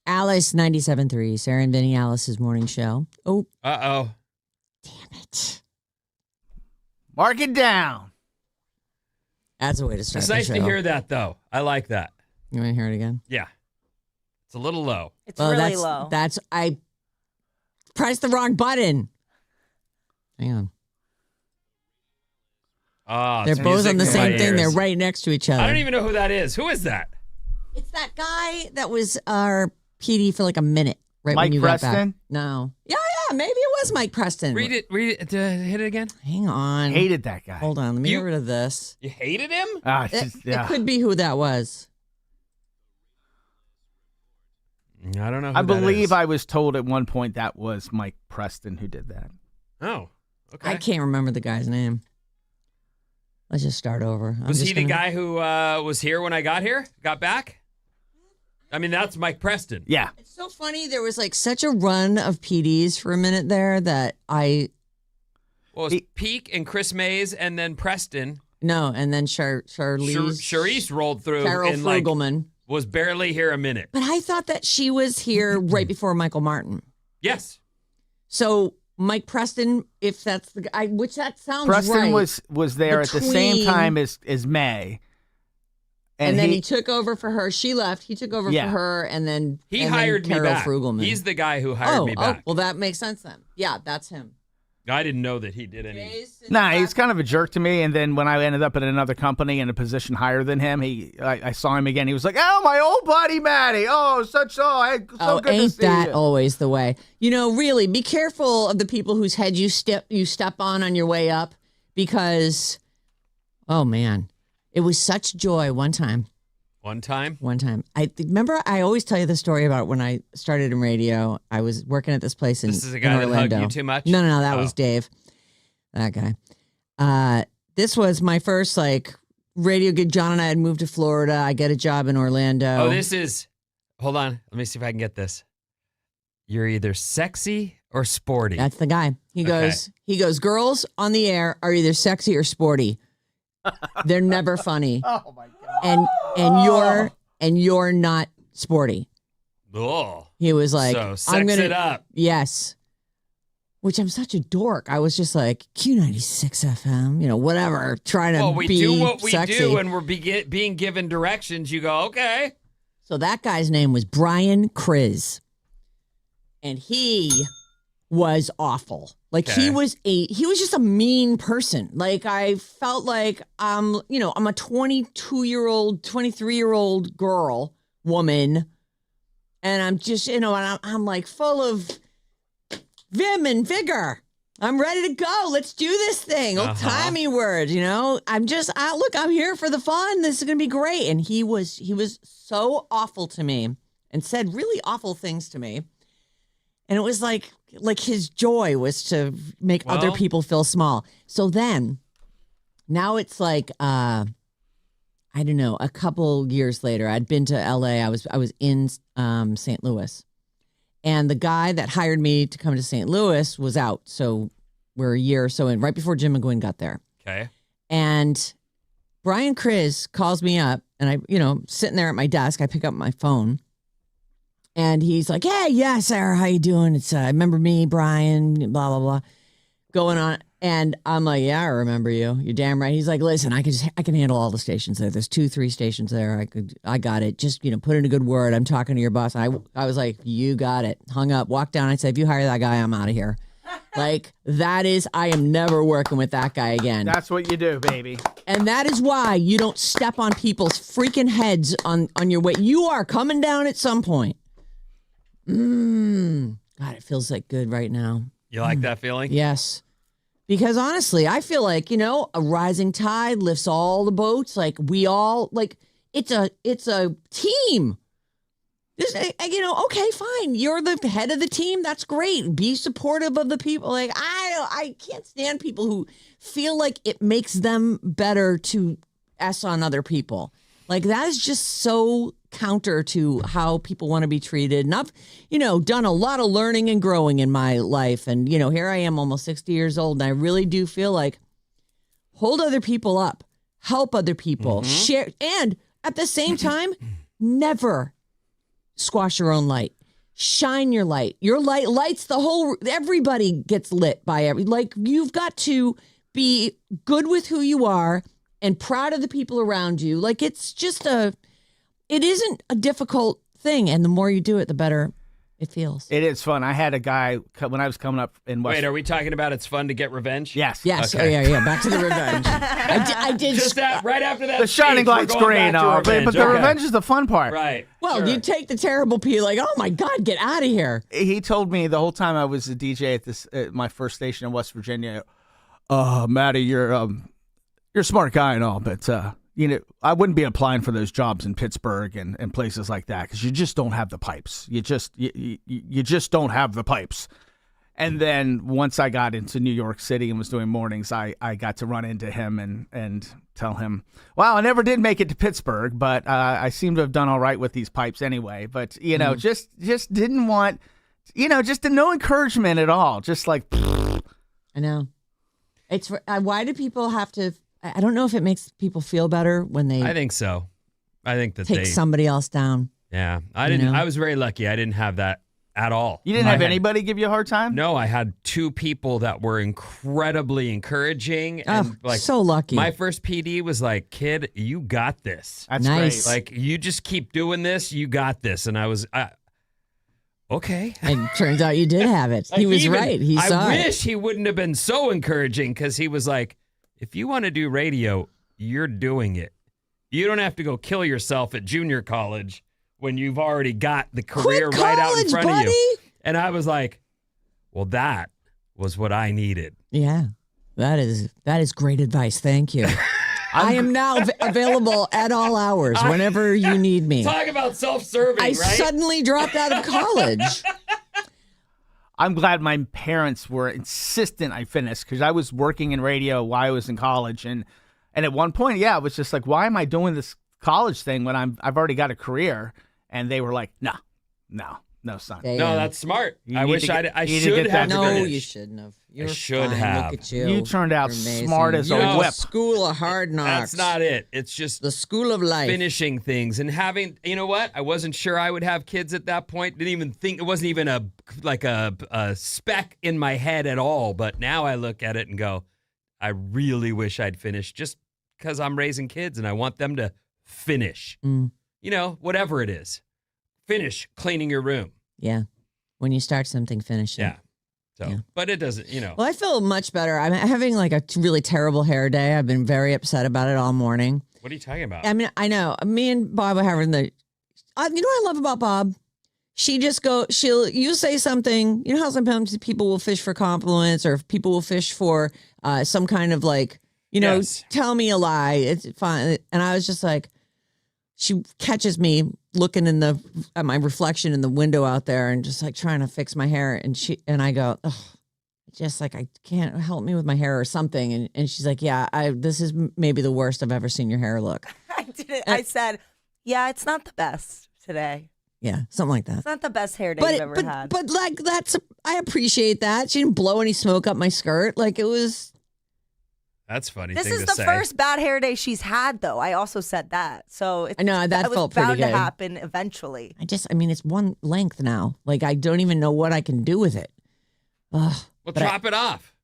Alice 97.3, Sarah and Vinnie, Alice's morning show. Oh. Uh-oh. Damn it. Mark it down. That's a way to start It's the nice show. to hear that, though. I like that. You want to hear it again? Yeah. It's a little low. It's really low. low. I pressed the wrong button. Hang on. Oh, They're it's both music on the to my same thing. ears. They're right next to each other. I don't even know who that is. Who is that? It's that guy that was our PD for like a minute. Right Mike when you got back. Preston? No. Yeah, maybe it was Mike Preston. Read it. Hit it again. Hang on. Hated that guy. Hold on. Let me get rid of this. You hated him? It could be who that was. I don't know who I that believe is. I was told at one point that was Mike Preston who did that. Oh, okay. I can't remember the guy's name. Let's just start over. Was he the guy who was here when I got here? Got back? I mean, that's Mike Preston. Yeah. It's so funny. There was like such a run of PDs for a minute there that Well, it was Peak and Chris Mays and then Preston. No, and then Charisse rolled through Carol and Frugelman. Was barely here a minute. But I thought that she was here right before Michael Martin. Yes. So Mike Preston, if that's the guy, which that sounds Preston right. was there at the same time as May. And then he took over for her. She left. He took over for her, and then he hired me back. Frugelman. He's the guy who hired me back. Oh, well, that makes sense then. Yeah, that's him. I didn't know that he did any. Nah, he's kind of a jerk to me. And then when I ended up at another company in a position higher than him, I saw him again. He was like, "Oh, my old buddy Matty. Oh, so good to ain't see that you." always the way? You know, really, be careful of the people whose head you step on your way up, because, oh man, it was such joy one time. One time? I remember I always tell you the story about when I started in radio. I was working at this place in Orlando. This is a guy that hugged you too much? No, that was Dave. That guy. This was my first radio gig. John and I had moved to Florida. I get a job in Orlando. Oh, this is, hold on. Let me see if I can get this. You're either sexy or sporty. That's the guy. He goes, girls on the air are either sexy or sporty. They're never funny. Oh my God. And you're not sporty. Oh. He was like, so sex I'm gonna, it up. Yes. Which I'm such a dork. I was just like, Q96 FM, whatever, trying to be sexy. Well, we do what we do when we're being given directions. You go, okay. So that guy's name was Brian Kriz. And he was awful. He was just a mean person. I felt like I'm a 22-year-old, 23-year-old woman, and I'm just, I'm like full of vim and vigor. I'm ready to go. Let's do this thing. Old-timey words, I'm here for the fun. This is going to be great. And he was so awful to me and said really awful things to me. And it was like his joy was to make other people feel small. So then, now it's I don't know, a couple years later, I'd been to LA. I was in St. Louis. And the guy that hired me to come to St. Louis was out. So we're a year or so in, right before Jim McGuinn got there. Okay. And Brian Kriz calls me up, and I, sitting there at my desk, I pick up my phone. And he's like, "Hey, yeah, Sarah, how you doing? It's remember me, Brian, blah, blah, blah, going on." And I'm like, "Yeah, I remember you. You're damn right." He's like, "Listen, I can handle all the stations there. There's 2-3 stations there. I got it. Just, put in a good word. I'm talking to your boss." I was like, "You got it." Hung up, walked down. I said, "If you hire that guy, I'm out of here." I am never working with that guy again. That's what you do, baby. And that is why you don't step on people's freaking heads on your way. You are coming down at some point. God, it feels like good right now. You like that feeling? Yes. Because honestly, I feel like, a rising tide lifts all the boats. We all, it's a team. Okay, fine. You're the head of the team. That's great. Be supportive of the people. I can't stand people who feel like it makes them better to S on other people. That is just so counter to how people want to be treated. And I've, done a lot of learning and growing in my life. And, here I am almost 60 years old. And I really do feel like hold other people up, help other people, share. And at the same time, never, squash your own light. Shine your light. Your light lights the whole, everybody gets lit by like you've got to be good with who you are and proud of the people around you. Like it's just it isn't a difficult thing. And the more you do it, the better it feels. It is fun. I had a guy when I was coming up in West. Wait, are we talking about it's fun to get revenge? Yes. Yes. Okay. Oh, yeah. Back to the revenge. I did. Just that right after that. The shining speech, we're light's going green, back to revenge. but the Okay. revenge is the fun part. Right. Well, Sure. you take the terrible pee, like, oh my God, get out of here. He told me the whole time I was a DJ at my first station in West Virginia. Matty, you're a smart guy and all, but I wouldn't be applying for those jobs in Pittsburgh and places like that because you just don't have the pipes. You just don't have the pipes. And then once I got into New York City and was doing mornings, I got to run into him and tell him, wow, I never did make it to Pittsburgh, but I seem to have done all right with these pipes anyway. But, just didn't want, just no encouragement at all. Just like, I know. It's why do people have to? I don't know if it makes people feel better when they. I think so. I think that take somebody else down. Yeah, I didn't. I was very lucky. I didn't have that at all. You didn't have anybody give you a hard time? No, I had two people that were incredibly encouraging. And so lucky. My first PD was like, kid, you got this. That's nice. great. Like, you just keep doing this. You got this. And I was, okay. And turns out you did have it. He was right. He saw I it. wish he wouldn't have been so encouraging because he was like, if you want to do radio, you're doing it. You don't have to go kill yourself at junior college when you've already got the career Quit right out in college, front buddy. of you. And I was like, well, that was what I needed. Yeah, that is great advice. Thank you. I am now available at all hours whenever you need me. Talk about self-serving, I right? suddenly dropped out of college. I'm glad my parents were insistent I finish because I was working in radio while I was in college. And at one point, I was just like, why am I doing this college thing when I've already got a career? And they were like, no, son. Damn. No, that's smart. You I need wish to get- I you need to should get have that No, finished. you shouldn't have. You're should fine. have. Look at you. You turned out You're amazing. smart as a You're whip. School of hard knocks. That's not it. It's just the school of life. finishing things and having, you know what? I wasn't sure I would have kids at that point. Didn't even think, it wasn't even a speck in my head at all. But now I look at it and go, I really wish I'd finished just because I'm raising kids and I want them to finish. Whatever it is. Finish cleaning your room. Yeah. When you start something, finish it. Yeah. So, but it doesn't, Well, I feel much better. I'm having like a really terrible hair day. I've been very upset about it all morning. What are you talking about? I mean, I know. Me and Bob are having you know what I love about Bob? You say something, you know how sometimes people will fish for compliments or people will fish for some kind of like, Yes. tell me a lie. It's fine. And I was just like, she catches me looking at my reflection in the window out there and just like trying to fix my hair. And I go, oh, just like, I can't help me with my hair or something. And she's like, yeah, this is maybe the worst I've ever seen your hair look. I did it. I said, yeah, it's not the best today. Yeah, something like that. It's not the best hair day you've ever had. But like I appreciate that. She didn't blow any smoke up my skirt. Like it was. That's funny. This thing is to the say. first bad hair day she's had, though. I also said that. So I know that was felt pretty bound good. to happen eventually. It's one length now. Like I don't even know what I can do with it. Ugh. Well, chop it off.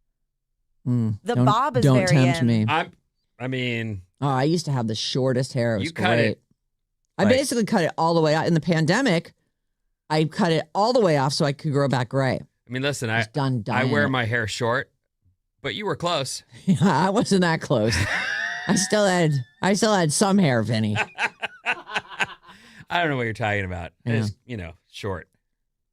The bob is don't very tempt in. me. I used to have the shortest hair. It was You cut great. it, I like- basically cut it all the way out. In the pandemic, I cut it all the way off so I could grow back gray. Listen, Just done I wear dying. my hair short, but you were close. Yeah, I wasn't that close. I still had some hair, Vinny. I don't know what you're talking about. Yeah. It's, short.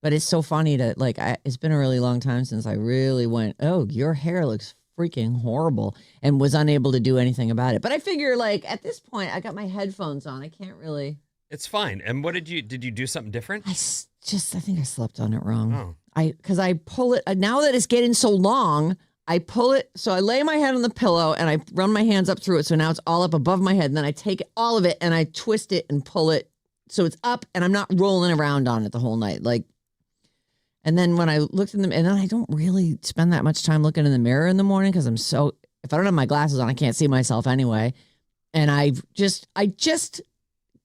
But it's so funny to like. It's been a really long time since I really went, oh, your hair looks freaking horrible, and was unable to do anything about it. But I figure, like at this point, I got my headphones on. I can't really. It's fine. And what did you do something different? I think I slept on it wrong. Oh. Because I pull it now that it's getting so long. I pull it, so I lay my head on the pillow and I run my hands up through it. So now it's all up above my head. And then I take all of it and I twist it and pull it so it's up and I'm not rolling around on it the whole night. And then when I looked in and then I don't really spend that much time looking in the mirror in the morning because if I don't have my glasses on, I can't see myself anyway. And I just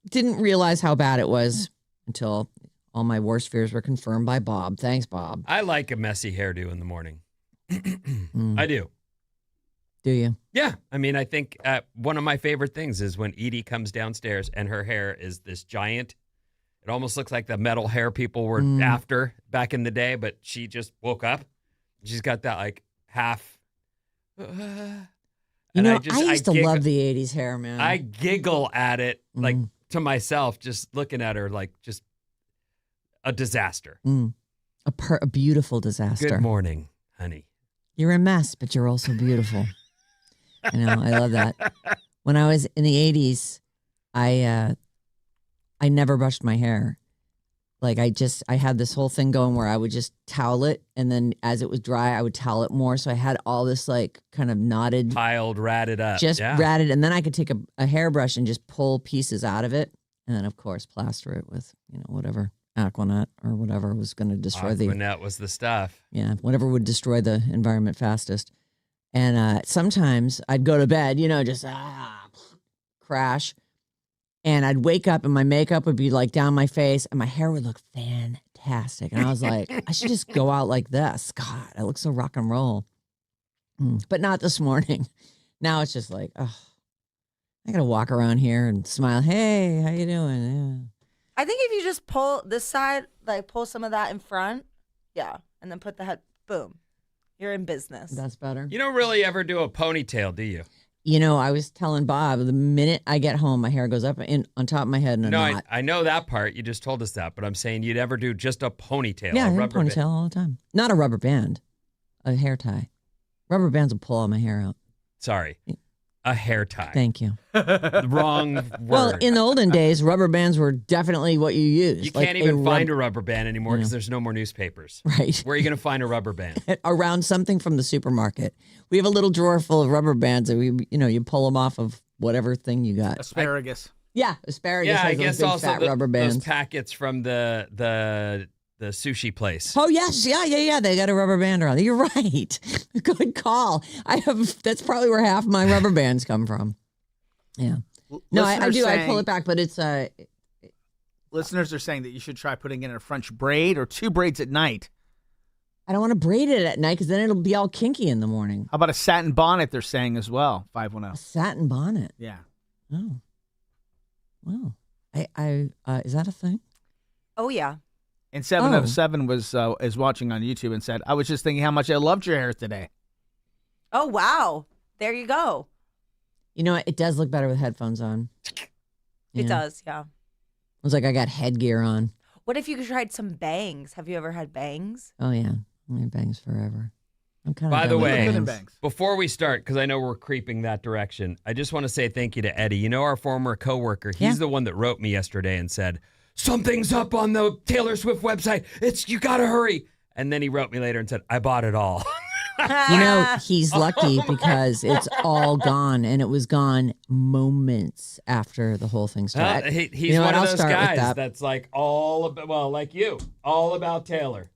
didn't realize how bad it was until All my worst fears were confirmed by Bob. Thanks, Bob. I like a messy hairdo in the morning. I do. Do you? Yeah. I mean, I think one of my favorite things is when Edie comes downstairs and her hair is this giant. It almost looks like the metal hair people were after back in the day, but she just woke up. She's got that like half. I used to love the 80s hair, man. I giggle at it like to myself, just looking at her like just a disaster. A beautiful disaster. Good morning, honey. You're a mess, but you're also beautiful. I know. I love that. When I was in the 80s, I never brushed my hair. Like I had this whole thing going where I would just towel it, and then as it was dry, I would towel it more. So I had all this like kind of knotted, piled, ratted up, ratted, and then I could take a hairbrush and just pull pieces out of it, and then of course plaster it with whatever Aquanet or whatever was going to destroy Aquanet was the stuff. Yeah, whatever would destroy the environment fastest. And sometimes I'd go to bed, just crash. And I'd wake up and my makeup would be like down my face and my hair would look fantastic. And I was like, I should just go out like this. God, I look so rock and roll. But not this morning. Now it's just like, oh, I got to walk around here and smile. Hey, how you doing? Yeah. I think if you just pull this side, like pull some of that in front, yeah, and then put the head, boom, you're in business. That's better. You don't really ever do a ponytail, do you? I was telling Bob, the minute I get home, my hair goes up on top of my head and a knot. I know that part. You just told us that, but I'm saying you'd ever do just a ponytail. Yeah, I have a ponytail all the time. Not a rubber band, a hair tie. Rubber bands will pull all my hair out. Sorry. A hair tie. Thank you. Wrong word. Well, in the olden days, rubber bands were definitely what you used. You can't even find a rubber band anymore because there's no more newspapers. Right. Where are you going to find a rubber band? Around something from the supermarket. We have a little drawer full of rubber bands that you pull them off of whatever thing you got. Asparagus. Asparagus. Yeah, has I guess those big also fat rubber bands. those packets from the sushi place. Oh yes, yeah. They got a rubber band around. You're right. Good call. That's probably where half my rubber bands come from. Yeah. No, I do. I pull it back, but it's listeners are saying that you should try putting in a French braid or 2 braids at night. I don't want to braid it at night because then it'll be all kinky in the morning. How about a satin bonnet? They're saying as well. 510. A satin bonnet. Yeah. Oh. Well, is that a thing? Oh yeah. And 707 is watching on YouTube and said, I was just thinking how much I loved your hair today. Oh wow. There you go. It does look better with headphones on. It does, yeah. It was like I got headgear on. What if you tried some bangs? Have you ever had bangs? Oh yeah, I had bangs forever. I'm kind of. By the way, bangs. Before we start, because I know we're creeping that direction, I just want to say thank you to Eddie. Our former coworker. He's the one that wrote me yesterday and said something's up on the Taylor Swift website. You gotta hurry. And then he wrote me later and said I bought it all. He's lucky because it's all gone, and it was gone moments after the whole thing started. He's one of those guys that's like all about, like you, all about Taylor.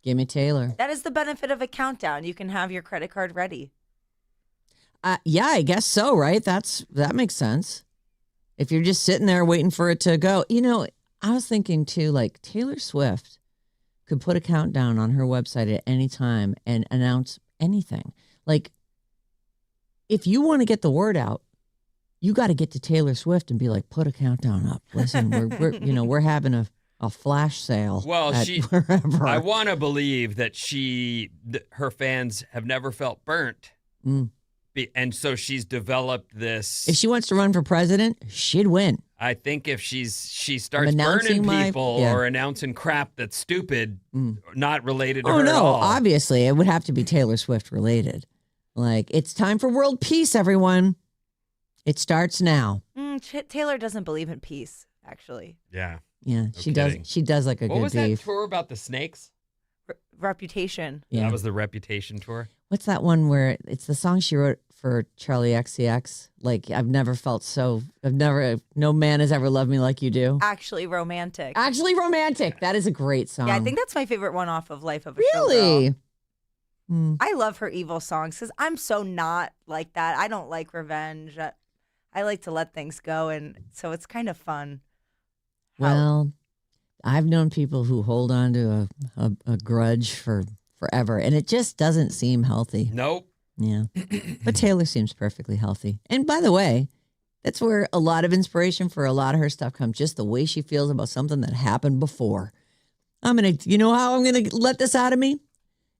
Give me Taylor. That is the benefit of a countdown. You can have your credit card ready. Yeah, I guess so, right? That makes sense. If you're just sitting there waiting for it to go. I was thinking too, like Taylor Swift could put a countdown on her website at any time and announce anything. Like, if you want to get the word out, you got to get to Taylor Swift and be like, put a countdown up. Listen, we're having a flash sale. Well, wherever. I want to believe that her fans have never felt burnt. And so she's developed this. If she wants to run for president, she'd win. I think if she starts burning people or announcing crap that's stupid, not related to her at all. Obviously, it would have to be Taylor Swift related. Like, it's time for world peace, everyone. It starts now. Taylor doesn't believe in peace, actually. Yeah. Yeah, she does. She does like a good beef. What was that tour about the snakes? Reputation. Yeah. That was the Reputation tour. What's that one where it's the song she wrote for Charlie XCX? Like, no man has ever loved me like you do. Actually romantic. That is a great song. Yeah, I think that's my favorite one off of Life of a Really? Showgirl. I love her evil songs because I'm so not like that. I don't like revenge. I like to let things go, and so it's kind of fun. Well, I've known people who hold on to a grudge for forever, and it just doesn't seem healthy. Nope. Yeah. But Taylor seems perfectly healthy. And by the way, that's where a lot of inspiration for a lot of her stuff comes, just the way she feels about something that happened before. You know how I'm going to let this out of me?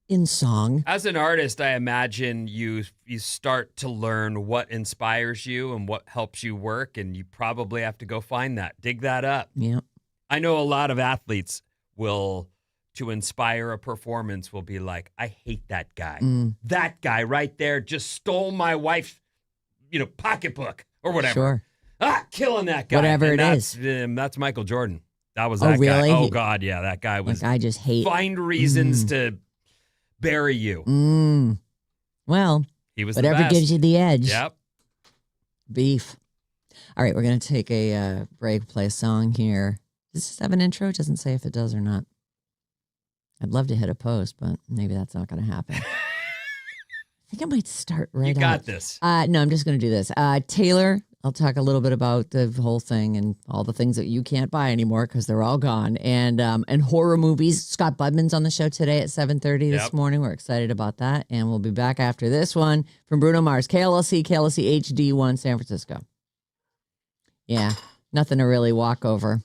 In song. As an artist, I imagine you start to learn what inspires you and what helps you work, and you probably have to go find that, dig that up. Yeah. I know a lot of athletes to inspire a performance, will be like, I hate that guy. That guy right there just stole my wife's, pocketbook or whatever. Sure. Killing that guy. Whatever and it is. That's Michael Jordan. That was that really? guy. Oh, God, yeah, that guy was. Like, I just hate. Find reasons to bury you. Well, he was the whatever best. gives you the edge. Yep. Beef. All right, we're going to take a break, play a song here. Does this have an intro? It doesn't say if it does or not. I'd love to hit a post, but maybe that's not going to happen. I think I might start right You got out. this. No, I'm just going to do this. Taylor, I'll talk a little bit about the whole thing and all the things that you can't buy anymore because they're all gone. And horror movies. Scott Budman's on the show today at 7:30 this morning. We're excited about that. And we'll be back after this one from Bruno Mars, KLC HD1 San Francisco. Yeah, nothing to really walk over.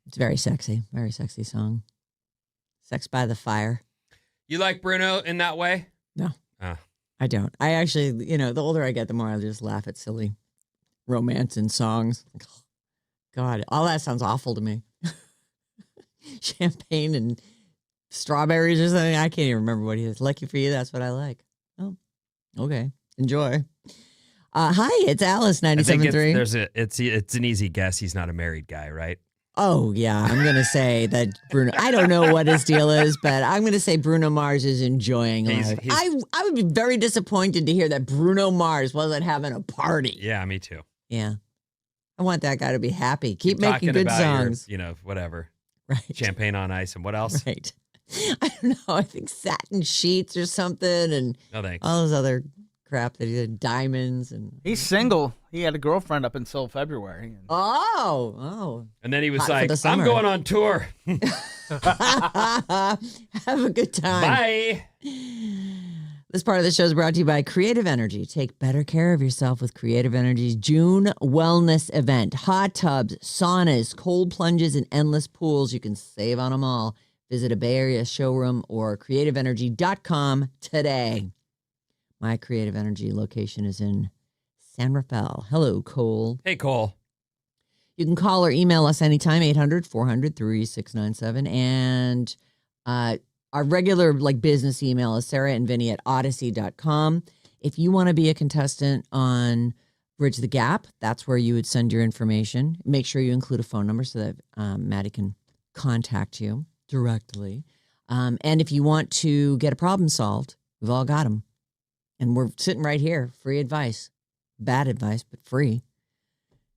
It's very sexy song. Sex by the Fire. You like Bruno in that way? No, I don't. I actually, the older I get, the more I just laugh at silly romance in songs. God, all that sounds awful to me. Champagne and strawberries or something. I can't even remember what he is. Lucky for you, that's what I like. Oh, okay. Enjoy. Hi, it's Alice, 97.3. It's an easy guess. He's not a married guy, right? Oh, yeah. I'm going to say that Bruno, I don't know what his deal is, but I'm going to say Bruno Mars is enjoying life. I would be very disappointed to hear that Bruno Mars wasn't having a party. Yeah, me too. Yeah. I want that guy to be happy. Keep making talking good about songs. Whatever. Right. Champagne on ice and what else? Right. I don't know. I think satin sheets or something and No thanks. all those other crap that he did. Diamonds and. He's single. He had a girlfriend up until February. Oh. And then he was Hot for like, the I'm summer. going on tour. Have a good time. Bye. This part of the show is brought to you by Creative Energy. Take better care of yourself with Creative Energy's June wellness event. Hot tubs, saunas, cold plunges, and endless pools. You can save on them all. Visit a Bay Area showroom or creativeenergy.com today. My Creative Energy location is in San Rafael. Hello, Cole. Hey, Cole. You can call or email us anytime, 800-400-3697. And our regular business email is Sarah and Vinnie at odyssey.com. If you want to be a contestant on Bridge the Gap, that's where you would send your information. Make sure you include a phone number so that Maddie can contact you directly. And if you want to get a problem solved, we've all got them. And we're sitting right here. Free advice. Bad advice, but free.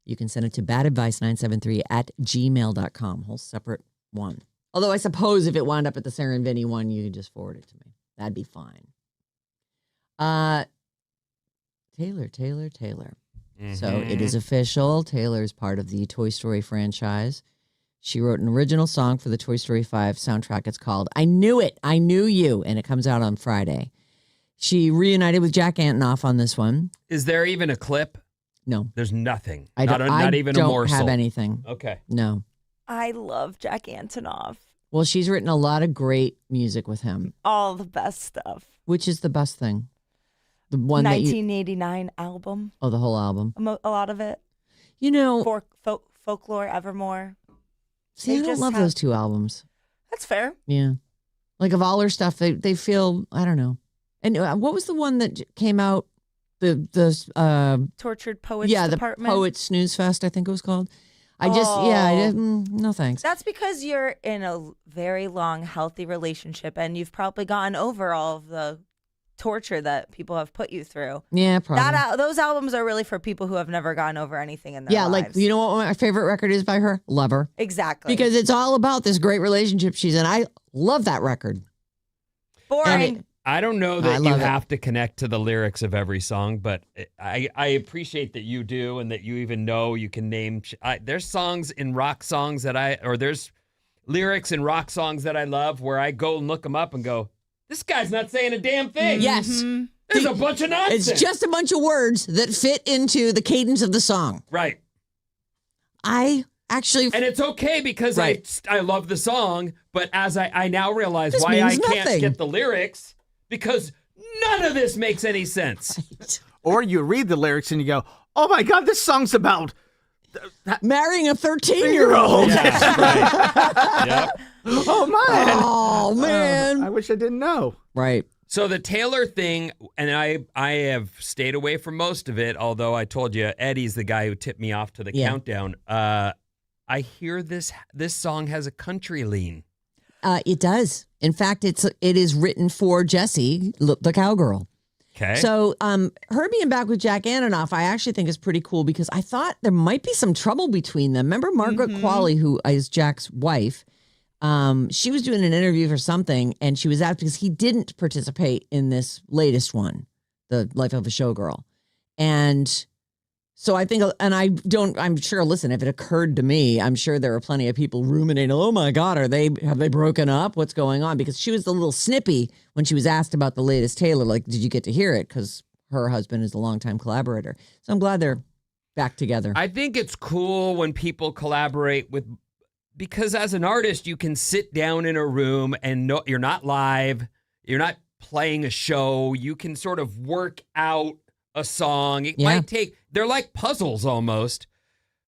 You can send it to badadvice973@gmail.com. Whole separate one. Although I suppose if it wound up at the Sarah and Vinnie one, you could just forward it to me. That'd be fine. Taylor. Mm-hmm. So it is official. Taylor is part of the Toy Story franchise. She wrote an original song for the Toy Story 5 soundtrack. It's called I Knew It, I Knew You, and it comes out on Friday. She reunited with Jack Antonoff on this one. Is there even a clip? No. There's nothing. I not even a morsel. I don't have anything. Okay. No. I love Jack Antonoff. Well, she's written a lot of great music with him. All the best stuff. Which is the best thing? The one 1989 album. Oh, the whole album. A lot of it. You know. Folklore, Evermore. See, I don't love those two albums. That's fair. Yeah. Like of all her stuff, they feel, I don't know. And what was the one that came out? The Tortured Poets Department? The Poets Snooze Fest, I think it was called. I didn't, no thanks. That's because you're in a very long, healthy relationship and you've probably gotten over all of the torture that people have put you through. Yeah, probably. Those albums are really for people who have never gotten over anything in their lives. You know what my favorite record is by her? Lover. Exactly. Because it's all about this great relationship she's in. I love that record. Boring. I don't know that you have to connect to the lyrics of every song, but I appreciate that you do and that you even know you can name. There's songs in rock songs there's lyrics in rock songs that I love where I go and look them up and go, this guy's not saying a damn thing. Yes. Mm-hmm. There's a bunch of nonsense. It's just a bunch of words that fit into the cadence of the song. Right. And it's okay because I love the song, but as I now realize this why I means can't nothing. get the lyrics, because none of this makes any sense. Right. Or you read the lyrics and you go, oh my God, this song's about marrying a 13-year-old. Yes, right. Yep. Oh, man. Oh, man. I wish I didn't know. Right. So the Taylor thing, and I have stayed away from most of it, although I told you Eddie's the guy who tipped me off to the countdown. I hear this song has a country lean. It does. In fact, it is written for Jessie, the cowgirl. Okay. So her being back with Jack Antonoff, I actually think is pretty cool because I thought there might be some trouble between them. Remember Margaret Qualley, who is Jack's wife? She was doing an interview for something, and she was asked because he didn't participate in this latest one, The Life of a Showgirl. And so I think, and I'm sure, listen, if it occurred to me, I'm sure there are plenty of people ruminating, oh my God, have they broken up? What's going on? Because she was a little snippy when she was asked about the latest Taylor, like, did you get to hear it? Because her husband is a longtime collaborator. So I'm glad they're back together. I think it's cool when people collaborate because as an artist, you can sit down in a room and you're not live, you're not playing a show, you can sort of work out a song. It Yeah. might take, they're like puzzles almost.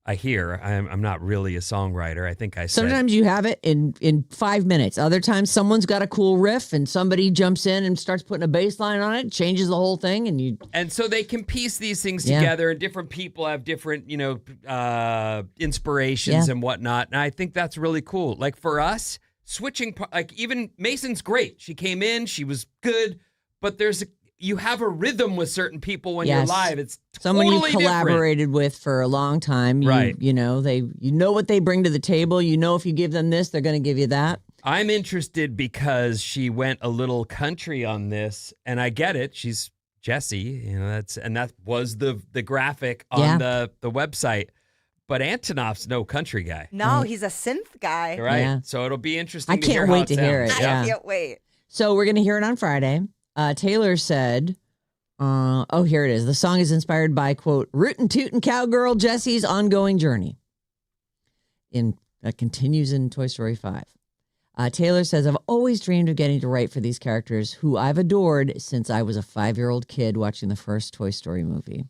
I hear. I'm not really a songwriter. I think I said. Sometimes you have it in 5 minutes. Other times someone's got a cool riff and somebody jumps in and starts putting a bass line on it, changes the whole thing, and you. And so they can piece these things Yeah. together, and different people have different, inspirations and whatnot. And I think that's really cool. Like for us, switching, like even Mason's great. She came in, she was good, but you have a rhythm with certain people when you're Yes. live. It's Someone totally you different. collaborated with for a long time. Right. You know, you know what they bring to the table. You know if you give them this, they're going to give you that. I'm interested because she went a little country on this, and I get it. She's Jessie, that was the graphic on the website. But Antonov's no country guy, No, he's a synth guy. right? Yeah. So it'll be interesting. I to hear can't how wait to hear sounds. it. I Yeah. can't wait. So we're going to hear it on Friday. Taylor said, here it is. The song is inspired by, quote, rootin' tootin' cowgirl Jessie's ongoing journey. That continues in Toy Story 5. Taylor says, I've always dreamed of getting to write for these characters who I've adored since I was a 5-year-old kid watching the first Toy Story movie.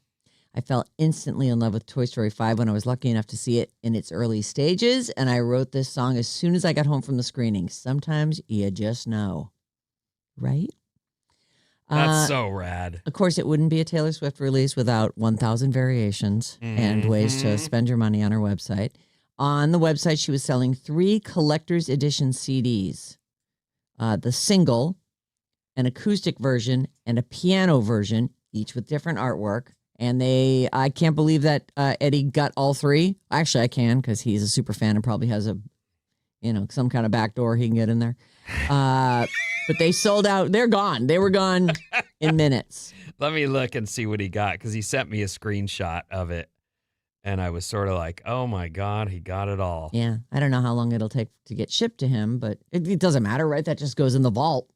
I fell instantly in love with Toy Story 5 when I was lucky enough to see it in its early stages, and I wrote this song as soon as I got home from the screening. Sometimes you just know. Right? That's so rad. Of course, it wouldn't be a Taylor Swift release without 1,000 variations and ways to spend your money on her website. On the website, she was selling 3 collector's edition CDs. The single, an acoustic version, and a piano version, each with different artwork. And I can't believe that Eddie got all 3. Actually, I can because he's a super fan and probably has some kind of back door he can get in there. But they sold out. They're gone. They were gone in minutes. Let me look and see what he got, because he sent me a screenshot of it. And I was sort of like, oh my God, he got it all. Yeah. I don't know how long it'll take to get shipped to him, but it doesn't matter, right? That just goes in the vault.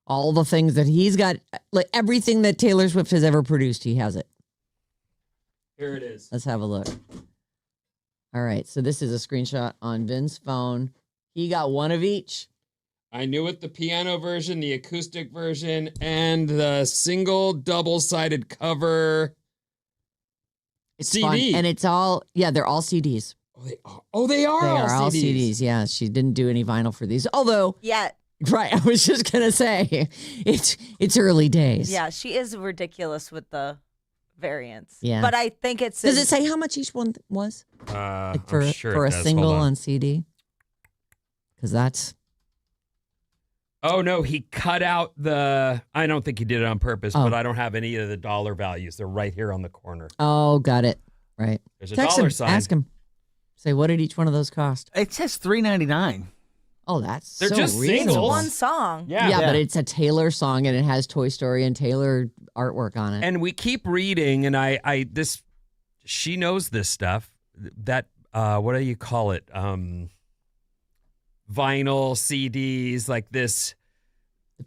All the things that he's got, like everything that Taylor Swift has ever produced, he has it. Here it is. Let's have a look. All right. So this is a screenshot on Vin's phone. He got one of each. I knew it, the piano version, the acoustic version, and the single double-sided cover It's CD. fun. And it's all, they're all CDs. Oh, they are They all are all CDs. CDs. Yeah. She didn't do any vinyl for these. Although, Yet. right. I was just going to say, it's early days. Yeah, she is ridiculous with the variants. Yeah. But I think it's Does it say how much each one was? I'm For sure it a does. single Hold on CD? Because that's. Oh, no, he cut out I don't think he did it on purpose, Oh. but I don't have any of the dollar values. They're right here on the corner. Oh, got it. Right. There's a Text dollar him. sign. Ask him. Say, what did each one of those cost? It says $3.99. Oh, that's They're so just it's reasonable. singles. one song. Yeah, but it's a Taylor song and it has Toy Story and Taylor artwork on it. And we keep reading, and she knows this stuff. That what do you call it? The Vinyl CDs, like this.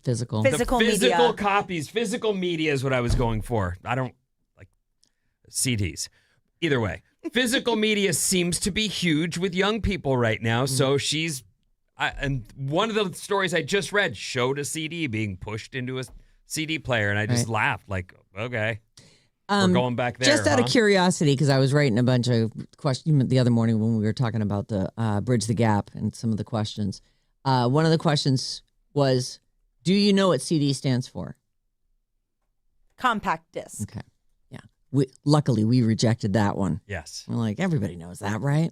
physical. Physical the physical media. copies, physical media is what I was going for. I don't like CDs. Either way, physical media seems to be huge with young people right now. So and one of the stories I just read showed a CD being pushed into a CD player, and I just laughed like, okay, we're going back there. Just out of curiosity, because I was writing a bunch of questions the other morning when we were talking about the Bridge the Gap and some of the questions. One of the questions was, do you know what CD stands for? Compact disc. Okay. Yeah. Luckily, we rejected that one. Yes. We're like, everybody knows that, right?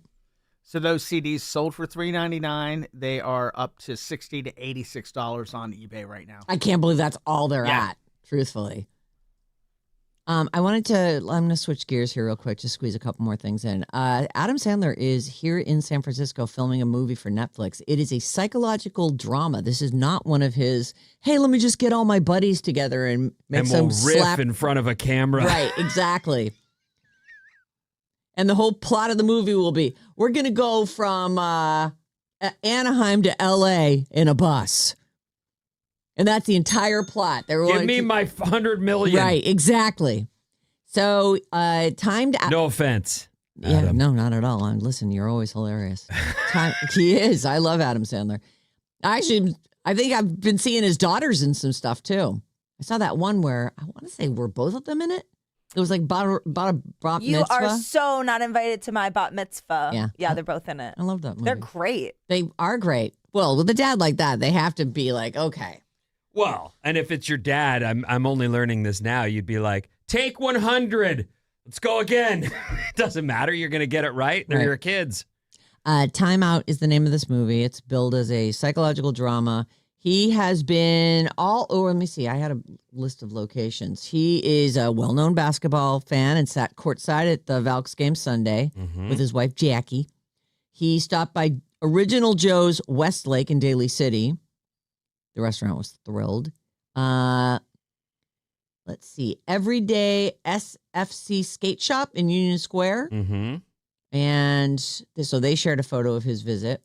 So those CDs sold for $3.99. They are up to $60 to $86 on eBay right now. I can't believe that's all they're at, truthfully. I'm going to switch gears here real quick, just squeeze a couple more things in. Adam Sandler is here in San Francisco filming a movie for Netflix. It is a psychological drama. This is not one of his, hey, let me just get all my buddies together and make we'll some riff slap. in front of a camera. Right, exactly. And the whole plot of the movie will be, we're going to go from Anaheim to L.A. in a bus. And that's the entire plot. Give me my $100 million. Right, exactly. So, time to... No offense. Yeah, Adam. no, not at all. Listen, you're always hilarious. He is. I love Adam Sandler. I think I've been seeing his daughters in some stuff, too. I saw that one where, I want to say, were both of them in it? It was like bat mitzvah. You are so not invited to my bat mitzvah. Yeah. Yeah, they're both in it. I love that movie. They're great. They are great. Well, with a dad like that, they have to be like, okay. Well, and if it's your dad, I'm only learning this now. You'd be like, take 100. Let's go again. It doesn't matter. You're going to get it right. They're Right. your kids. Time Out is the name of this movie. It's billed as a psychological drama. He has been let me see. I had a list of locations. He is a well-known basketball fan and sat courtside at the Valks game Sunday with his wife, Jackie. He stopped by Original Joe's Westlake in Daly City. The restaurant was thrilled. Let's see. Everyday SFC Skate Shop in Union Square. Mm-hmm. And so they shared a photo of his visit.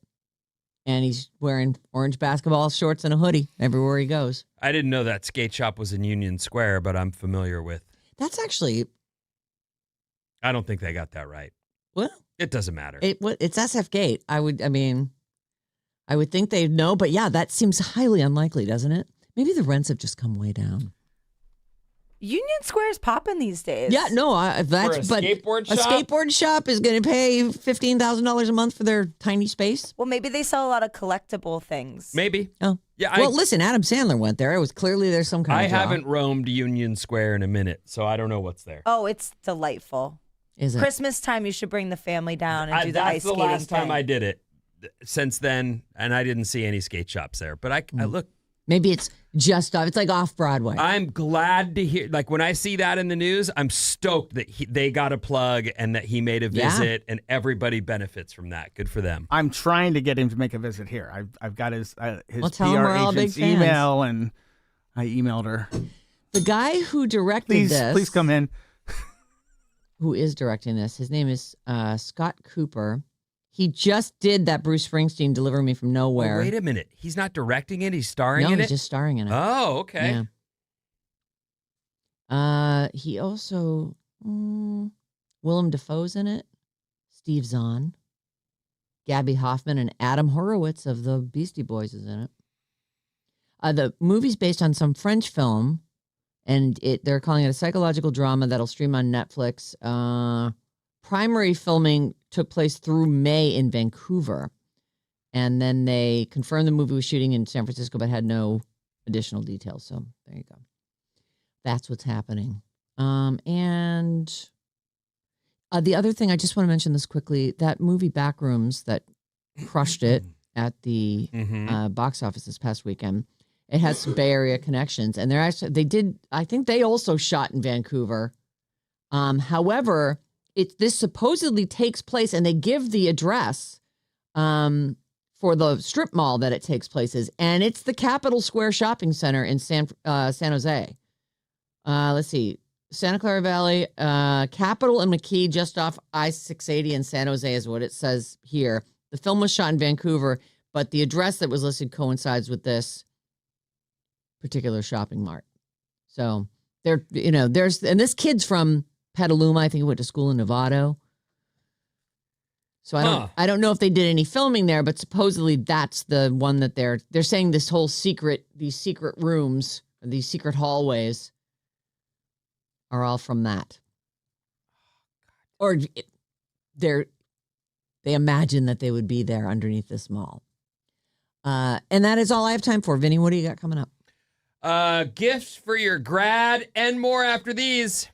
And he's wearing orange basketball shorts and a hoodie everywhere he goes. I didn't know that skate shop was in Union Square, but I'm familiar with. That's actually, I don't think they got that right. well, It doesn't matter. it's SF Gate. I would think they'd know, but yeah, that seems highly unlikely, doesn't it? Maybe the rents have just come way down. Union Square's popping these days. Yeah, no, that's For a skateboard a shop? skateboard shop is going to pay $15,000 a month for their tiny space. Well, maybe they sell a lot of collectible things. Maybe. Oh, Yeah. well, listen, Adam Sandler went there. It was clearly there's some kind I of draw. haven't roamed Union Square in a minute, so I don't know what's there. Oh, it's delightful. Is it? Christmas time, you should bring the family down and do the ice That's the skating last time thing. I did it. Since then, and I didn't see any skate shops there. But I look, Maybe it's just off. It's like off Broadway. I'm glad to hear. Like when I see that in the news, I'm stoked that they got a plug and that he made a visit, and everybody benefits from that. Good for them. I'm trying to get him to make a visit here. I've got his Well, tell him PR we're all big agent's fans. email, and I emailed her. The guy who directed this, Please come in. who is directing this, his name is Scott Cooper. He just did that Bruce Springsteen Deliver Me From Nowhere. Oh, wait a minute. He's not directing it. He's starring No, in he's it. just starring in it. Oh, okay. Yeah. He also Willem Dafoe's in it. Steve Zahn, Gabby Hoffman, and Adam Horowitz of the Beastie Boys is in it. The movie's based on some French film, and they're calling it a psychological drama that'll stream on Netflix. Primary filming took place through May in Vancouver, and then they confirmed the movie was shooting in San Francisco, but had no additional details. So there you go. That's what's happening. And the other thing, I just want to mention this quickly, that movie Backrooms that crushed it at the box office this past weekend. It has some Bay Area connections, and I think they also shot in Vancouver. However, this supposedly takes place, and they give the address for the strip mall that it takes place is, and it's the Capitol Square Shopping Center in San Jose. Let's see, Santa Clara Valley, Capitol and McKee, just off I-680 in San Jose is what it says here. The film was shot in Vancouver, but the address that was listed coincides with this particular shopping mart. So there's this kid's from Petaluma. I think he went to school in Novato. So I don't know if they did any filming there, but supposedly that's the one that they're saying these secret rooms, or these secret hallways are all from that. Or they imagine that they would be there underneath this mall. And that is all I have time for. Vinny, what do you got coming up? Gifts for your grad and more after these.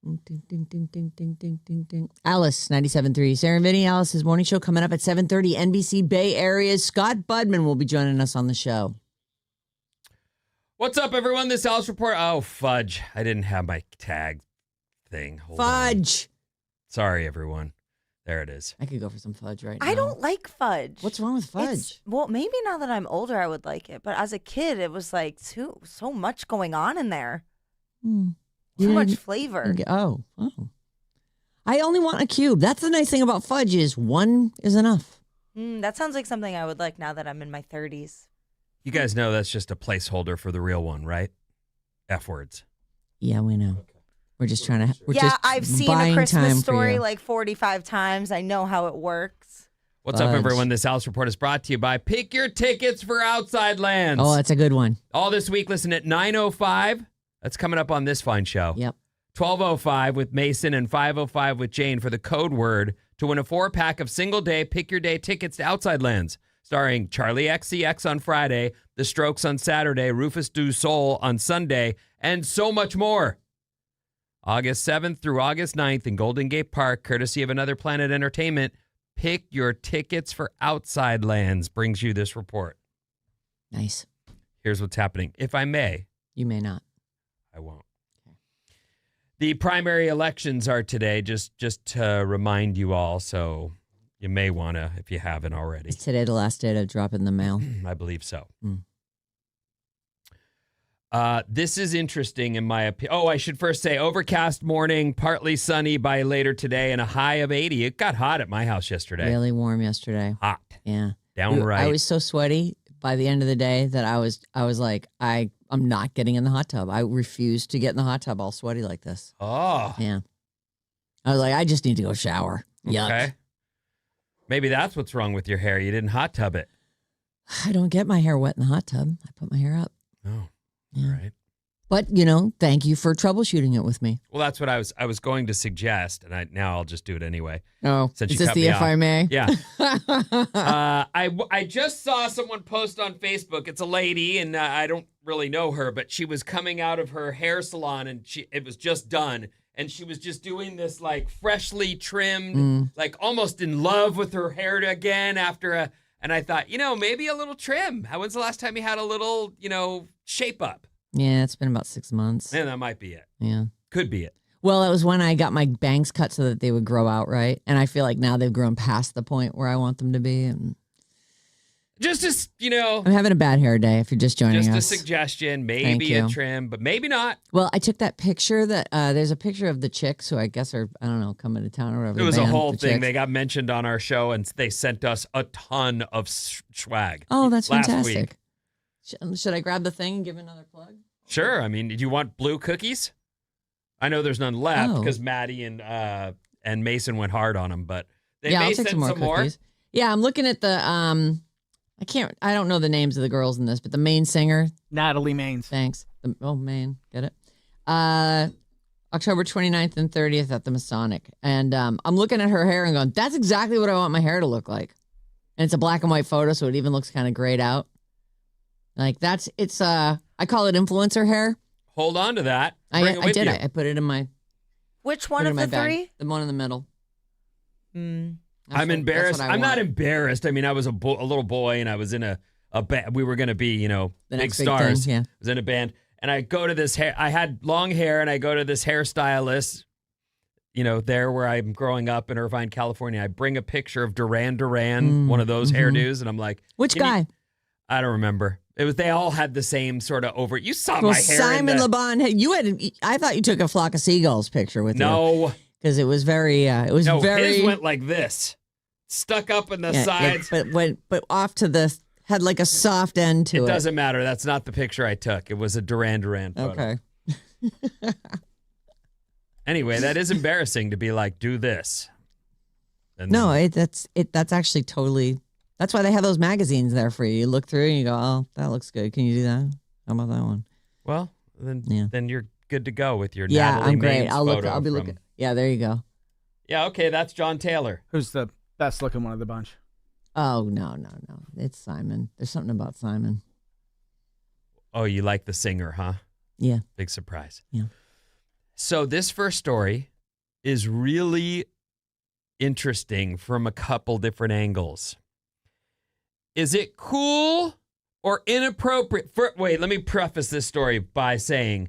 Ding, ding, ding, ding, ding, ding, ding, ding. Alice, 97.3. Sarah Vinnie, Alice's morning show coming up at 7:30. NBC Bay Area. Scott Budman will be joining us on the show. What's up, everyone? This Alice report. Oh, fudge. I didn't have my tag thing. Hold on. Fudge. Sorry, everyone. There it is. I could go for some fudge right now. I don't like fudge. What's wrong with fudge? Well, maybe now that I'm older, I would like it. But as a kid, it was like so much going on in there. Too much flavor. Oh. I only want a cube. That's the nice thing about fudge is one is enough. That sounds like something I would like now that I'm in my 30s. You guys know that's just a placeholder for the real one, right? F words. Yeah, we know. Okay. We're just trying to. I've seen A Christmas Story like 45 times. I know how it works. What's up, everyone? This Alice report is brought to you by Pick Your Tickets for Outside Lands. Oh, that's a good one. All this week, listen at 9:05. That's coming up on this fine show. Yep. 12:05 with Mason and 5:05 with Jane for the code word to win a 4-pack of single-day Pick Your Day tickets to Outside Lands, starring Charlie XCX on Friday, The Strokes on Saturday, Rufus Du Sol on Sunday, and so much more. August 7th through August 9th in Golden Gate Park, courtesy of Another Planet Entertainment. Pick Your Tickets for Outside Lands brings you this report. Nice. Here's what's happening. If I may. You may not. I won't. Okay. The primary elections are today, just to remind you all, so you may want to, if you haven't already. Is today the last day to drop in the mail? I believe so. This is interesting in my opinion. Oh, I should first say overcast morning, partly sunny by later today, and a high of 80. It got hot at my house yesterday. Really warm yesterday. Hot. Yeah. Downright. I was so sweaty by the end of the day that I was like, I'm not getting in the hot tub. I refused to get in the hot tub all sweaty like this. Oh. Yeah. I was like, I just need to go shower. Yuck. Okay. Maybe that's what's wrong with your hair. You didn't hot tub it. I don't get my hair wet in the hot tub. I put my hair up. Oh. Yeah. All right. But, thank you for troubleshooting it with me. Well, that's what I was going to suggest, and now I'll just do it anyway. Oh, since is you this cut the me if off. I may? Yeah. I just saw someone post on Facebook. It's a lady, and I don't really know her, but she was coming out of her hair salon, and it was just done, and she was just doing this like freshly trimmed, like almost in love with her hair again after and I thought, maybe a little trim. When's the last time you had a little, shape up? Yeah, it's been about 6 months. Yeah, that might be it. Yeah. Could be it. Well, it was when I got my bangs cut so that they would grow out right. And I feel like now they've grown past the point where I want them to be. And just as, I'm having a bad hair day if you're just joining us. Just a suggestion, maybe a trim, but maybe not. Well, I took that picture that there's a picture of the chicks who I guess are, I don't know, coming to town or whatever. It was a whole thing. Chicks. They got mentioned on our show and they sent us a ton of swag. Oh, that's last fantastic. Week. Should I grab the thing and give another plug? Sure. I mean, do you want blue cookies? I know there's none left because Maddie and Mason went hard on them, but they may I'll take send some more cookies. Yeah, I'm looking at the I don't know the names of the girls in this, but the main singer, Natalie Maines. Thanks. Maine, get it? October 29th and 30th at the Masonic. And I'm looking at her hair and going, that's exactly what I want my hair to look like. And it's a black and white photo, so it even looks kind of grayed out. Like I call it influencer hair. Hold on to that. I did. I put it in my. Which one of the three? The one in the middle. I'm embarrassed. I'm not embarrassed. I mean, I was a little boy and I was in a band. We were going to be, big stars. Thing, yeah. I was in a band and I go to this hair. I had long hair and I go to this hairstylist, there where I'm growing up in Irvine, California. I bring a picture of Duran Duran, one of those hairdos. And I'm like, which guy? I don't remember. They all had the same sort of over. You saw my hair. Simon LeBon. I thought you took a flock of seagulls picture with you. No. Because it was very, his went like this, stuck up in the sides. But off to had like a soft end to it. It doesn't matter. That's not the picture I took. It was a Duran Duran photo. Okay. Anyway, that is embarrassing to be like, do this. And that's actually totally, that's why they have those magazines there for you. You look through and you go, oh, that looks good. Can you do that? How about that one? Well, then you're good to go with your Natalie I'm great. Maines I'll be looking. Yeah, there you go. Yeah, okay, that's John Taylor. Who's the best looking one of the bunch? Oh, no. It's Simon. There's something about Simon. Oh, you like the singer, huh? Yeah. Big surprise. Yeah. So this first story is really interesting from a couple different angles. Is it cool or inappropriate? Wait, let me preface this story by saying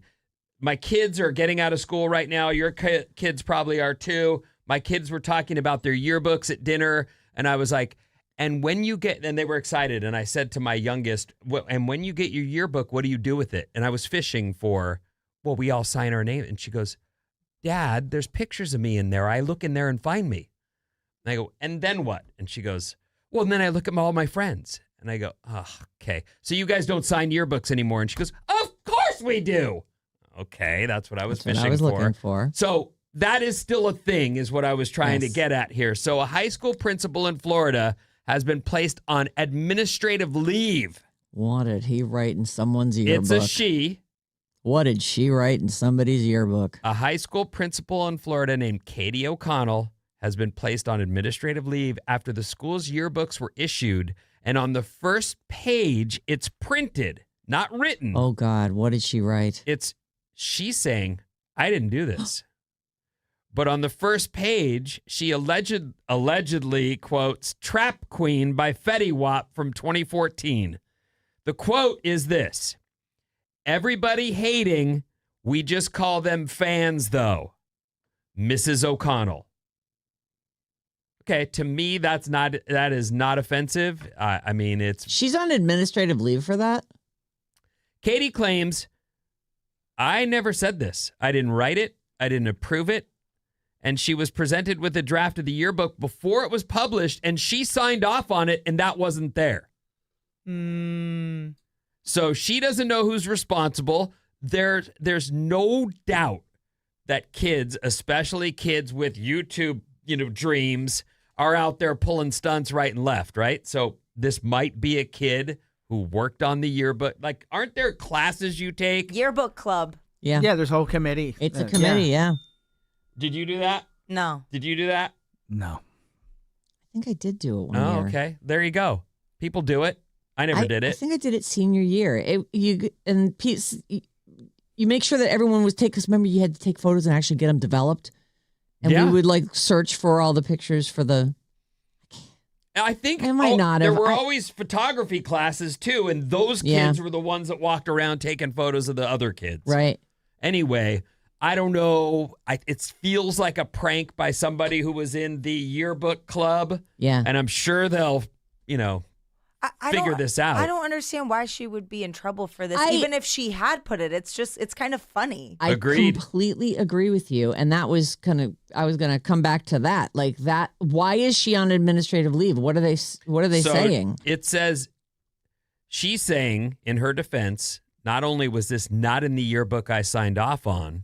my kids are getting out of school right now. Your kids probably are too. My kids were talking about their yearbooks at dinner, and I was like, and when you get, and they were excited, and I said to my youngest, and when you get your yearbook, what do you do with it? And I was fishing for, well, we all sign our name. And she goes, Dad, there's pictures of me in there. I look in there and find me. And I go, and then what? And she goes, well, and then I look at all my friends. And I go, oh, okay. So you guys don't sign yearbooks anymore. And she goes, of course we do. Okay, that's what I was fishing for. Looking for. So that is still a thing, is what I was trying to get at here. So a high school principal in Florida has been placed on administrative leave. What did he write in someone's yearbook? It's a she. What did she write in somebody's yearbook? A high school principal in Florida named Katie O'Connell has been placed on administrative leave after the school's yearbooks were issued. And on the first page, it's printed, not written. Oh, God. What did she write? She's saying, I didn't do this. But on the first page, she allegedly quotes Trap Queen by Fetty Wap from 2014. The quote is this: everybody hating, we just call them fans, though. Mrs. O'Connell. Okay, to me, that is not offensive. I mean, she's on administrative leave for that? Katie claims, I never said this. I didn't write it. I didn't approve it. And she was presented with a draft of the yearbook before it was published, and she signed off on it, and that wasn't there. So she doesn't know who's responsible. There's no doubt that kids, especially kids with YouTube, dreams, are out there pulling stunts right and left, right? So this might be a kid who worked on the yearbook. Like, aren't there classes you take? Yearbook club. Yeah. Yeah, there's a whole committee. It's a committee, yeah. Did you do that? No. Did you do that? No. I think I did do it one Oh, year. okay. There you go. People do it. I never did it. I think I did it senior year. You make sure that everyone was because remember you had to take photos and actually get them developed. And we would search for all the pictures for the. I think I might not there have. were always photography classes too, and those kids were the ones that walked around taking photos of the other kids. Right. Anyway, I don't know. It feels like a prank by somebody who was in the yearbook club. Yeah. And I'm sure they'll, figure this out. I don't understand why she would be in trouble for this. Even if she had put it, it's kind of funny. I Agreed. completely agree with you. And that was I was going to come back to that. Like that. Why is she on administrative leave? What are they saying? It says she's saying in her defense, not only was this not in the yearbook I signed off on,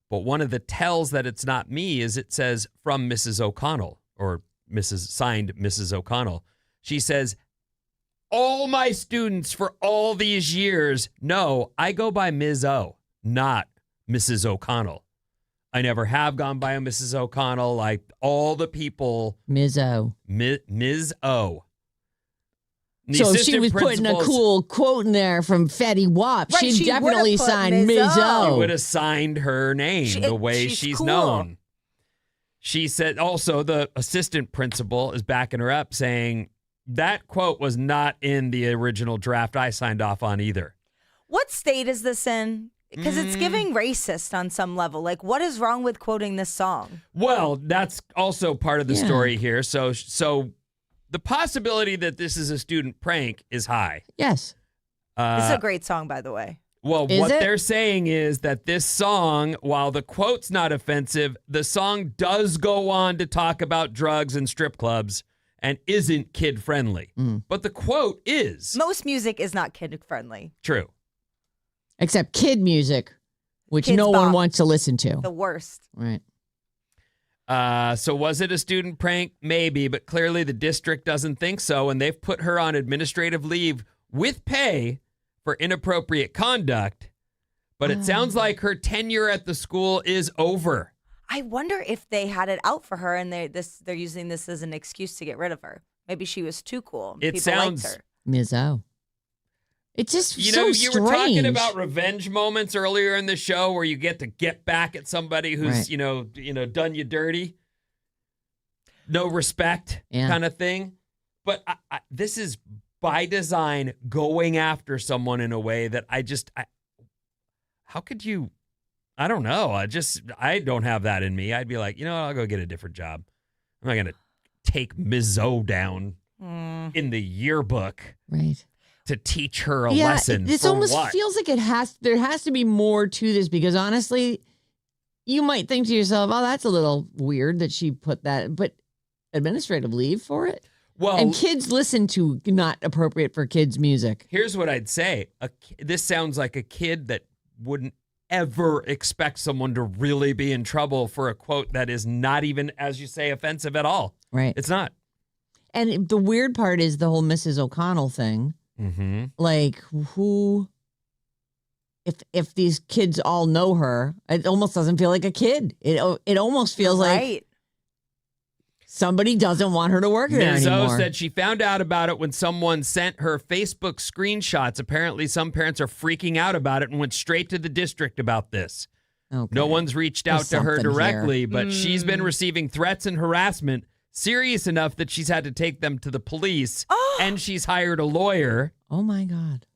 but one of the tells that it's not me is it says from Mrs. O'Connell or signed Mrs. O'Connell. She says, all my students for all these years know I go by Ms. O, not Mrs. O'Connell. I never have gone by a Mrs. O'Connell. Like all the people. Ms. O. Ms. O. So if she was putting a cool quote in there from Fetty Wap, Right, she'd she definitely would've put sign Ms. Ms. O. O. would have signed her name the way she's cool. known. She said also the assistant principal is backing her up saying that quote was not in the original draft I signed off on either. What state is this in? Because it's giving racist on some level. Like, what is wrong with quoting this song? Well, that's also part of the story here. So the possibility that this is a student prank is high. Yes. This is a great song, by the way. Well, what they're saying is that this song, while the quote's not offensive, the song does go on to talk about drugs and strip clubs and isn't kid-friendly. But the quote is. Most music is not kid-friendly. True. Except kid music, which Kids no one bop. wants to listen to. The worst. Right. So was it a student prank? Maybe, but clearly the district doesn't think so, and they've put her on administrative leave with pay for inappropriate conduct. But it sounds like her tenure at the school is over. I wonder if they had it out for her and they're using this as an excuse to get rid of her. Maybe she was too cool. It People sounds- liked her. Ms. O. It's just You so know, you strange. were talking about revenge moments earlier in the show where you get to get back at somebody who's, Right. you know, done you dirty. No respect kind of thing. But this is by design going after someone in a way that how could you? I don't know. I don't have that in me. I'd be like, I'll go get a different job. I'm not going to take Ms. Zoe down in the yearbook. Right. To teach her a lesson. This for almost what? feels like there has to be more to this, because honestly, you might think to yourself, oh, that's a little weird that she put that, but administrative leave for it? Well, and kids listen to not appropriate for kids music. Here's what I'd say. This sounds like a kid that wouldn't ever expect someone to really be in trouble for a quote that is not even, as you say, offensive at all. Right. It's not. And the weird part is the whole Mrs. O'Connell thing. Mm-hmm. Like, who, if these kids all know her, it almost doesn't feel like a kid. It almost feels like somebody doesn't want her to work there Ms. O anymore. said she found out about it when someone sent her Facebook screenshots. Apparently, some parents are freaking out about it and went straight to the district about this. Okay. No one's reached out There's to her something directly, here. but she's been receiving threats and harassment serious enough that she's had to take them to the police, and she's hired a lawyer. Oh, my God.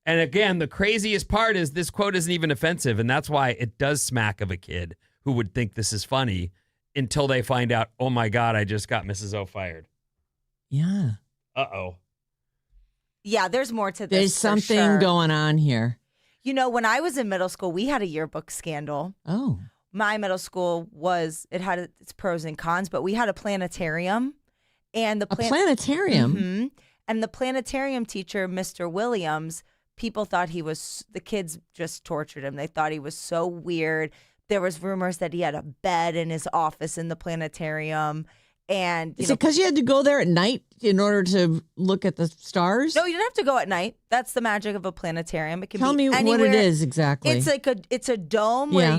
And again, the craziest part is this quote isn't even offensive, and that's why it does smack of a kid who would think this is funny until they find out, oh, my God, I just got Mrs. O fired. Yeah. Uh-oh. Yeah, there's more to this. There's for something sure. going on here. When I was in middle school, we had a yearbook scandal. Oh. My middle school it had its pros and cons, but we had a planetarium, and the planetarium. Mm-hmm. And the planetarium teacher, Mr. Williams, people thought the kids just tortured him. They thought he was so weird. There was rumors that he had a bed in his office in the planetarium. And Is it because you had to go there at night in order to look at the stars? No, you don't have to go at night. That's the magic of a planetarium. It can Tell be me anywhere. what it is exactly. It's a dome where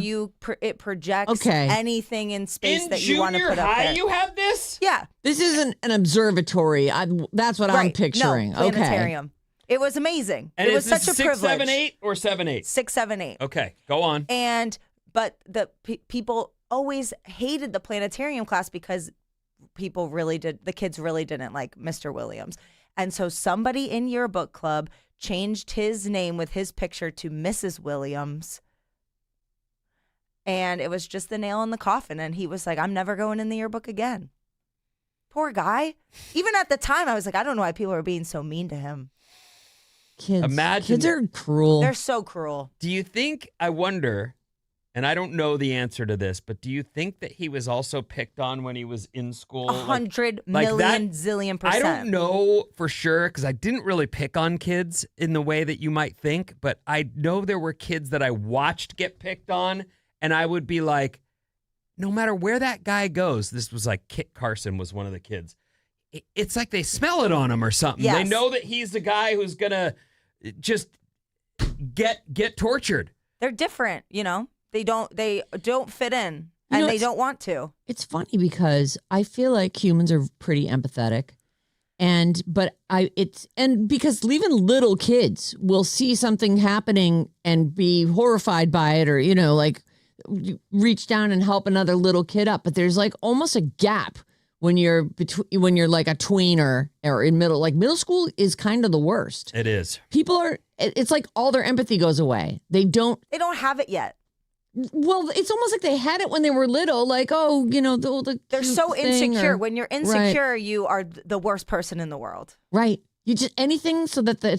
it projects anything in space that you want to put up there. You have this? Yeah. This isn't an observatory. That's what I'm picturing. No, planetarium. Okay. It was amazing. And it was such a 6, privilege. 7, 8 or 7, 8? 6, 7, 8. Okay, go on. But the people always hated the planetarium class because the kids really didn't like Mr. Williams. And so somebody in yearbook club changed his name with his picture to Mrs. Williams. And it was just the nail in the coffin. And he was like, I'm never going in the yearbook again. Poor guy. Even at the time, I was like, I don't know why people are being so mean to him. Kids are cruel. They're so cruel. Do you think, I wonder, and I don't know the answer to this, but do you think that he was also picked on when he was in school? 100 million zillion percent. I don't know for sure because I didn't really pick on kids in the way that you might think, but I know there were kids that I watched get picked on, and I would be like, no matter where that guy goes, this was like Kit Carson was one of the kids. It's like they smell it on him or something. Yes. They know that he's the guy who's going to just get tortured. They're different, They don't fit in, and they don't want to. It's funny because I feel like humans are pretty empathetic, because even little kids will see something happening and be horrified by it, or reach down and help another little kid up. But there's like almost a gap when you're like a tweener or in middle school is kind of the worst. It is. It's like all their empathy goes away. They don't have it yet. Well, it's almost like they had it when they were little, like, they're so insecure. When you're insecure, right. You are the worst person in the world. Right. You just anything so that the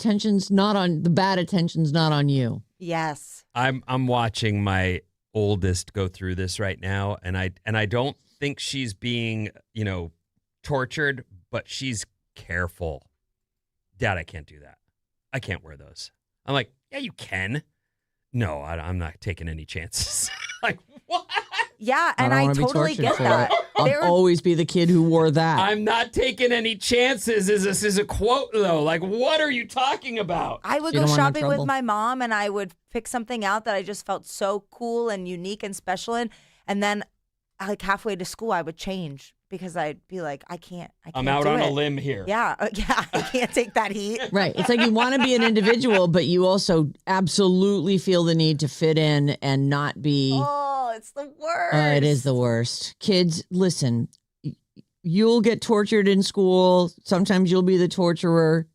bad attention's not on you. Yes. I'm watching my oldest go through this right now, and I don't think she's being, tortured, but she's careful. Dad, I can't do that. I can't wear those. I'm like, yeah, you can. No, I'm not taking any chances. Like, what? Yeah, and I totally get that. I'll always be the kid who wore that. I'm not taking any chances. This is a quote, though. Like, what are you talking about? I would go shopping with my mom, and I would pick something out that I just felt so cool and unique and special in. And then, like halfway to school, I would change because I'd be like, I can't I'm out do on it. a limb here. Yeah, I can't take that heat. Right. It's like you want to be an individual, but you also absolutely feel the need to fit in and not be. Oh, it's the worst. It is the worst. Kids, listen, you'll get tortured in school. Sometimes you'll be the torturer.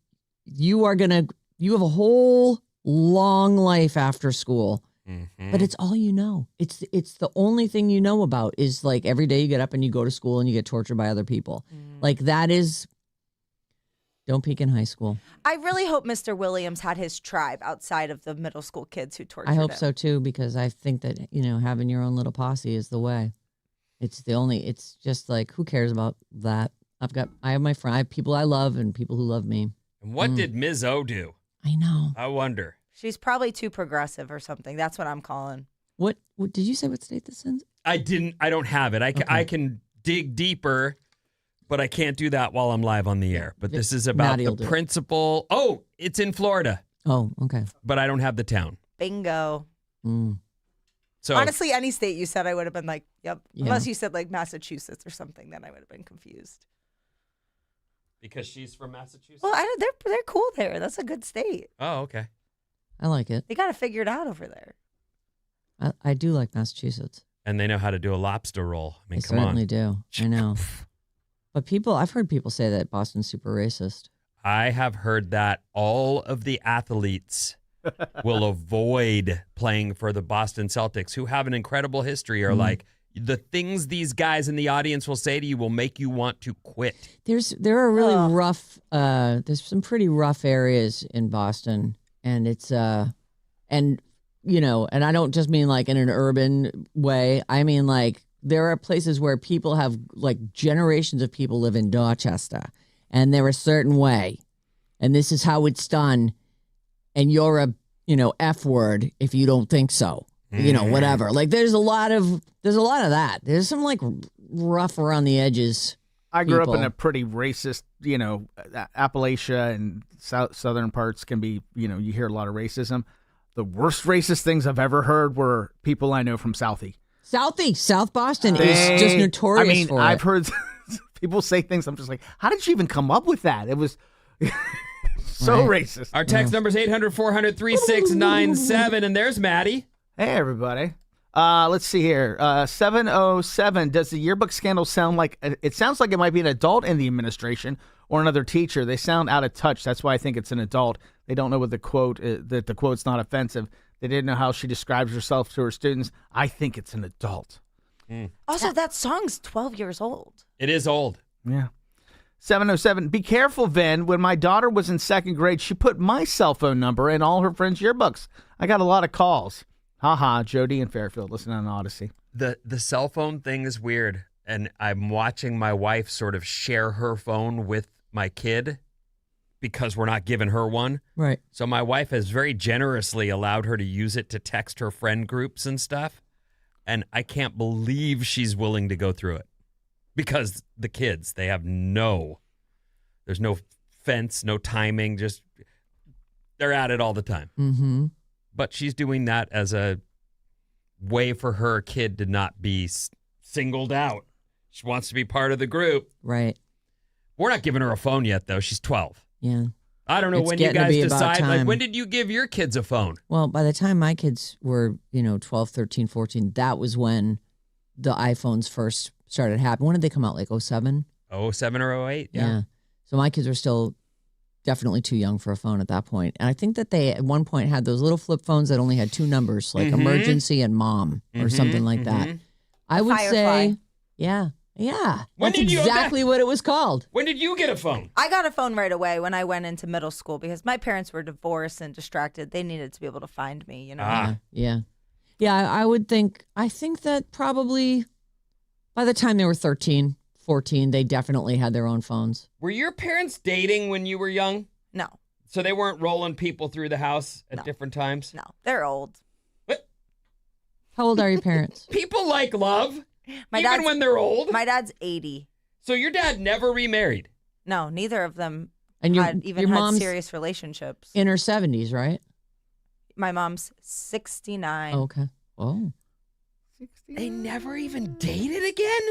You have a whole long life after school. Mm-hmm. But it's all you know. It's the only thing you know about is like every day you get up and you go to school and you get tortured by other people. Like that is, don't peak in high school. I really hope Mr. Williams had his tribe outside of the middle school kids who tortured I hope him. so too, because I think that, having your own little posse is the way. It's just like, who cares about that? I have my friend, I have people I love and people who love me. And what did Ms. O do? I know. I wonder. She's probably too progressive or something. That's what I'm calling. What did you say? What state this is? I don't have it. I can dig deeper, but I can't do that while I'm live on the air. But this is about Maddie will the do it. principal. Oh, it's in Florida, Oh, okay. but I don't have the town. Bingo. So Honestly, any state you said, I would have been like, yep. Yeah. Unless you said like Massachusetts or something, then I would have been confused. because she's from Massachusetts. Well, they're cool there. That's a good state. Oh, okay. I like it. They got to figure it out over there. I do like Massachusetts. And they know how to do a lobster roll. I mean, They come certainly on. do. I know. But I've heard people say that Boston's super racist. I have heard that all of the athletes will avoid playing for the Boston Celtics, who have an incredible history, are like, the things these guys in the audience will say to you will make you want to quit. There are really rough. There's some pretty rough areas in Boston, and it's and I don't just mean like in an urban way. I mean like there are places where people have like generations of people live in Dorchester, and they're a certain way, and this is how it's done, and you're a F word if you don't think so. Whatever. Like there's a lot of that. There's some like rough around the edges. I grew up in people. a pretty racist, Appalachia and southern parts can be, you hear a lot of racism. The worst racist things I've ever heard were people I know from Southie. South Boston is just notorious for it. I've heard people say things. I'm just like, how did you even come up with that? It was so racist. Our text number is 800-400-3697, and there's Maddie. Hey, everybody. Let's see here. 707. Does the yearbook scandal sound like it sounds like it might be an adult in the administration or another teacher? They sound out of touch. That's why I think it's an adult. They don't know what the quote that the quote's not offensive. They didn't know how she describes herself to her students. I think it's an adult. Also, that song's 12 years old. It is old. Yeah. 707. Be careful, Vin. When my daughter was in second grade, she put my cell phone number in all her friends' yearbooks. I got a lot of calls. Haha, Jody and Fairfield, listening on Odyssey. The cell phone thing is weird, and I'm watching my wife sort of share her phone with my kid because we're not giving her one. Right. So my wife has very generously allowed her to use it to text her friend groups and stuff, and I can't believe she's willing to go through it because the kids, there's no fence, no timing, just they're at it all the time. Mm-hmm. But she's doing that as a way for her kid to not be singled out. She wants to be part of the group. Right. We're not giving her a phone yet, though. She's 12. Yeah. I don't know It's when you getting to guys be about decide. Like, time. when did you give your kids a phone? Well, by the time my kids were, 12, 13, 14, that was when the iPhones first started happening. When did they come out? Like 07? 07 or 08? Yeah. So my kids were still definitely too young for a phone at that point. And I think that they at one point had those little flip phones that only had two numbers, like emergency and mom or something like that. I would Firefly. say, yeah. When That's did you- exactly what it was called. When did you get a phone? I got a phone right away when I went into middle school because my parents were divorced and distracted. They needed to be able to find me, Yeah. I think that probably by the time they were 13, 14, they definitely had their own phones. Were your parents dating when you were young? No, So they weren't rolling people through the house at No. different times? no, they're old. What? How old are your parents? People like love, My even dad's- when they're old. My dad's 80. So your dad never remarried? No, neither of them And your had your mom's serious relationships. in her 70s, right? My mom's 69. Oh, okay. Oh. They never even dated again?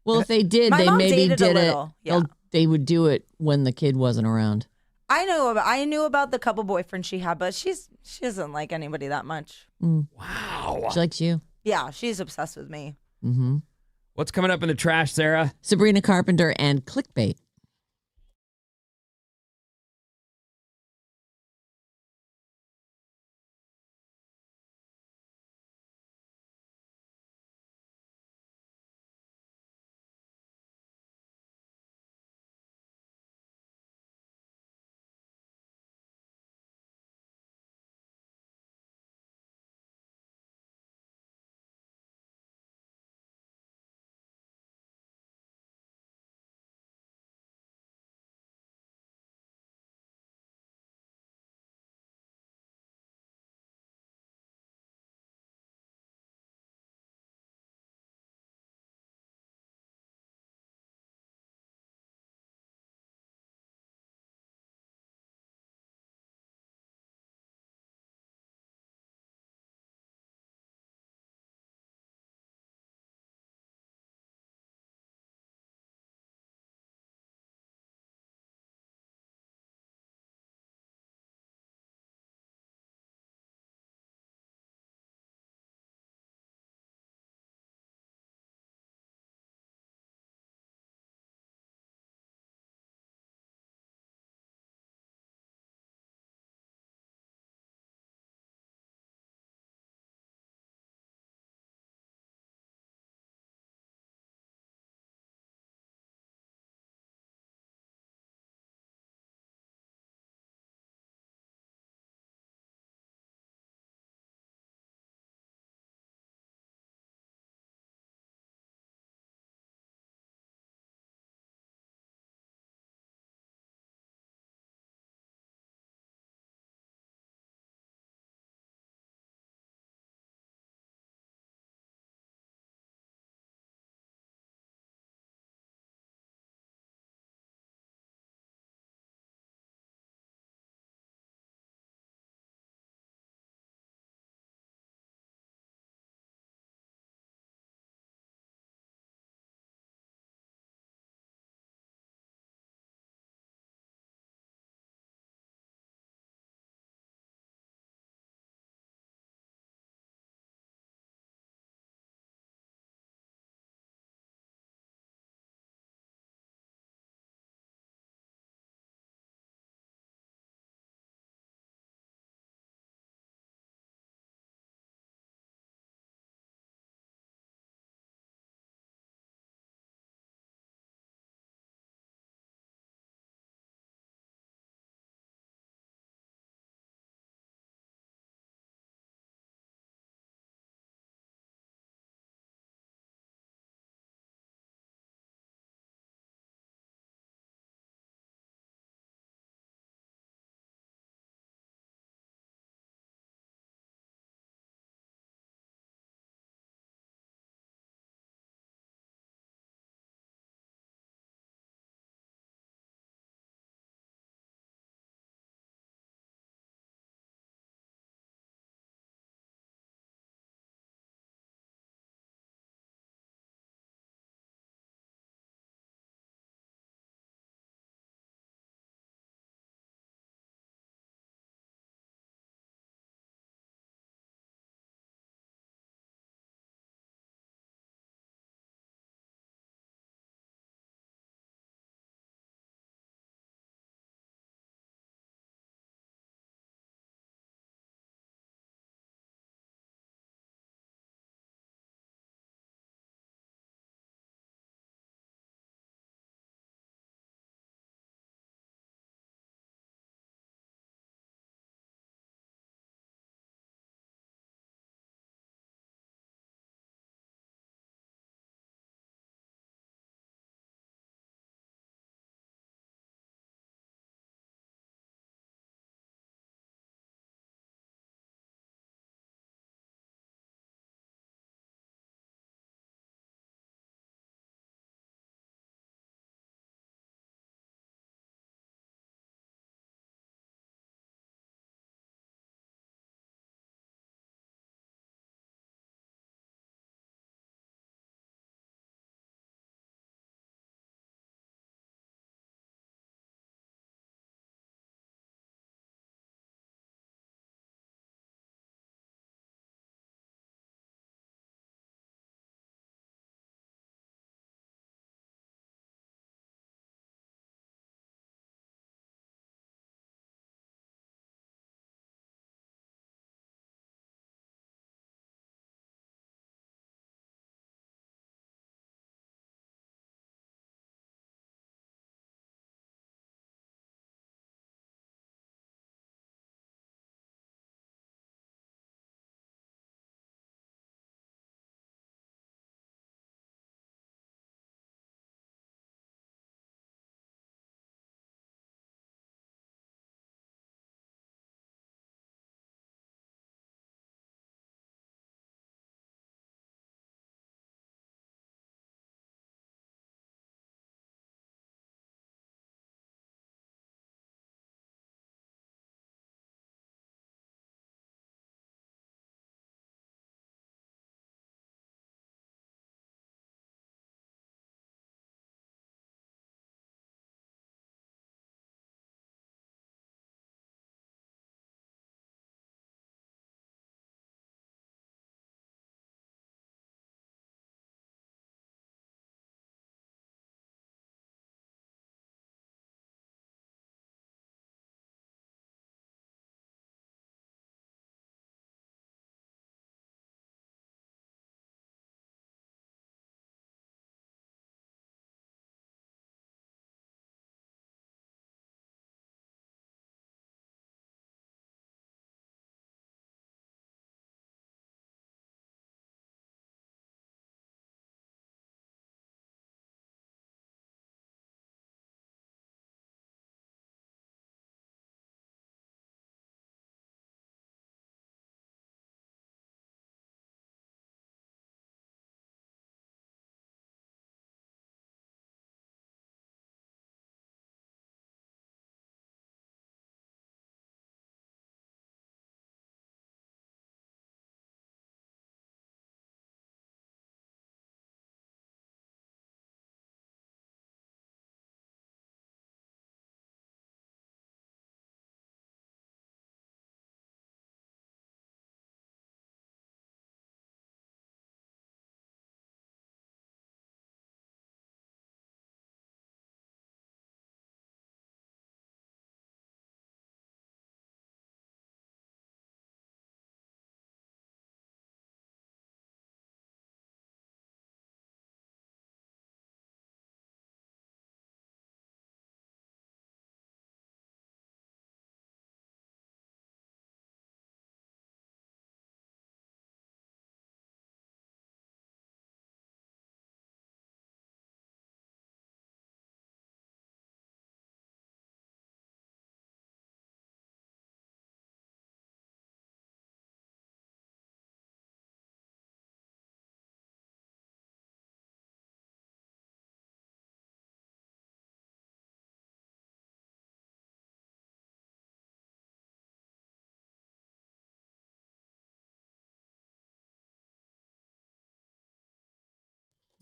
Well, if they did, My they mom maybe dated a did it. little, yeah. They would do it when the kid wasn't around. I knew about the couple boyfriends she had, but she doesn't like anybody that much. Wow. She likes you. Yeah, she's obsessed with me. Mm-hmm. What's coming up in the trash, Sarah? Sabrina Carpenter and clickbait.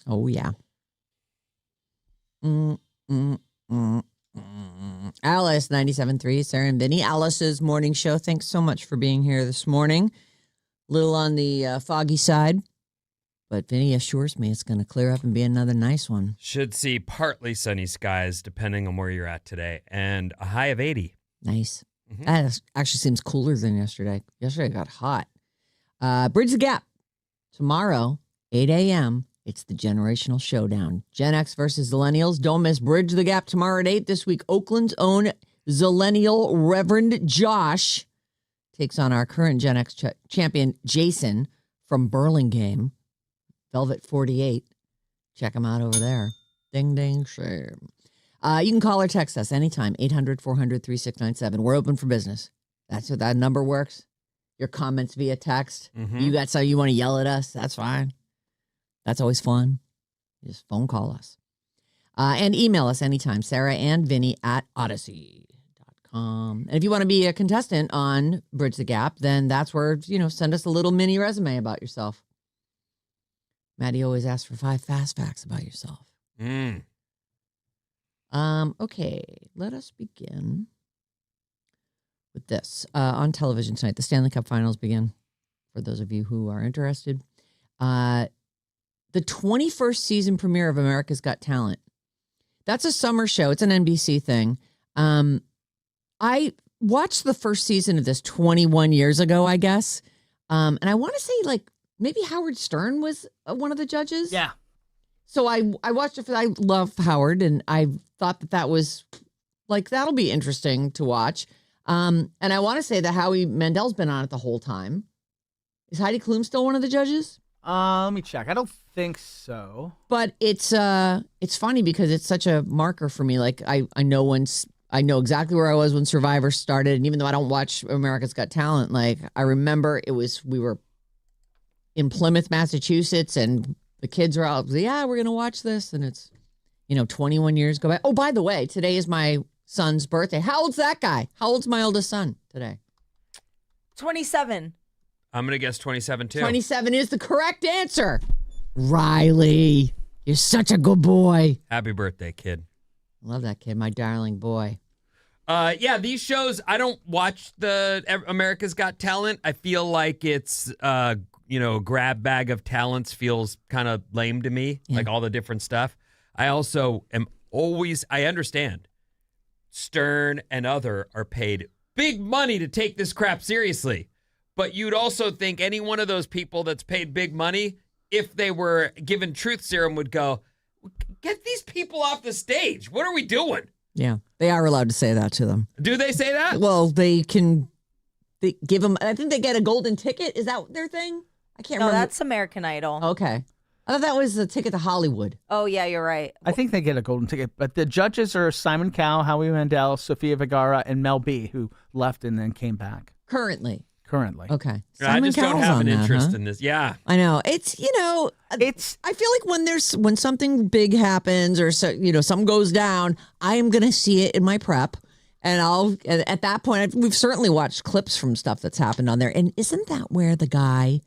Oh, yeah. Alice, 97.3, Sarah and Vinnie. Alice's morning show. Thanks so much for being here this morning. Little on the foggy side, but Vinnie assures me it's going to clear up and be another nice one. Should see partly sunny skies depending on where you're at today, and a high of 80. Nice. That actually seems cooler than yesterday. Yesterday got hot. Bridge the Gap. Tomorrow, 8 a.m., it's the generational showdown. Gen X versus Zillennials. Don't miss Bridge the Gap tomorrow at 8. This week, Oakland's own Zillennial Reverend Josh takes on our current Gen X champion, Jason, from Burlingame. Velvet 48. Check him out over there. Ding, ding, shame. You can call or text us anytime, 800-400-3697. We're open for business. That's what that number works. Your comments via text. You got something you want to yell at us, that's fine. That's always fun. Just phone call us. And email us anytime, Sarah and Vinnie at Odyssey.com. And if you want to be a contestant on Bridge the Gap, then that's where, send us a little mini resume about yourself. Maddie always asks for 5 fast facts about yourself. Okay, let us begin with this. On television tonight, the Stanley Cup Finals begin, for those of you who are interested. The 21st season premiere of America's Got Talent. That's a summer show. It's an NBC thing. I watched the first season of this 21 years ago, I guess. And I want to say, maybe Howard Stern was one of the judges. Yeah. So I watched it. I love Howard, and I thought that was that'll be interesting to watch. And I want to say that Howie Mandel's been on it the whole time. Is Heidi Klum still one of the judges? Let me check. I don't think so. But it's funny because it's such a marker for me. I know exactly where I was when Survivor started, and even though I don't watch America's Got Talent, I remember we were in Plymouth, Massachusetts, and the kids are out. Yeah, we're gonna watch this, and it's 21 years go by. Oh, by the way, today is my son's birthday. How old's that guy? How old's my oldest son today? 27. I'm going to guess 27 too. 27 is the correct answer. Riley, you're such a good boy. Happy birthday, kid. Love that kid, my darling boy. Yeah, these shows, I don't watch the America's Got Talent. I feel like it's, grab bag of talents feels kind of lame to me, all the different stuff. I also am I understand Stern and other are paid big money to take this crap seriously. But you'd also think any one of those people that's paid big money, if they were given truth serum, would go, get these people off the stage. What are we doing? Yeah, they are allowed to say that to them. Do they say that? Well, they give them, I think they get a golden ticket. Is that their thing? I can't remember. No, that's American Idol. Okay. I thought that was a ticket to Hollywood. Oh, yeah, you're right. I think they get a golden ticket, but the judges are Simon Cowell, Howie Mandel, Sofia Vergara, and Mel B, who left and then came back. Currently. Okay. I just don't have an interest in this. Yeah. I know. It's, I feel like when something big happens or, something goes down, I am going to see it in my prep. And at that point, we've certainly watched clips from stuff that's happened on there. And isn't that where the guy...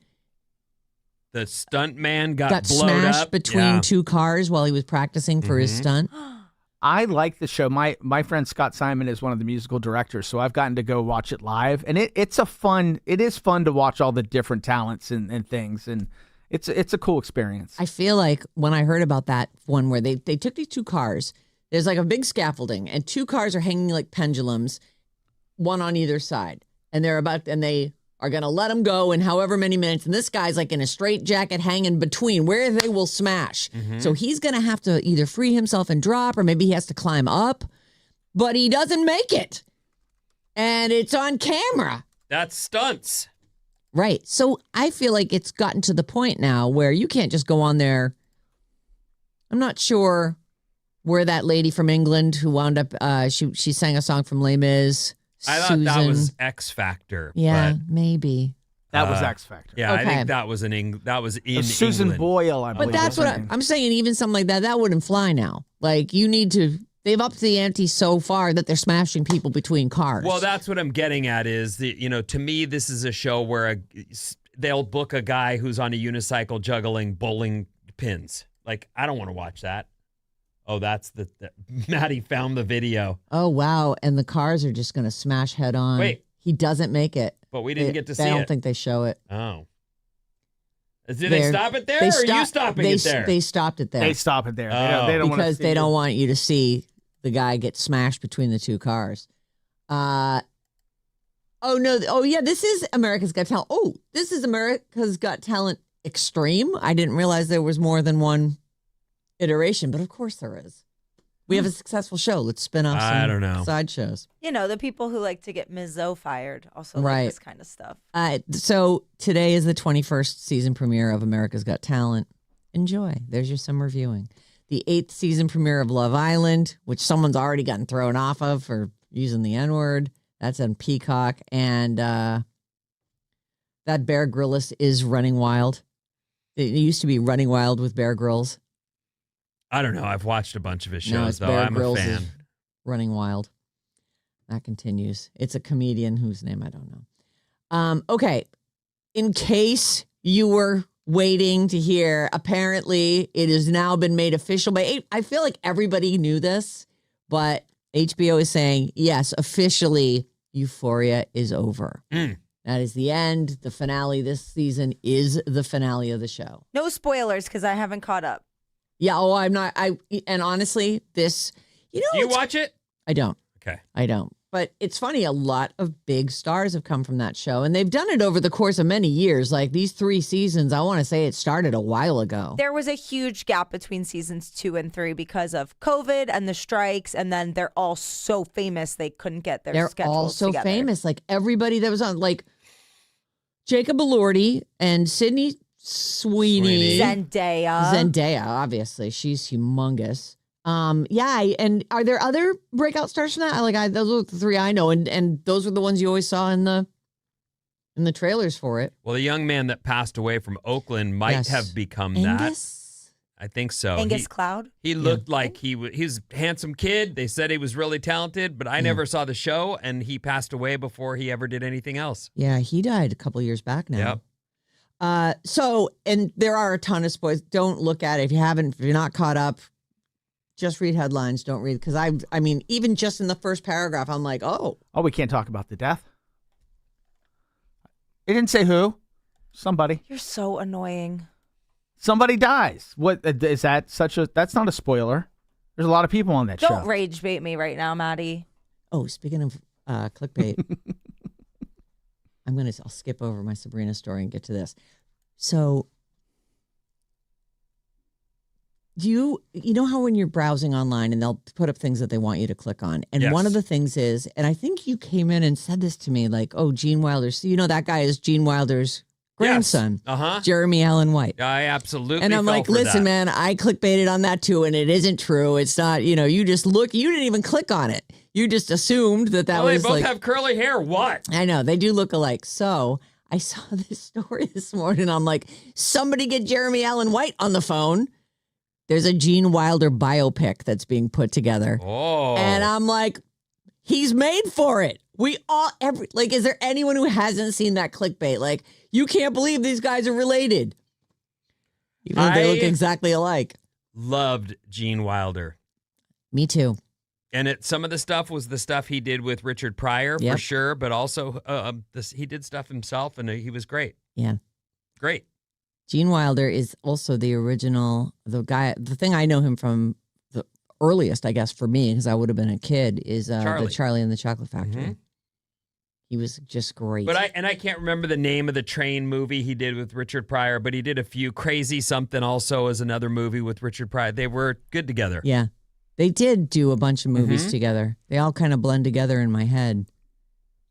The stunt man got blowed smashed up between two cars while he was practicing for his stunt? I like the show. My friend Scott Simon is one of the musical directors, so I've gotten to go watch it live, and it is fun to watch all the different talents and things, and it's a cool experience. I feel like when I heard about that one where they took these two cars, there's a big scaffolding, and two cars are hanging like pendulums, one on either side, and they are going to let them go in however many minutes. And this guy's in a straight jacket hanging between where they will smash. So he's going to have to either free himself and drop, or maybe he has to climb up, but he doesn't make it. And it's on camera. That's stunts. Right. So I feel like it's gotten to the point now where you can't just go on there. I'm not sure where that lady from England who wound up, she sang a song from Les Mis. I thought that was X Factor. Yeah, but, maybe. That was X Factor. Yeah, okay. I think that was in Susan England. Boyle, I believe. But that's what I'm saying. Even something like that wouldn't fly now. You need to, they've upped the ante so far that they're smashing people between cars. Well, that's what I'm getting at is, to me, this is a show where they'll book a guy who's on a unicycle juggling bowling pins. Like, I don't want to watch that. Oh, that's the Maddie found the video. Oh, wow. And the cars are just going to smash head on. Wait. He doesn't make it. But we didn't get to see I it. don't think they show it. Oh. Did they stop it there, or are you stopping it there? They stopped it there. They stop it there. Oh. They don't because they it. don't want you to see the guy get smashed between the two cars. Oh, no. Oh, yeah. This is America's Got Talent. Oh, this is America's Got Talent Extreme. I didn't realize there was more than one iteration, but of course there is. We have a successful show. Let's spin off some I don't know. side shows. You know, the people who like to get Ms. Zoe fired also Right. like this kind of stuff. So today is the 21st season premiere of America's Got Talent. Enjoy. There's your summer viewing. The 8th season premiere of Love Island, which someone's already gotten thrown off of for using the N-word. That's on Peacock. And that Bear Grylls is Running Wild. It used to be Running Wild with Bear Grylls. I don't know. I've watched a bunch of his No, shows, it's though. Bear I'm Grylls a fan. is Running Wild. That continues. It's a comedian whose name I don't know. Okay. In case you were waiting to hear, apparently it has now been made official by, I feel like everybody knew this, but HBO is saying, yes, officially Euphoria is over. That is the end. The finale this season is the finale of the show. No spoilers because I haven't caught up. Yeah. Oh, I'm not. And honestly, this, Do you watch it? I don't. Okay. I don't. But it's funny, a lot of big stars have come from that show, and they've done it over the course of many years. Like these 3 seasons, I want to say it started a while ago. There was a huge gap between seasons 2 and 3 because of COVID and the strikes, and then they're all so famous they couldn't get their They're schedules all so together. famous. Like everybody that was on, like Jacob Elordi and Sydney Sweeney. Zendaya, obviously. She's humongous. Yeah, and are there other breakout stars from that? Those are the 3 I know, and those were the ones you always saw in the trailers for it. Well, the young man that passed away from Oakland might have become Angus? that. I think so. Angus Cloud. He looked like he's a handsome kid. They said he was really talented, but I never saw the show, and he passed away before he ever did anything else. Yeah, he died a couple years back now. Yep. And there are a ton of spoilers. Don't look at it if you're not caught up. Just read headlines. Don't read, because I mean, even just in the first paragraph, I'm like, oh, we can't talk about the death. It didn't say who. Somebody. You're so annoying. Somebody dies. What is that? That's not a spoiler. There's a lot of people on that show. Don't rage bait me right now, Maddie. oh. Speaking of clickbait, I'll skip over my Sabrina story and get to this. So, do you know how when you're browsing online and they'll put up things that they want you to click on? And Yes. one of the things is, and I think you came in and said this to me, like, oh, Gene Wilder. So, that guy is Gene Wilder's grandson, Jeremy Allen White. I absolutely And I'm fell like, for listen, that. man, I clickbaited on that too, and it isn't true. It's not, you just look, you didn't even click on it. You just assumed that Well, was they both like, have curly hair. What? I know, they do look alike. So I saw this story this morning. I'm like, somebody get Jeremy Allen White on the phone. There's a Gene Wilder biopic that's being put together. Oh. And I'm like, he's made for it. Is there anyone who hasn't seen that clickbait? Like, you can't believe these guys are related. Even though they look exactly alike. Loved Gene Wilder. Me too. And some of the stuff was the stuff he did with Richard Pryor, for sure, but also he did stuff himself, and he was great. Yeah. Great. Gene Wilder is also the original, the thing I know him from the earliest, I guess, for me, because I would have been a kid, is the Charlie and the Chocolate Factory. Mm-hmm. He was just great. But I can't remember the name of the train movie he did with Richard Pryor, but he did a few. Crazy Something also is another movie with Richard Pryor. They were good together. Yeah. They did do a bunch of movies together. They all kind of blend together in my head.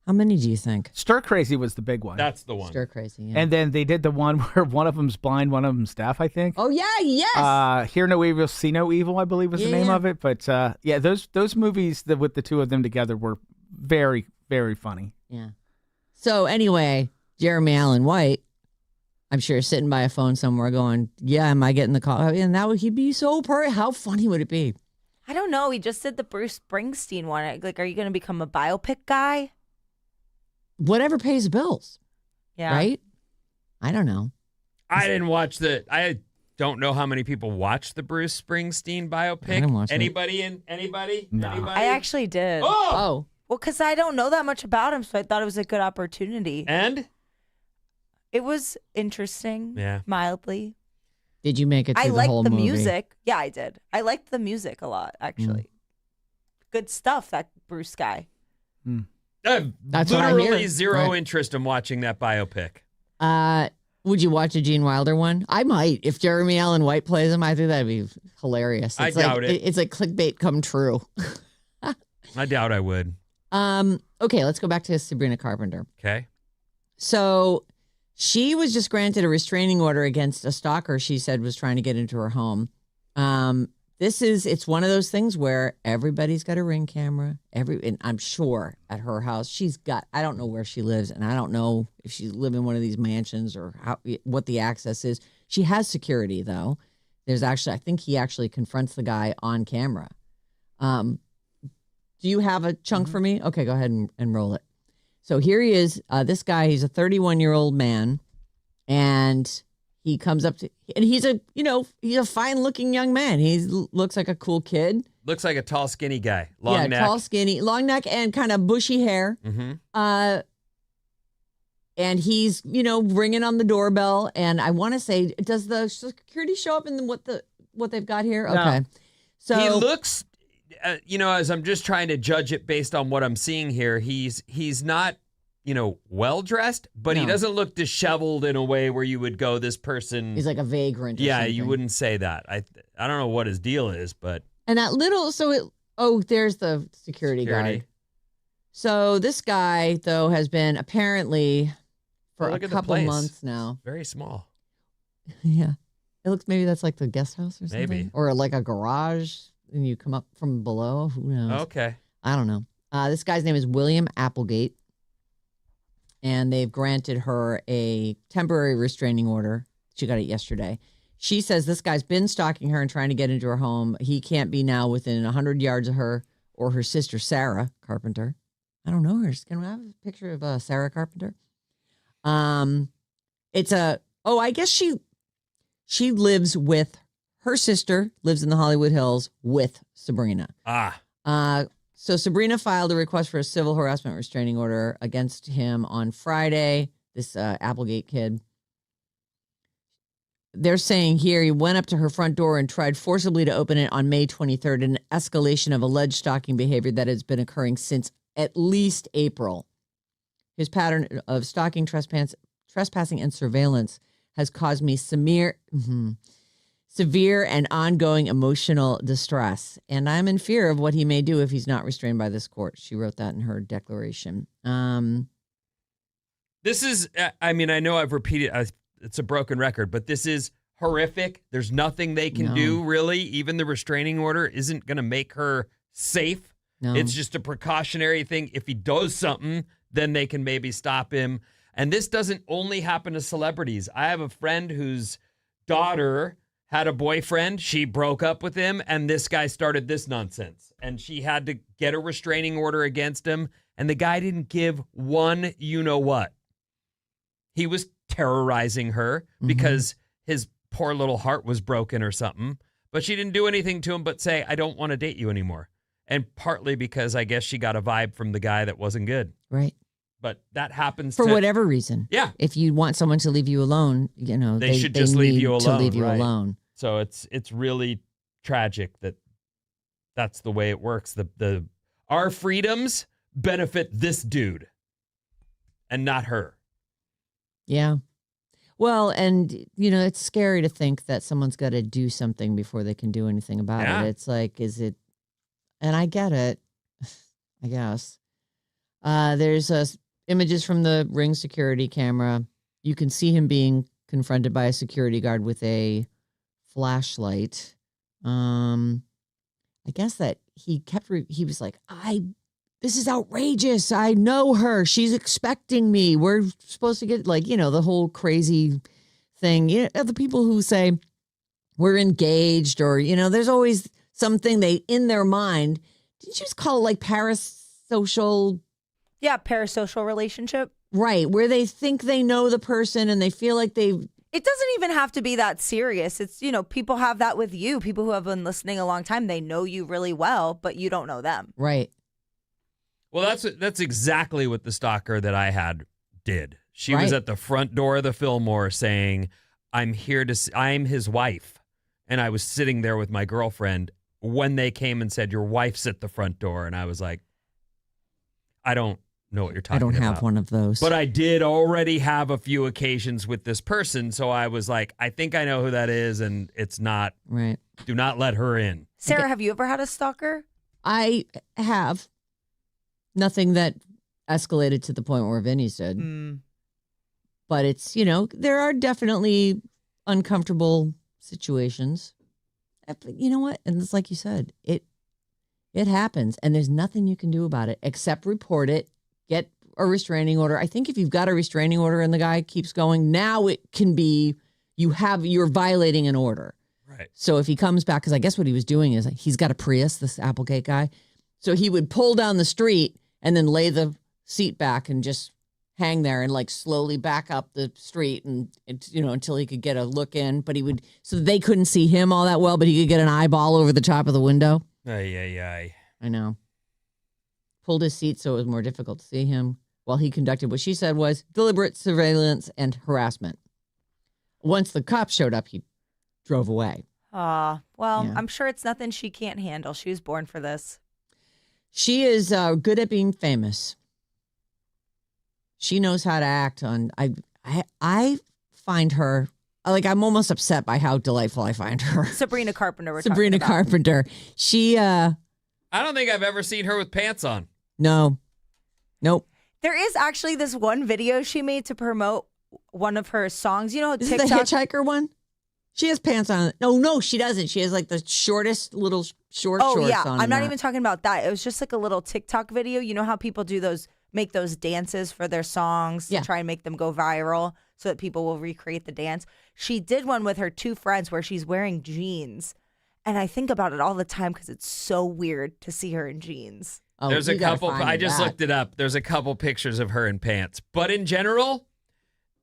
How many do you think? Stir Crazy was the big one. That's the one. Stir Crazy, yeah. And then they did the one where one of them's blind, one of them's deaf, I think. Oh, yeah, yes. Hear No Evil, See No Evil, I believe was the name of it. But those movies with the two of them together were very, very funny. Yeah. So anyway, Jeremy Allen White, I'm sure sitting by a phone somewhere going, yeah, am I getting the call? And he'd be so how funny would it be? I don't know. He just did the Bruce Springsteen one. Like, are you going to become a biopic guy? Whatever pays the bills. Yeah. Right? I don't know. I didn't watch don't know how many people watched the Bruce Springsteen biopic. I didn't watch it. Anybody? No. Anybody? I actually did. Oh! Well, because I don't know that much about him, so I thought it was a good opportunity. And? It was interesting, Yeah. mildly. Did you make it through I the liked whole the movie? music. Yeah, I did. I liked the music a lot, actually. Good stuff, that Bruce guy. That's what I literally hear. zero Right. interest in watching that biopic. Would you watch a Gene Wilder one? I might. If Jeremy Allen White plays him, I think that'd be hilarious. I It's like, doubt it. It's like clickbait come true. I doubt I would. Okay, let's go back to Sabrina Carpenter. Okay. So she was just granted a restraining order against a stalker she said was trying to get into her home. It's one of those things where everybody's got a Ring camera. And I'm sure at her house, I don't know where she lives, and I don't know if she lives in one of these mansions or what the access is. She has security, though. I think he actually confronts the guy on camera. Do you have a chunk for me? Okay, go ahead and roll it. So here he is. This guy, he's a 31-year-old man, and he comes up to, and he's a fine-looking young man. He looks like a cool kid. Looks like a tall, skinny guy. Long neck. Tall, skinny, long neck, and kind of bushy hair. Mm-hmm. And he's, ringing on the doorbell. And I want to say, does the security show up in what they've got here? No. Okay. So He looks, as I'm just trying to judge it based on what I'm seeing here, he's not, well dressed, but he No. doesn't look disheveled in a way where you would go, this person. he's like a vagrant. Or Yeah, something. you wouldn't say that. I don't know what his deal is, but And that little, there's the security guard. So this guy, though, has been apparently for look a at the couple place. months now. very small. Yeah. It looks, maybe that's like the guest house or something. Maybe. Or like a garage and you come up from below. Who knows? Okay. I don't know. This guy's name is William Applegate. And they've granted her a temporary restraining order. She got it yesterday. She says this guy's been stalking her and trying to get into her home. He can't be now within 100 yards of her or her sister, Sarah Carpenter. I don't know her. Can I have a picture of Sarah Carpenter? I guess she lives with her sister, lives in the Hollywood Hills with Sabrina. So Sabrina filed a request for a civil harassment restraining order against him on Friday, this Applegate kid. They're saying here he went up to her front door and tried forcibly to open it on May 23rd, an escalation of alleged stalking behavior that has been occurring since at least April. His pattern of stalking, trespassing, and surveillance has caused me severe and ongoing emotional distress, and I'm in fear of what he may do if he's not restrained by this court. She wrote that in her declaration. This is, I know I've repeated, it's a broken record, but this is horrific. There's nothing they can do, really. Even the restraining order isn't going to make her safe. No. It's just a precautionary thing. If he does something, then they can maybe stop him. And this doesn't only happen to celebrities. I have a friend whose daughter had a boyfriend. She broke up with him, and this guy started this nonsense. And she had to get a restraining order against him, and the guy didn't give one you-know-what. He was terrorizing her because his poor little heart was broken or something. But she didn't do anything to him but say, I don't want to date you anymore. And partly because I guess she got a vibe from the guy that wasn't good. Right. But that happens For whatever reason. Yeah. If you want someone to leave you alone, They should just leave need you to alone, leave you right. alone. So it's really tragic that that's the way it works. Our freedoms benefit this dude and not her. Yeah. Well, and, it's scary to think that someone's got to do something before they can do anything about Yeah. it. It's like, and I get it, I guess. There's images from the Ring security camera. You can see him being confronted by a security guard with a flashlight. I guess that he was like, this is outrageous. I know her. She's expecting me. We're supposed to get the whole crazy thing. The people who say we're engaged or, there's always something in their mind. Didn't you just call it parasocial? Yeah, parasocial relationship. Right. Where they think they know the person and they feel like It doesn't even have to be that serious. It's, people have that with you. People who have been listening a long time, they know you really well, but you don't know them. Right. Well, that's exactly what the stalker that I had did. She was at the front door of the Fillmore saying, I'm his wife. And I was sitting there with my girlfriend when they came and said, your wife's at the front door. And I was like, I don't know what you're talking about. I don't have one of those. But I did already have a few occasions with this person. So I was like, I think I know who that is. And it's not. Right. Do not let her in. Sarah, have you ever had a stalker? I have. Nothing that escalated to the point where Vinny's did. But it's, there are definitely uncomfortable situations. But you know what? And it's like you said, it happens. And there's nothing you can do about it except report it, get a restraining order. I think if you've got a restraining order and the guy keeps going, now it can be you're violating an order. Right. So if he comes back, because I guess what he was doing is he's got a Prius, this Applegate guy. So he would pull down the street and then lay the seat back and just hang there and like slowly back up the street and until he could get a look in. But so they couldn't see him all that well, but he could get an eyeball over the top of the window. Ay. I know. Pulled his seat so it was more difficult to see him while he conducted what she said was deliberate surveillance and harassment. Once the cops showed up, he drove away. Well, Yeah. I'm sure it's nothing she can't handle. She was born for this. She is good at being famous. She knows how to act on. I find her I'm almost upset by how delightful I find her. Sabrina Carpenter. Sabrina Carpenter. She. I don't think I've ever seen her with pants on. No. Nope. There is actually this one video she made to promote one of her songs. Is TikTok. it the hitchhiker one? She has pants on. No, she doesn't. She has like the shortest little shorts on. Oh, yeah. I'm not even talking about that. It was just like a little TikTok video. You know how people do make those dances for their songs to try and make them go viral so that people will recreate the dance. She did one with her two friends where she's wearing jeans. And I think about it all the time because it's so weird to see her in jeans. Oh, There's a couple. I just looked it up. There's a couple pictures of her in pants. But in general,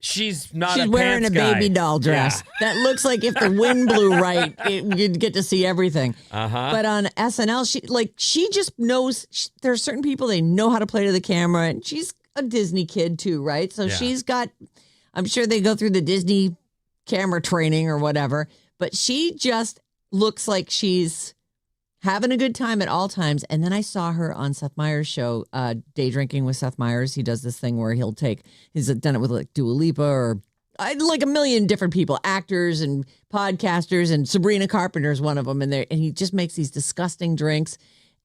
she's not She's a wearing pants a guy. baby doll dress. Yeah. That looks like if the wind blew right, you'd get to see everything. Uh-huh. But on SNL, she just knows. There are certain people, they know how to play to the camera. And she's a Disney kid too, right? So she's got, I'm sure they go through the Disney camera training or whatever. But she just looks like she's having a good time at all times. And then I saw her on Seth Meyers' show, Day Drinking with Seth Meyers. He does this thing where he's done it with like Dua Lipa or like a million different people, actors and podcasters, and Sabrina Carpenter is one of them. And he just makes these disgusting drinks.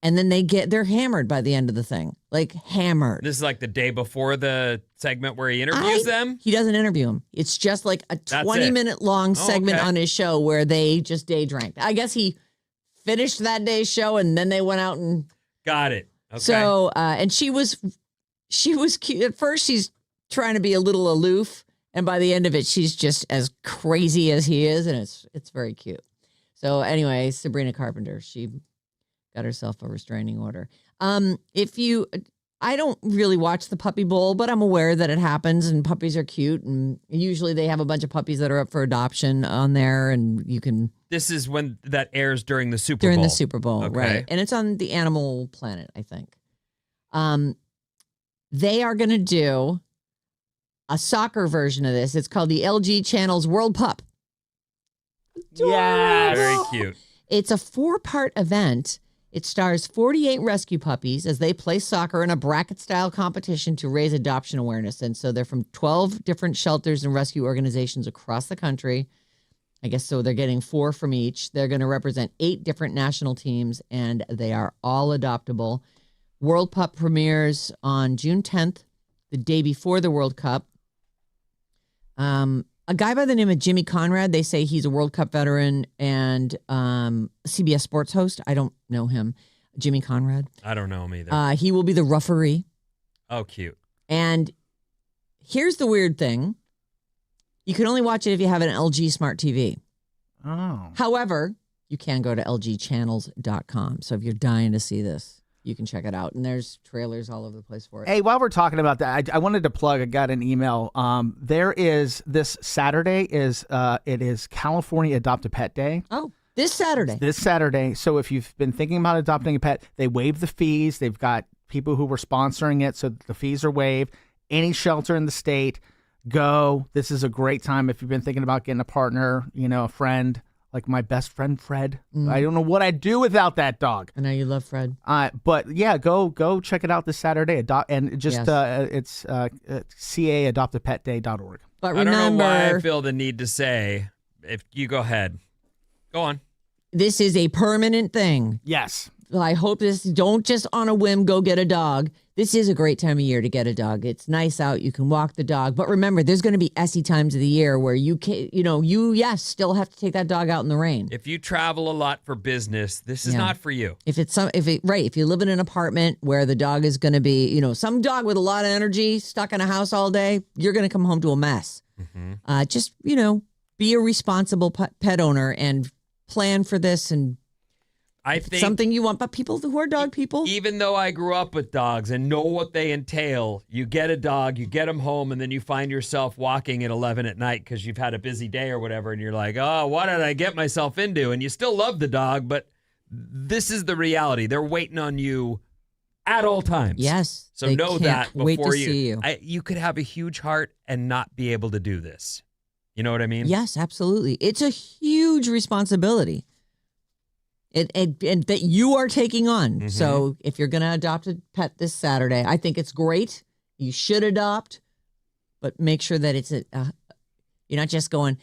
And then they're hammered by the end of the thing, like hammered. This is like the day before the segment where he interviews them? He doesn't interview them. It's just like a 20-minute long segment on his show where they just day drank. I guess he finished that day's show and then they went out and got it. Okay. So and she was cute. At first she's trying to be a little aloof, and by the end of it she's just as crazy as he is, and it's very cute. So anyway, Sabrina Carpenter, she got herself a restraining order. I don't really watch the Puppy Bowl, but I'm aware that it happens and puppies are cute, and usually they have a bunch of puppies that are up for adoption on there, and you can. This is when that airs during the Super Bowl. During the Super Bowl, Okay. right? And it's on the Animal Planet, I think. They are going to do a soccer version of this. It's called the LG Channel's World Pup. Yes. Very cute. It's a 4-part event. It stars 48 rescue puppies as they play soccer in a bracket-style competition to raise adoption awareness. And so they're from 12 different shelters and rescue organizations across the country. I guess so they're getting 4 from each. They're going to represent 8 different national teams, and they are all adoptable. World Pup premieres on June 10th, the day before the World Cup. A guy by the name of Jimmy Conrad, they say he's a World Cup veteran and CBS Sports host. I don't know him. Jimmy Conrad. I don't know him either. He will be the referee. Oh, cute. And here's the weird thing. You can only watch it if you have an LG Smart TV. Oh. However, you can go to lgchannels.com. So if you're dying to see this, you can check it out. And there's trailers all over the place for it. Hey, while we're talking about that, I wanted to plug. I got an email. There is this Saturday it is California Adopt a Pet Day. Oh, this Saturday. This Saturday. So if you've been thinking about adopting a pet, they waive the fees. They've got people who were sponsoring it, so the fees are waived. Any shelter in the state, go. This is a great time if you've been thinking about getting a partner, a friend, like my best friend Fred. I don't know what I'd do without that dog. I know you love Fred. But yeah, go check it out this Saturday. It's caadoptapetday.org. But I don't know why I remember, feel the need to say, if you go ahead. Go on. this is a permanent thing. Yes. I hope don't just on a whim go get a dog. This is a great time of year to get a dog. It's nice out. You can walk the dog. But remember, there's going to be essy times of the year where you still have to take that dog out in the rain. If you travel a lot for business, this is not for you. If you live in an apartment where the dog is going to be, some dog with a lot of energy stuck in a house all day, you're going to come home to a mess. Just, be a responsible pet owner and plan for this and I think something you want. But people who are dog people, even though I grew up with dogs and know what they entail, you get a dog, you get them home, and then you find yourself walking at 11 at night because you've had a busy day or whatever, and you're like, oh, what did I get myself into? And you still love the dog, but this is the reality. They're waiting on you at all times. yes. So they know can't that wait before to see you. you could have a huge heart and not be able to do this. You know what I mean? Yes, absolutely. It's a huge responsibility. And that you are taking on. So if you're going to adopt a pet this Saturday, I think it's great. You should adopt, but make sure that it's you're not just going,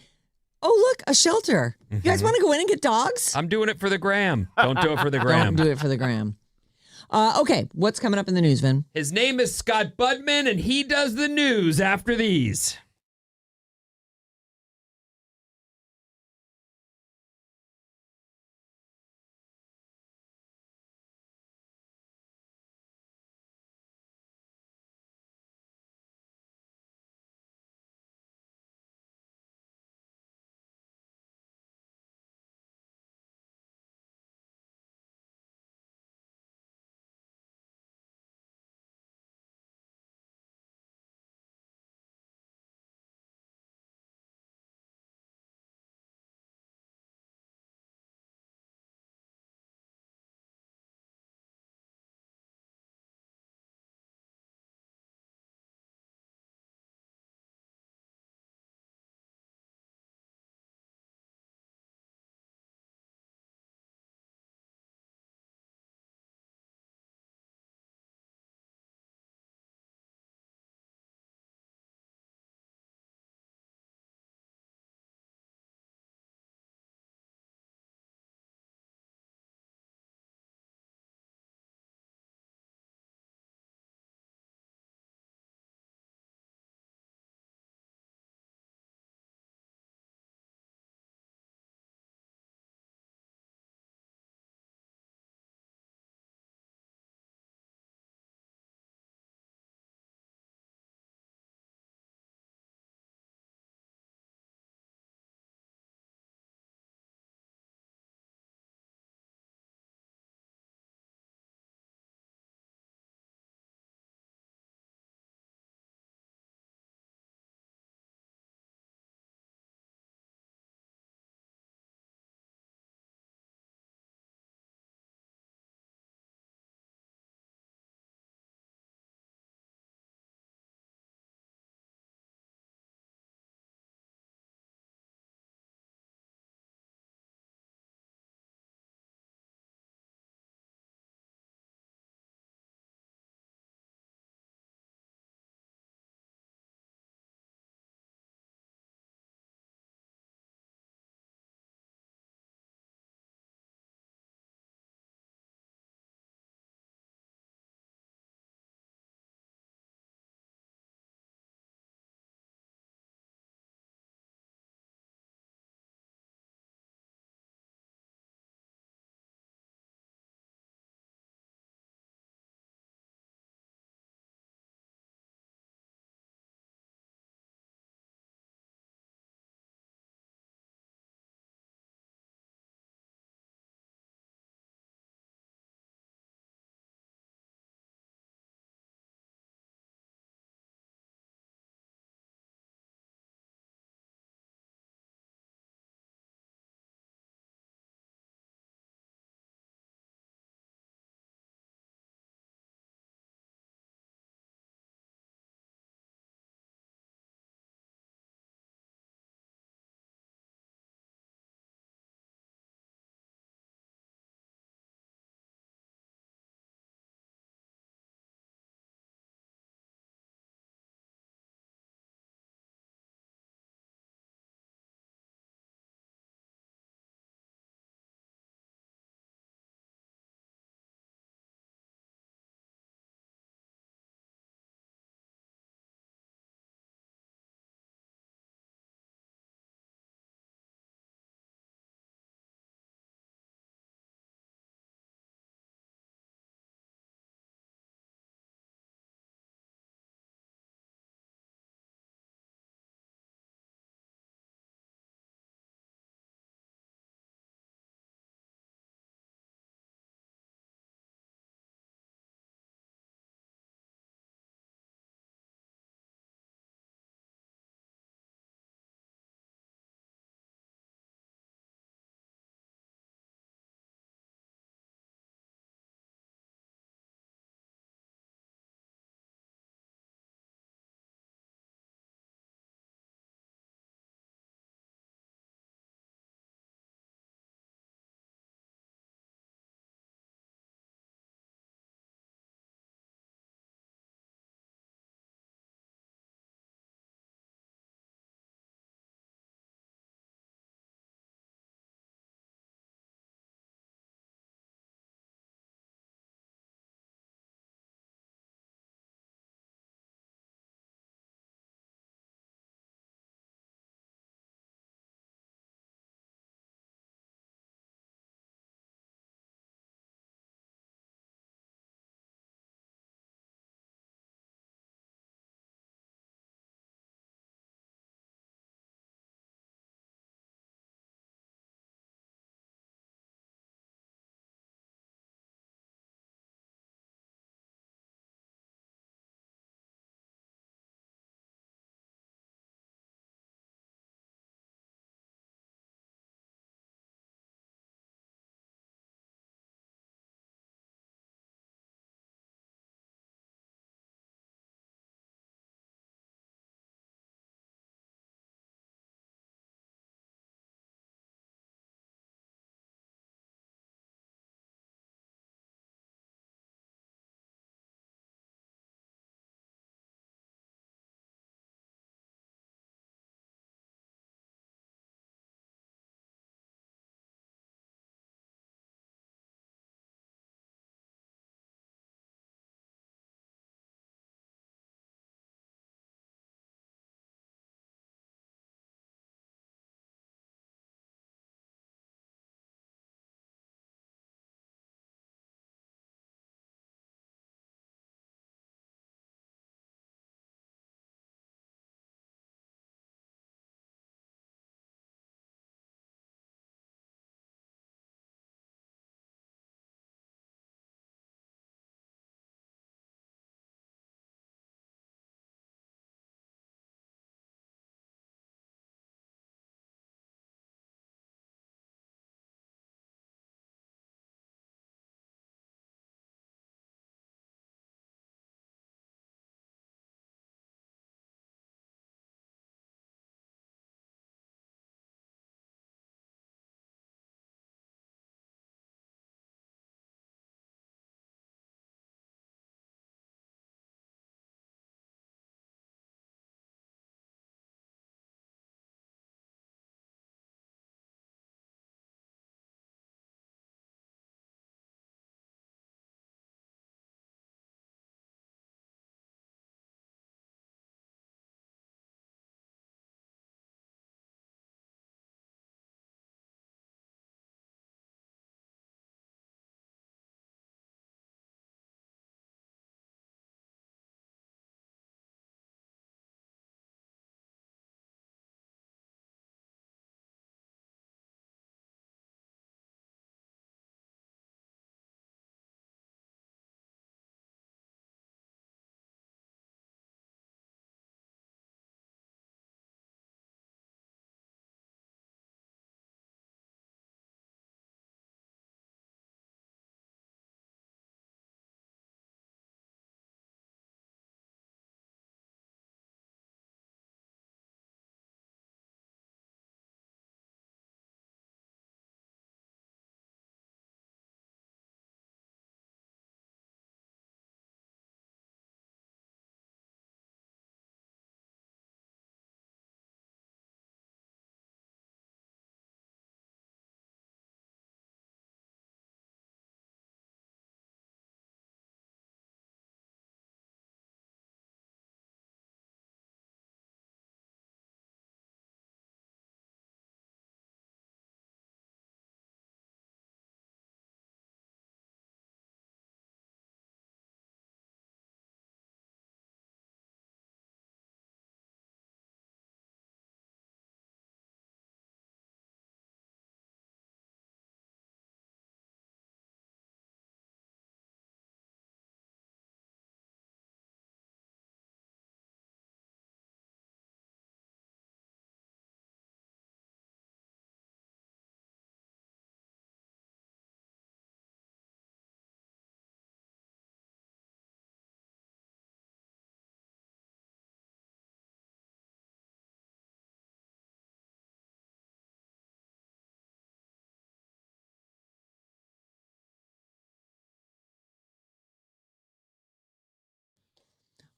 oh, look, a shelter. You guys want to go in and get dogs? I'm doing it for the gram. Don't do it for the gram. Don't do it for the gram. Okay, what's coming up in the news, Vin? His name is Scott Budman, and he does the news after these.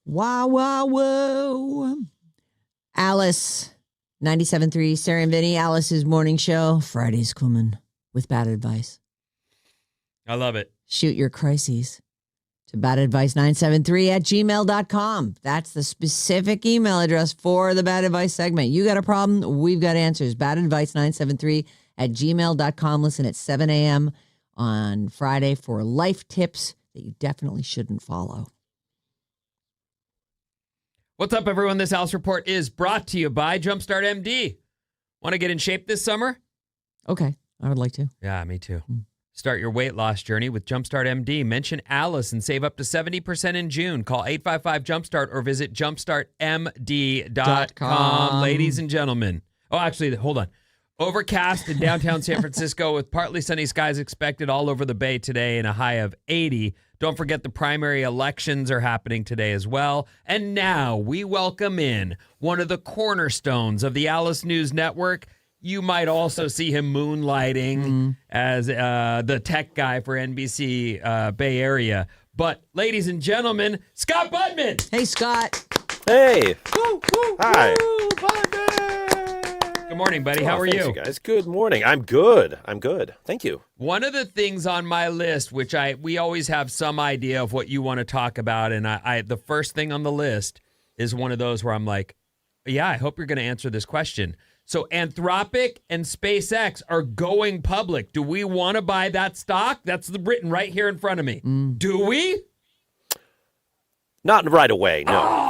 Wow, wow, whoa. Alice, 97.3, Sarah Vinnie, Alice's morning show. Friday's coming with bad advice. I love it. Shoot your crises to badadvice973@gmail.com. That's the specific email address for the Bad Advice segment. You got a problem? We've got answers. badadvice973@gmail.com. Listen at 7 a.m. on Friday for life tips that you definitely shouldn't follow. What's up, everyone? This Alice Report is brought to you by Jumpstart MD. Want to get in shape this summer? Okay, I would like to. Yeah, me too. Start your weight loss journey with Jumpstart MD. Mention Alice and save up to 70% in June. Call 855-JUMPSTART or visit jumpstartmd.com. Ladies and gentlemen. Oh, actually, hold on. Overcast in downtown San Francisco with partly sunny skies expected all over the bay today and a high of 80. Don't forget the primary elections are happening today as well. And now we welcome in one of the cornerstones of the Alice News Network. You might also see him moonlighting as the tech guy for NBC Bay Area. But ladies and gentlemen, Scott Budman. Hey, Scott. Hey. Hi. Good morning, buddy. How are Thanks, you? you guys? Good morning. I'm good. Thank you. One of the things on my list, which we always have some idea of what you want to talk about, and the first thing on the list is one of those where I'm like, yeah, I hope you're going to answer this question. So Anthropic and SpaceX are going public. Do we want to buy that stock? That's written right here in front of me. Do we? Not right away, no.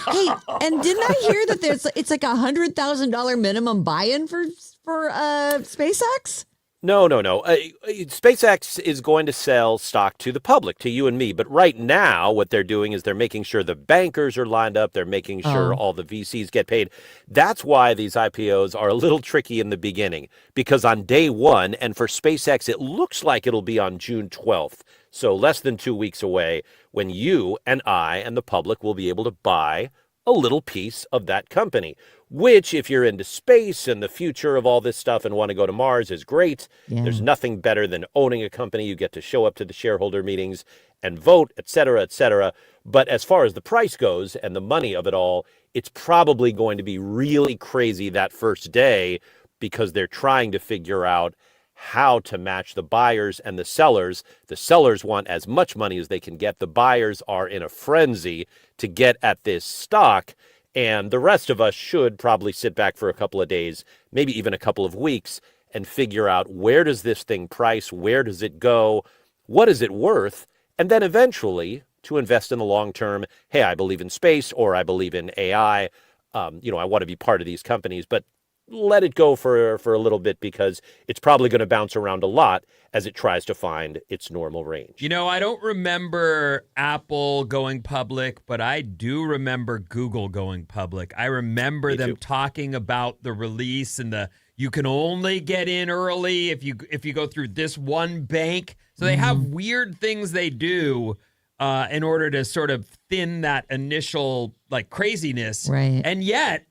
Hey, and didn't I hear that it's like $100,000 minimum buy-in for SpaceX? No. SpaceX is going to sell stock to the public, to you and me. But right now, what they're doing is they're making sure the bankers are lined up. They're making sure all the VCs get paid. That's why these IPOs are a little tricky in the beginning. Because on day one, and for SpaceX, it looks like it'll be on June 12th. So less than 2 weeks away, when you and I and the public will be able to buy a little piece of that company, which, if you're into space and the future of all this stuff and want to go to Mars, is great. Yeah. There's nothing better than owning a company. You get to show up to the shareholder meetings and vote, et cetera, et cetera. But as far as the price goes and the money of it all, it's probably going to be really crazy that first day because they're trying to figure out how to match the buyers and the sellers. The sellers want as much money as they can get. The buyers are in a frenzy to get at this stock. And the rest of us should probably sit back for a couple of days, maybe even a couple of weeks, and figure out where does this thing price? Where does it go? What is it worth? And then eventually to invest in the long term. Hey, I believe in space, or I believe in AI. I want to be part of these companies, but let it go for a little bit because it's probably going to bounce around a lot as it tries to find its normal range. I don't remember Apple going public, but I do remember Google going public. I remember them talking about the release and you can only get in early if you go through this one bank. So they have weird things they do in order to sort of thin that initial craziness. Right. And yet,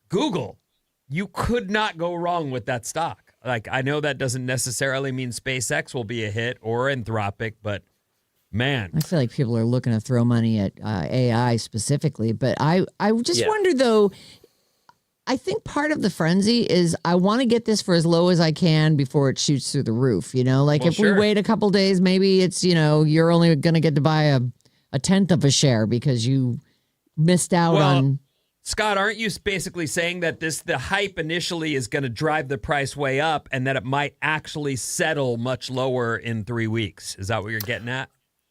Google, you could not go wrong with that stock. I know that doesn't necessarily mean SpaceX will be a hit or Anthropic, but man. I feel like people are looking to throw money at AI specifically. But I just wonder, though, I think part of the frenzy is I want to get this for as low as I can before it shoots through the roof. If we wait a couple days, maybe it's, you're only going to get to buy a tenth of a share because you missed out on... Scott, aren't you basically saying that the hype initially is going to drive the price way up and that it might actually settle much lower in 3 weeks? Is that what you're getting at?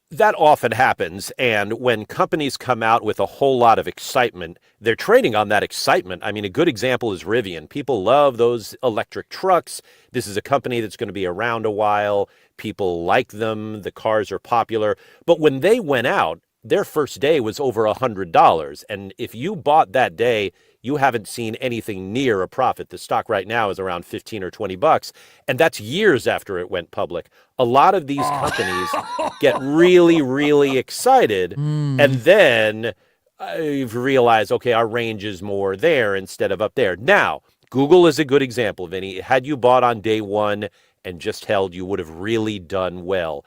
That often happens, and when companies come out with a whole lot of excitement, they're trading on that excitement. I mean, a good example is Rivian. People love those electric trucks. This is a company that's going to be around a while. People like them. The cars are popular. But when they went out, their first day was over $100. And if you bought that day, you haven't seen anything near a profit. The stock right now is around 15 or 20 bucks. And that's years after it went public. A lot of these companies get really, really excited. And then you've realized, okay, our range is more there instead of up there. Now, Google is a good example, Vinny. Had you bought on day one and just held, you would have really done well.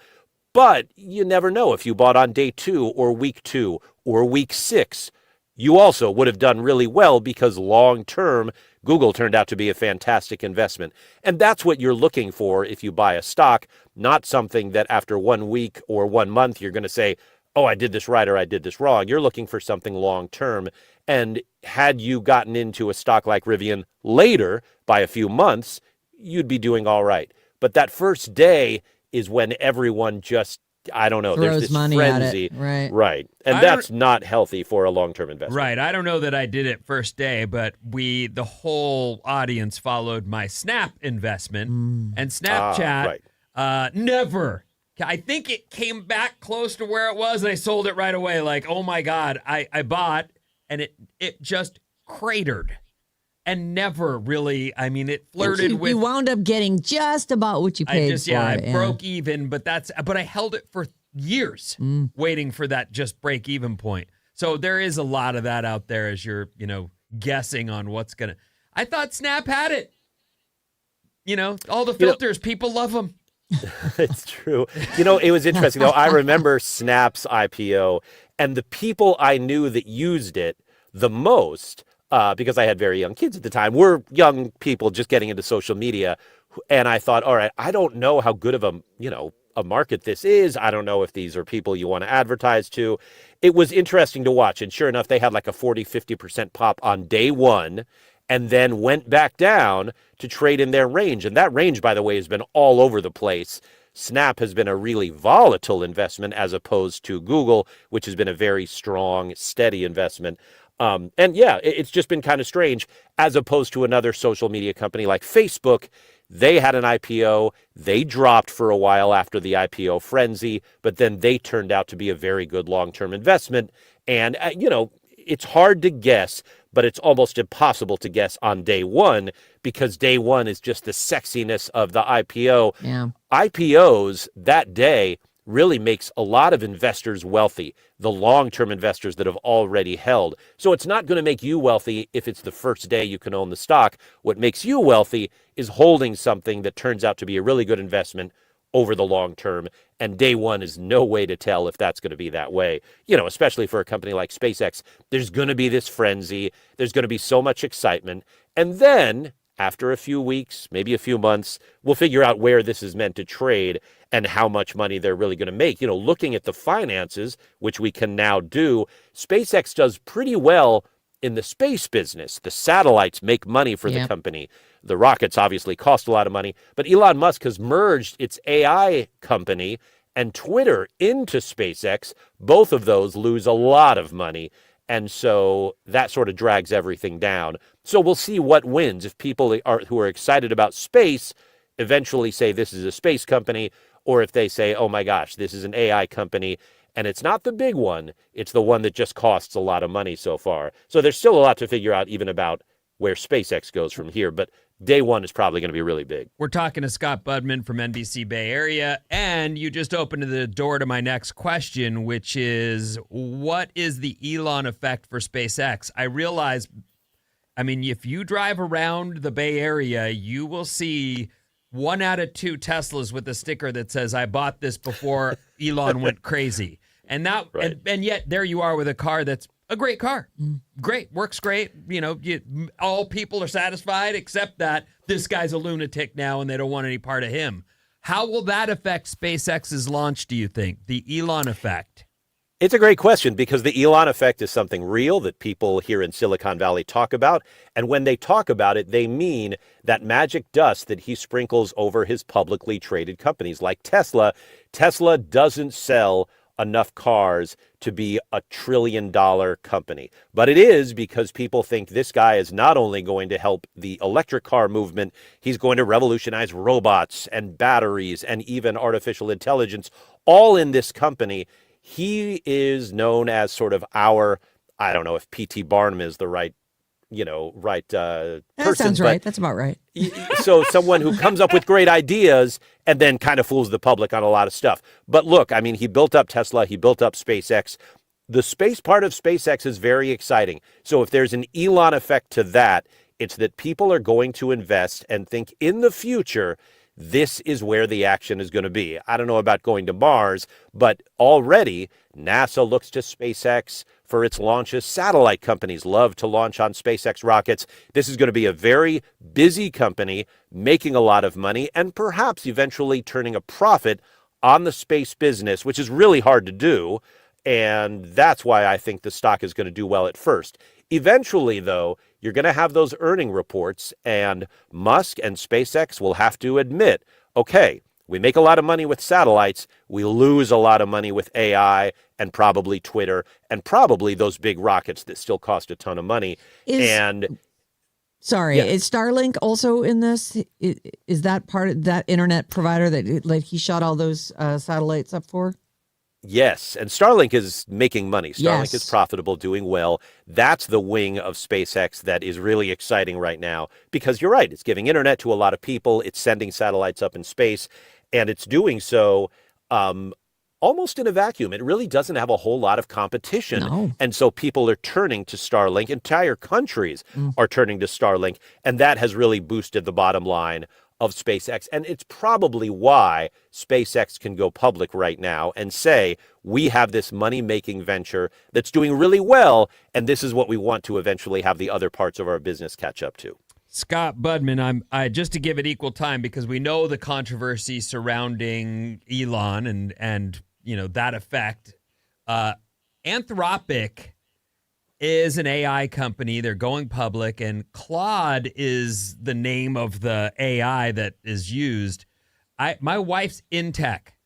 But you never know if you bought on day 2 or week 2 or week 6. You also would have done really well because long term, Google turned out to be a fantastic investment. And that's what you're looking for if you buy a stock, not something that after 1 week or 1 month, you're going to say, oh, I did this right or I did this wrong. You're looking for something long term. And had you gotten into a stock like Rivian later by a few months, you'd be doing all right. But that first day is when everyone just, I don't know, Throws there's this money frenzy. at it. Right. Right. And that's not healthy for a long-term investment. Right. I don't know that I did it first day, but the whole audience followed my Snap investment. And Snapchat never. I think it came back close to where it was, and I sold it right away. Like, oh my God, I bought, and it just cratered. And never really, I mean, it flirted with. You wound up getting just about what you paid for I it. broke even, but I held it for years waiting for that just break even point. So there is a lot of that out there as you're, guessing on what's going to. I thought Snap had it. All the filters, people love them. It's true. It was interesting, though. I remember Snap's IPO, and the people I knew that used it the most, because I had very young kids at the time, were young people just getting into social media. And I thought, all right, I don't know how good of a market this is. I don't know if these are people you want to advertise to. It was interesting to watch. And sure enough, they had like a 40-50% pop on day 1 and then went back down to trade in their range. And that range, by the way, has been all over the place. Snap has been a really volatile investment as opposed to Google, which has been a very strong, steady investment. It's just been kind of strange as opposed to another social media company like Facebook. They had an IPO. They dropped for a while after the IPO frenzy, but then they turned out to be a very good long-term investment. And, it's hard to guess, but it's almost impossible to guess on day 1 because day 1 is just the sexiness of the IPO. Yeah. IPOs that day really makes a lot of investors wealthy, the long-term investors that have already held. So it's not going to make you wealthy if it's the first day you can own the stock. What makes you wealthy is holding something that turns out to be a really good investment over the long term. And day 1 is no way to tell if that's going to be that way. Especially for a company like SpaceX, there's going to be this frenzy. There's going to be so much excitement. And then after a few weeks, maybe a few months, we'll figure out where this is meant to trade and how much money they're really going to make. Looking at the finances, which we can now do, SpaceX does pretty well in the space business. The satellites make money for the company. The rockets obviously cost a lot of money, but Elon Musk has merged its AI company and Twitter into SpaceX. Both of those lose a lot of money. And so that sort of drags everything down. So we'll see what wins. If people who are excited about space eventually say this is a space company, or if they say, oh my gosh, this is an AI company, and it's not the big one, it's the one that just costs a lot of money so far. So there's still a lot to figure out even about where SpaceX goes from here, but day 1 is probably going to be really big. We're talking to Scott Budman from NBC Bay Area, and you just opened the door to my next question, which is, what is the Elon effect for SpaceX? I realize, if you drive around the Bay Area, you will see 1 out of 2 Teslas with a sticker that says, I bought this before Elon went crazy. And that, right. and yet there you are with a car that's a great car. Great. Works great. All people are satisfied except that this guy's a lunatic now and they don't want any part of him. How will that affect SpaceX's launch, do you think? The Elon effect? It's a great question because the Elon effect is something real that people here in Silicon Valley talk about. And when they talk about it, they mean that magic dust that he sprinkles over his publicly traded companies like Tesla. Tesla doesn't sell enough cars to be a $1 trillion company. But it is because people think this guy is not only going to help the electric car movement, he's going to revolutionize robots and batteries and even artificial intelligence, all in this company. He is known as sort of I don't know if P.T. Barnum is the right person. That sounds right. That's about right. So someone who comes up with great ideas and then kind of fools the public on a lot of stuff. But look, he built up Tesla. He built up SpaceX. The space part of SpaceX is very exciting. So if there's an Elon effect to that, it's that people are going to invest and think in the future this is where the action is going to be. I don't know about going to Mars, but already NASA looks to SpaceX for its launches. Satellite companies love to launch on SpaceX rockets. This is going to be a very busy company making a lot of money and perhaps eventually turning a profit on the space business, which is really hard to do. And that's why I think the stock is going to do well at first. Eventually, though, you're going to have those earning reports, and Musk and SpaceX will have to admit, okay, we make a lot of money with satellites, we lose a lot of money with AI and probably Twitter and probably those big rockets that still cost a ton of money. Sorry, Yeah. is Starlink also in this? Is that part of that internet provider that like he shot all those satellites up for? Yes, and Starlink is making money. Starlink Yes. is profitable, doing well. That's the wing of SpaceX that is really exciting right now because you're right. It's giving internet to a lot of people. It's sending satellites up in space, and it's doing so almost in a vacuum. It really doesn't have a whole lot of competition. No. And so people are turning to Starlink. Entire countries are turning to Starlink, and that has really boosted the bottom line of SpaceX. And it's probably why SpaceX can go public right now and say, we have this money-making venture that's doing really well, and this is what we want to eventually have the other parts of our business catch up to. Scott Budman, I just to give it equal time because we know the controversy surrounding Elon and you know that effect. Anthropic is an AI company. They're going public, and Claude is the name of the AI that is used. My wife's in tech,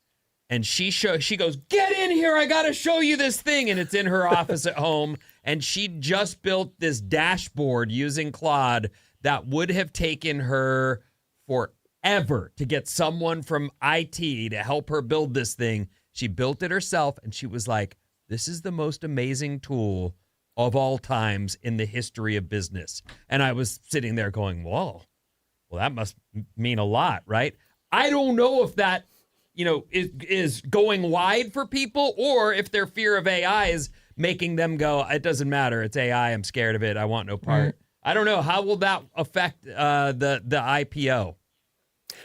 and she goes, "Get in here! I got to show you this thing," and it's in her office at home. And she just built this dashboard using Claude that would have taken her forever to get someone from IT to help her build this thing. She built it herself, and she was like, "This is the most amazing tool of all times in the history of business." And I was sitting there going, whoa, well, that must mean a lot, right? I don't know if that, is going wide for people or if their fear of AI is making them go, it doesn't matter. It's AI. I'm scared of it. I want no part. Right. I don't know. How will that affect the IPO?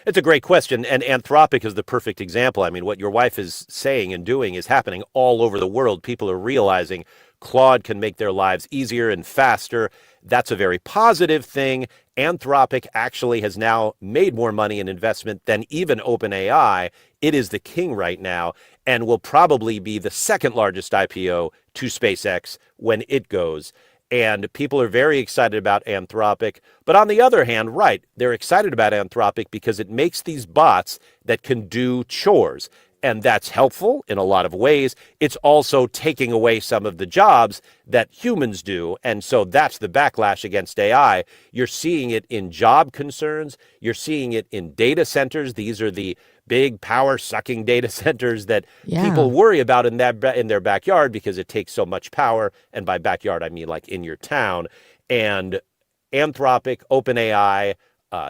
It's a great question, and Anthropic is the perfect example. I mean, what your wife is saying and doing is happening all over the world. People are realizing Claude can make their lives easier and faster. That's a very positive thing. Anthropic actually has now made more money in investment than even OpenAI. It is the king right now and will probably be the second largest IPO to SpaceX when it goes. And people are very excited about Anthropic. But on the other hand, right, they're excited about Anthropic because it makes these bots that can do chores. And that's helpful in a lot of ways. It's also taking away some of the jobs that humans do. And so that's the backlash against AI. You're seeing it in job concerns. You're seeing it in data centers. These are the big power-sucking data centers that people worry about in their backyard because it takes so much power. And by backyard, I mean like in your town. And Anthropic, OpenAI,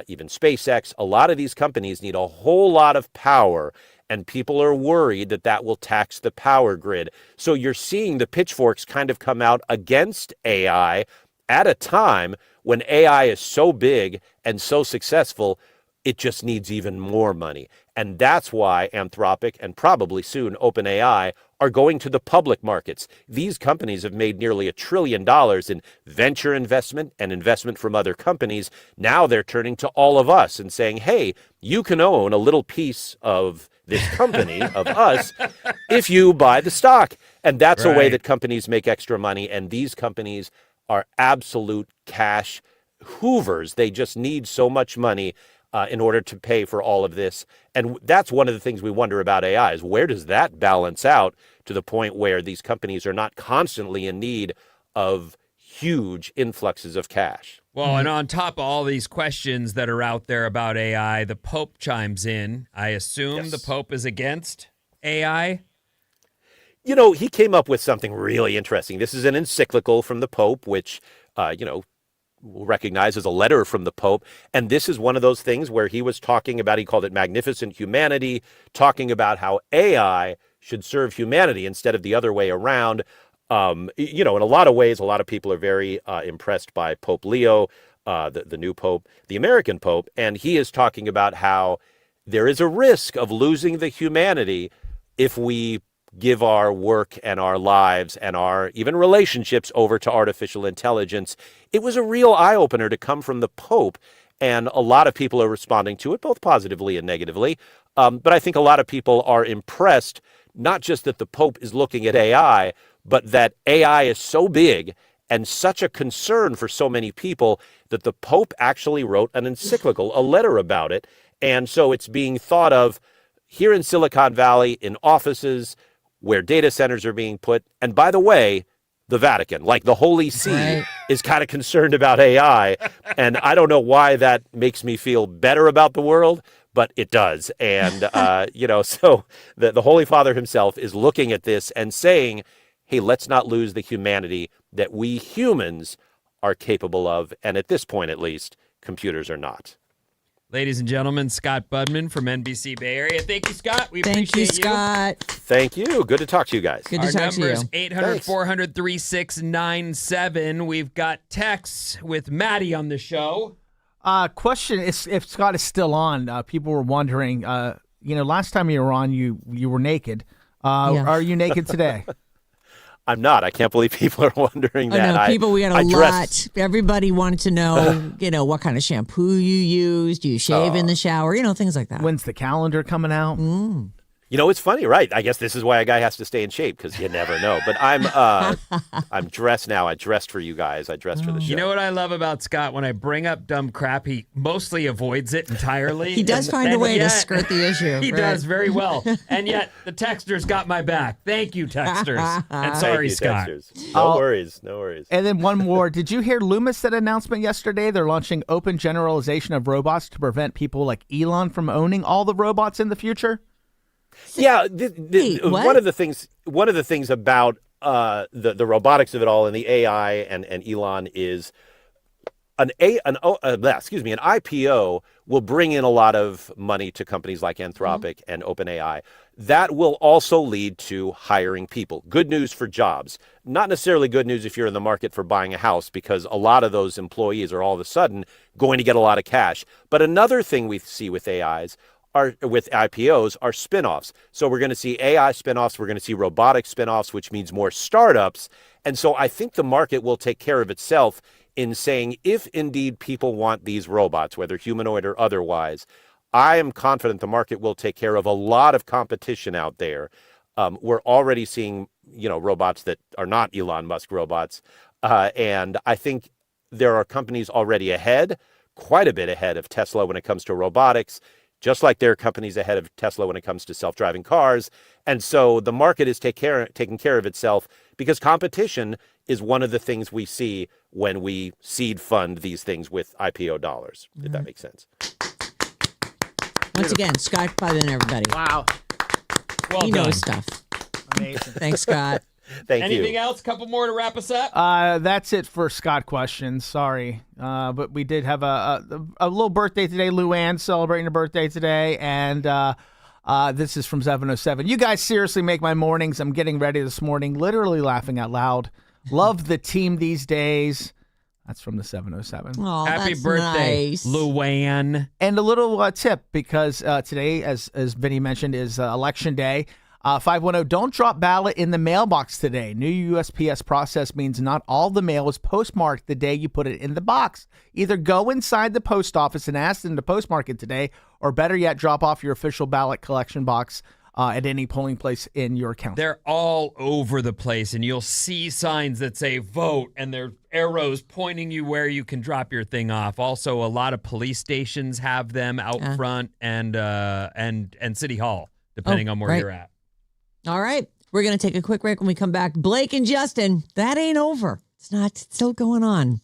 even SpaceX, a lot of these companies need a whole lot of power. And people are worried that that will tax the power grid. So you're seeing the pitchforks kind of come out against AI at a time when AI is so big and so successful, it just needs even more money. And that's why Anthropic and probably soon OpenAI are going to the public markets. These companies have made nearly $1 trillion in venture investment and investment from other companies. Now they're turning to all of us and saying, hey, you can own a little piece of this company of us if you buy the stock. And that's a way that companies make extra money. And these companies are absolute cash hoovers. They just need so much money in order to pay for all of this. And that's one of the things we wonder about AI is where does that balance out to the point where these companies are not constantly in need of huge influxes of cash. Well, and on top of all these questions that are out there about AI, the Pope chimes in. I assume the Pope is against AI? You know, he came up with something really interesting. This is an encyclical from the Pope, which, we'll recognize as a letter from the Pope. And this is one of those things where he was talking about, he called it magnificent humanity, talking about how AI should serve humanity instead of the other way around. In a lot of ways, a lot of people are very impressed by Pope Leo, the new Pope, the American Pope. And he is talking about how there is a risk of losing the humanity if we give our work and our lives and our even relationships over to artificial intelligence. It was a real eye-opener to come from the Pope, and a lot of people are responding to it, both positively and negatively. But I think a lot of people are impressed, not just that the Pope is looking at AI, but that AI is so big and such a concern for so many people that the Pope actually wrote an encyclical, a letter about it. And so it's being thought of here in Silicon Valley, in offices, where data centers are being put. And by the way, the Vatican, like the Holy See, Right. is kind of concerned about AI. And I don't know why that makes me feel better about the world, but it does. And, so the Holy Father himself is looking at this and saying, hey, let's not lose the humanity that we humans are capable of. And at this point, at least, computers are not. Ladies and gentlemen, Scott Budman from NBC Bay Area. Thank you, Scott. We Thank you, appreciate Scott. Thank you. Good to talk to you guys. Good Our to talk to number is you. 800 400 3697. We've got texts with Maddie on the show. Question is if Scott is still on. People were wondering. Last time you were on, you were naked. Yeah. Are you naked today? I'm not. I can't believe people are wondering I that. know people. We got I a dress- lot. Everybody wanted to know, what kind of shampoo you use. Do you shave in the shower? Things like that. When's the calendar coming out? It's funny, right? I guess this is why a guy has to stay in shape, because you never know. But I'm dressed now. I dressed for you guys. I dressed for the show. You know what I love about Scott? When I bring up dumb crap, he mostly avoids it entirely. He does find a And way to yet- skirt the issue. He right? does very well. And yet, the texters got my back. Thank you, texters. And Thank sorry, you, Scott. texters. No worries. No worries. And then one more. Did you hear Loomis did an announcement yesterday? They're launching open generalization of robots to prevent people like Elon from owning all the robots in the future. Yeah, Wait, what? one of the things about the robotics of it all and the AI and Elon is an IPO will bring in a lot of money to companies like Anthropic and OpenAI. That will also lead to hiring people. Good news for jobs. Not necessarily good news if you're in the market for buying a house, because a lot of those employees are all of a sudden going to get a lot of cash. But another thing we see with with IPOs are spinoffs. So we're going to see AI spinoffs. We're going to see robotic spinoffs, which means more startups. And so I think the market will take care of itself in saying, if indeed people want these robots, whether humanoid or otherwise, I am confident the market will take care of a lot of competition out there. We're already seeing, robots that are not Elon Musk robots. And I think there are companies already ahead, quite a bit ahead of Tesla when it comes to robotics, just like there are companies ahead of Tesla when it comes to self-driving cars. And so the market is taking care of itself, because competition is one of the things we see when we seed fund these things with IPO dollars, if that makes sense. Once again, Scott Budman, everybody. Wow, Well He done. knows stuff. amazing. Thanks, Scott. Thank Anything you. else? Couple more to wrap us up? That's it for Scott questions. Sorry, but we did have a little birthday today. Luann celebrating her birthday today, and this is from 707. You guys seriously make my mornings. I'm getting ready this morning, literally laughing out loud. Love the team these days. That's from the 707. Oh, Happy that's birthday, nice. Luann. And a little tip, because today, as Vinny mentioned, is Election Day. 510, don't drop ballot in the mailbox today. New USPS process means not all the mail is postmarked the day you put it in the box. Either go inside the post office and ask them to postmark it today, or better yet, drop off your official ballot collection box at any polling place in your county. They're all over the place, and you'll see signs that say vote, and there are arrows pointing you where you can drop your thing off. Also, a lot of police stations have them out front, and City Hall, depending on where right. you're at. All right. We're going to take a quick break. When we come back, Blake and Justin, that ain't over. It's not. It's still going on.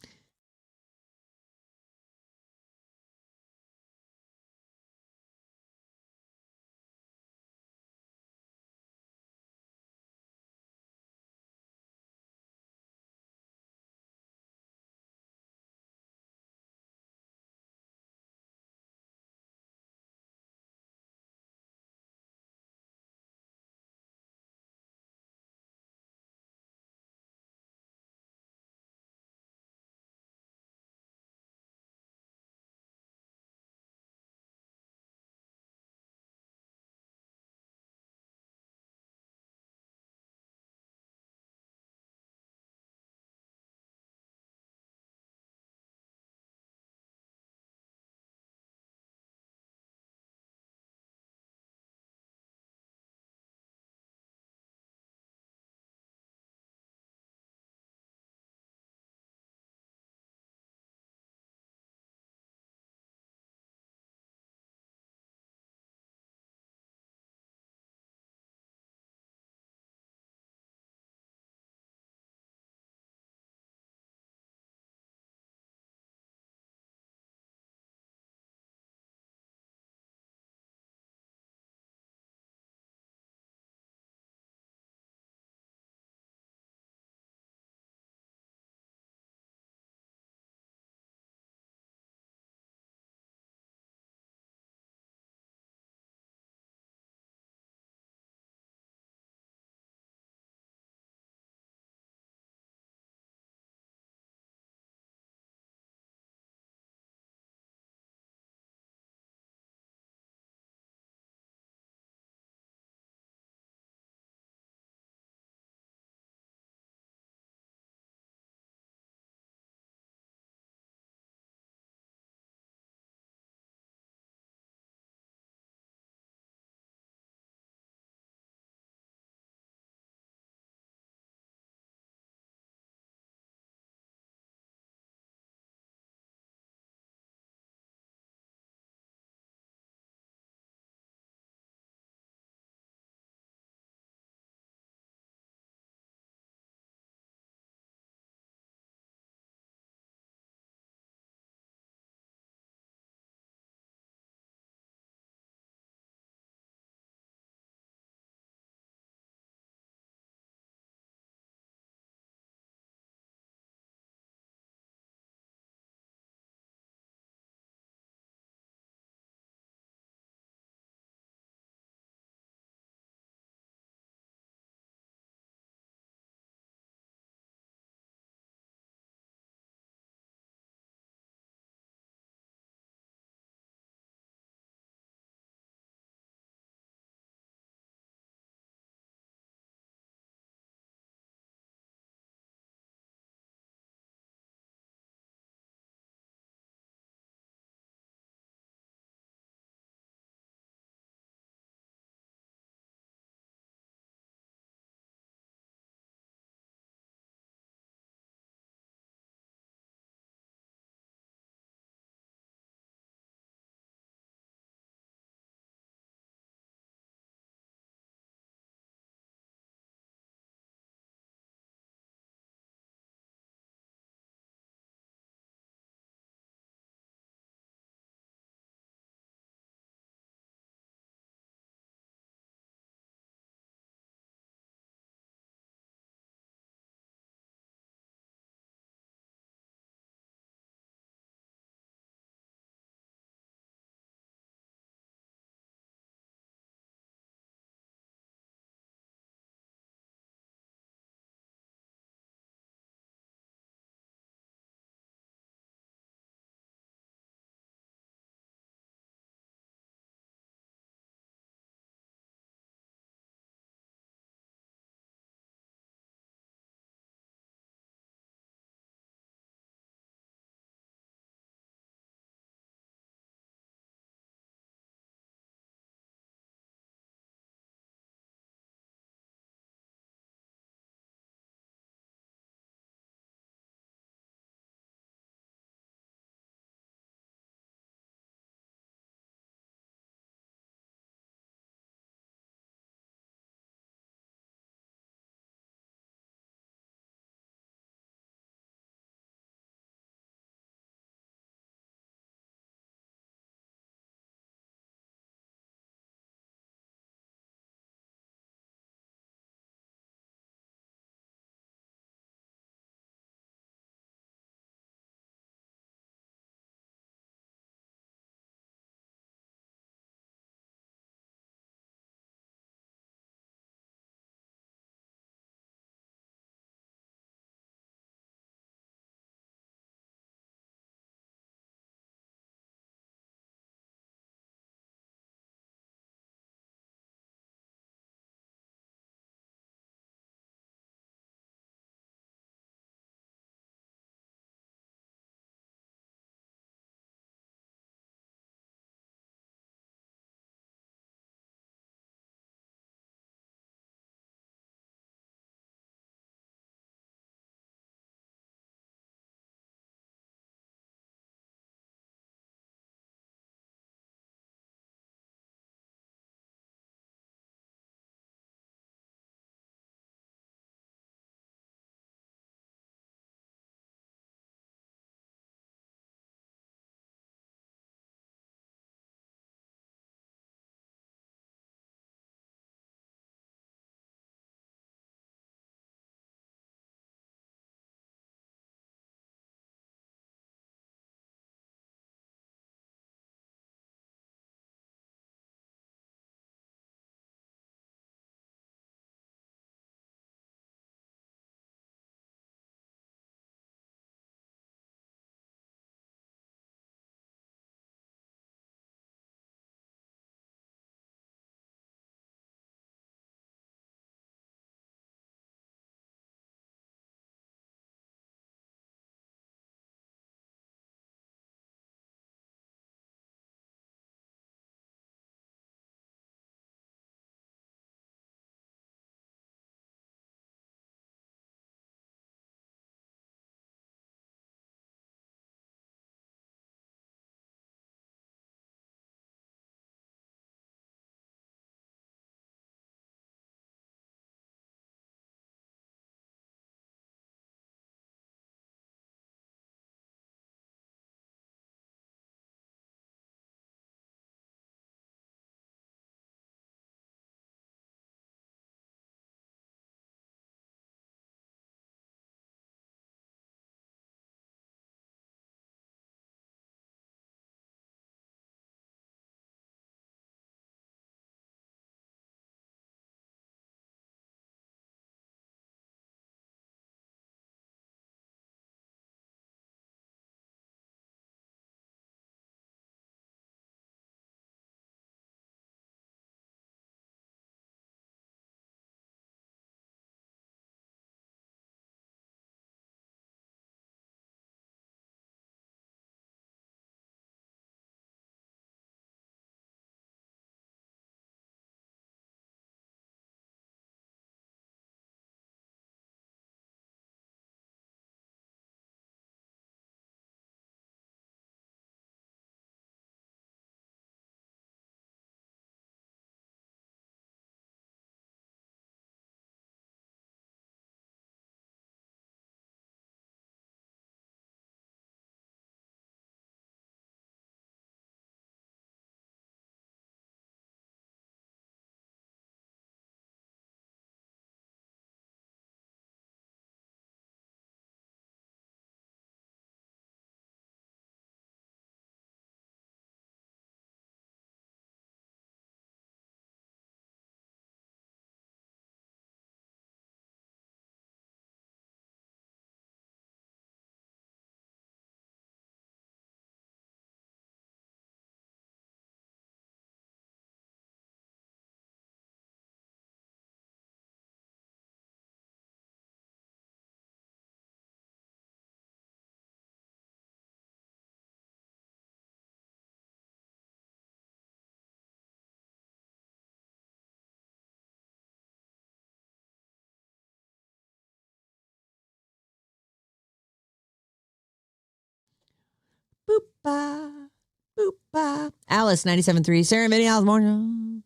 ba, boop, ba. Alice, 97.3. Sarah Vinnie, Alice morning.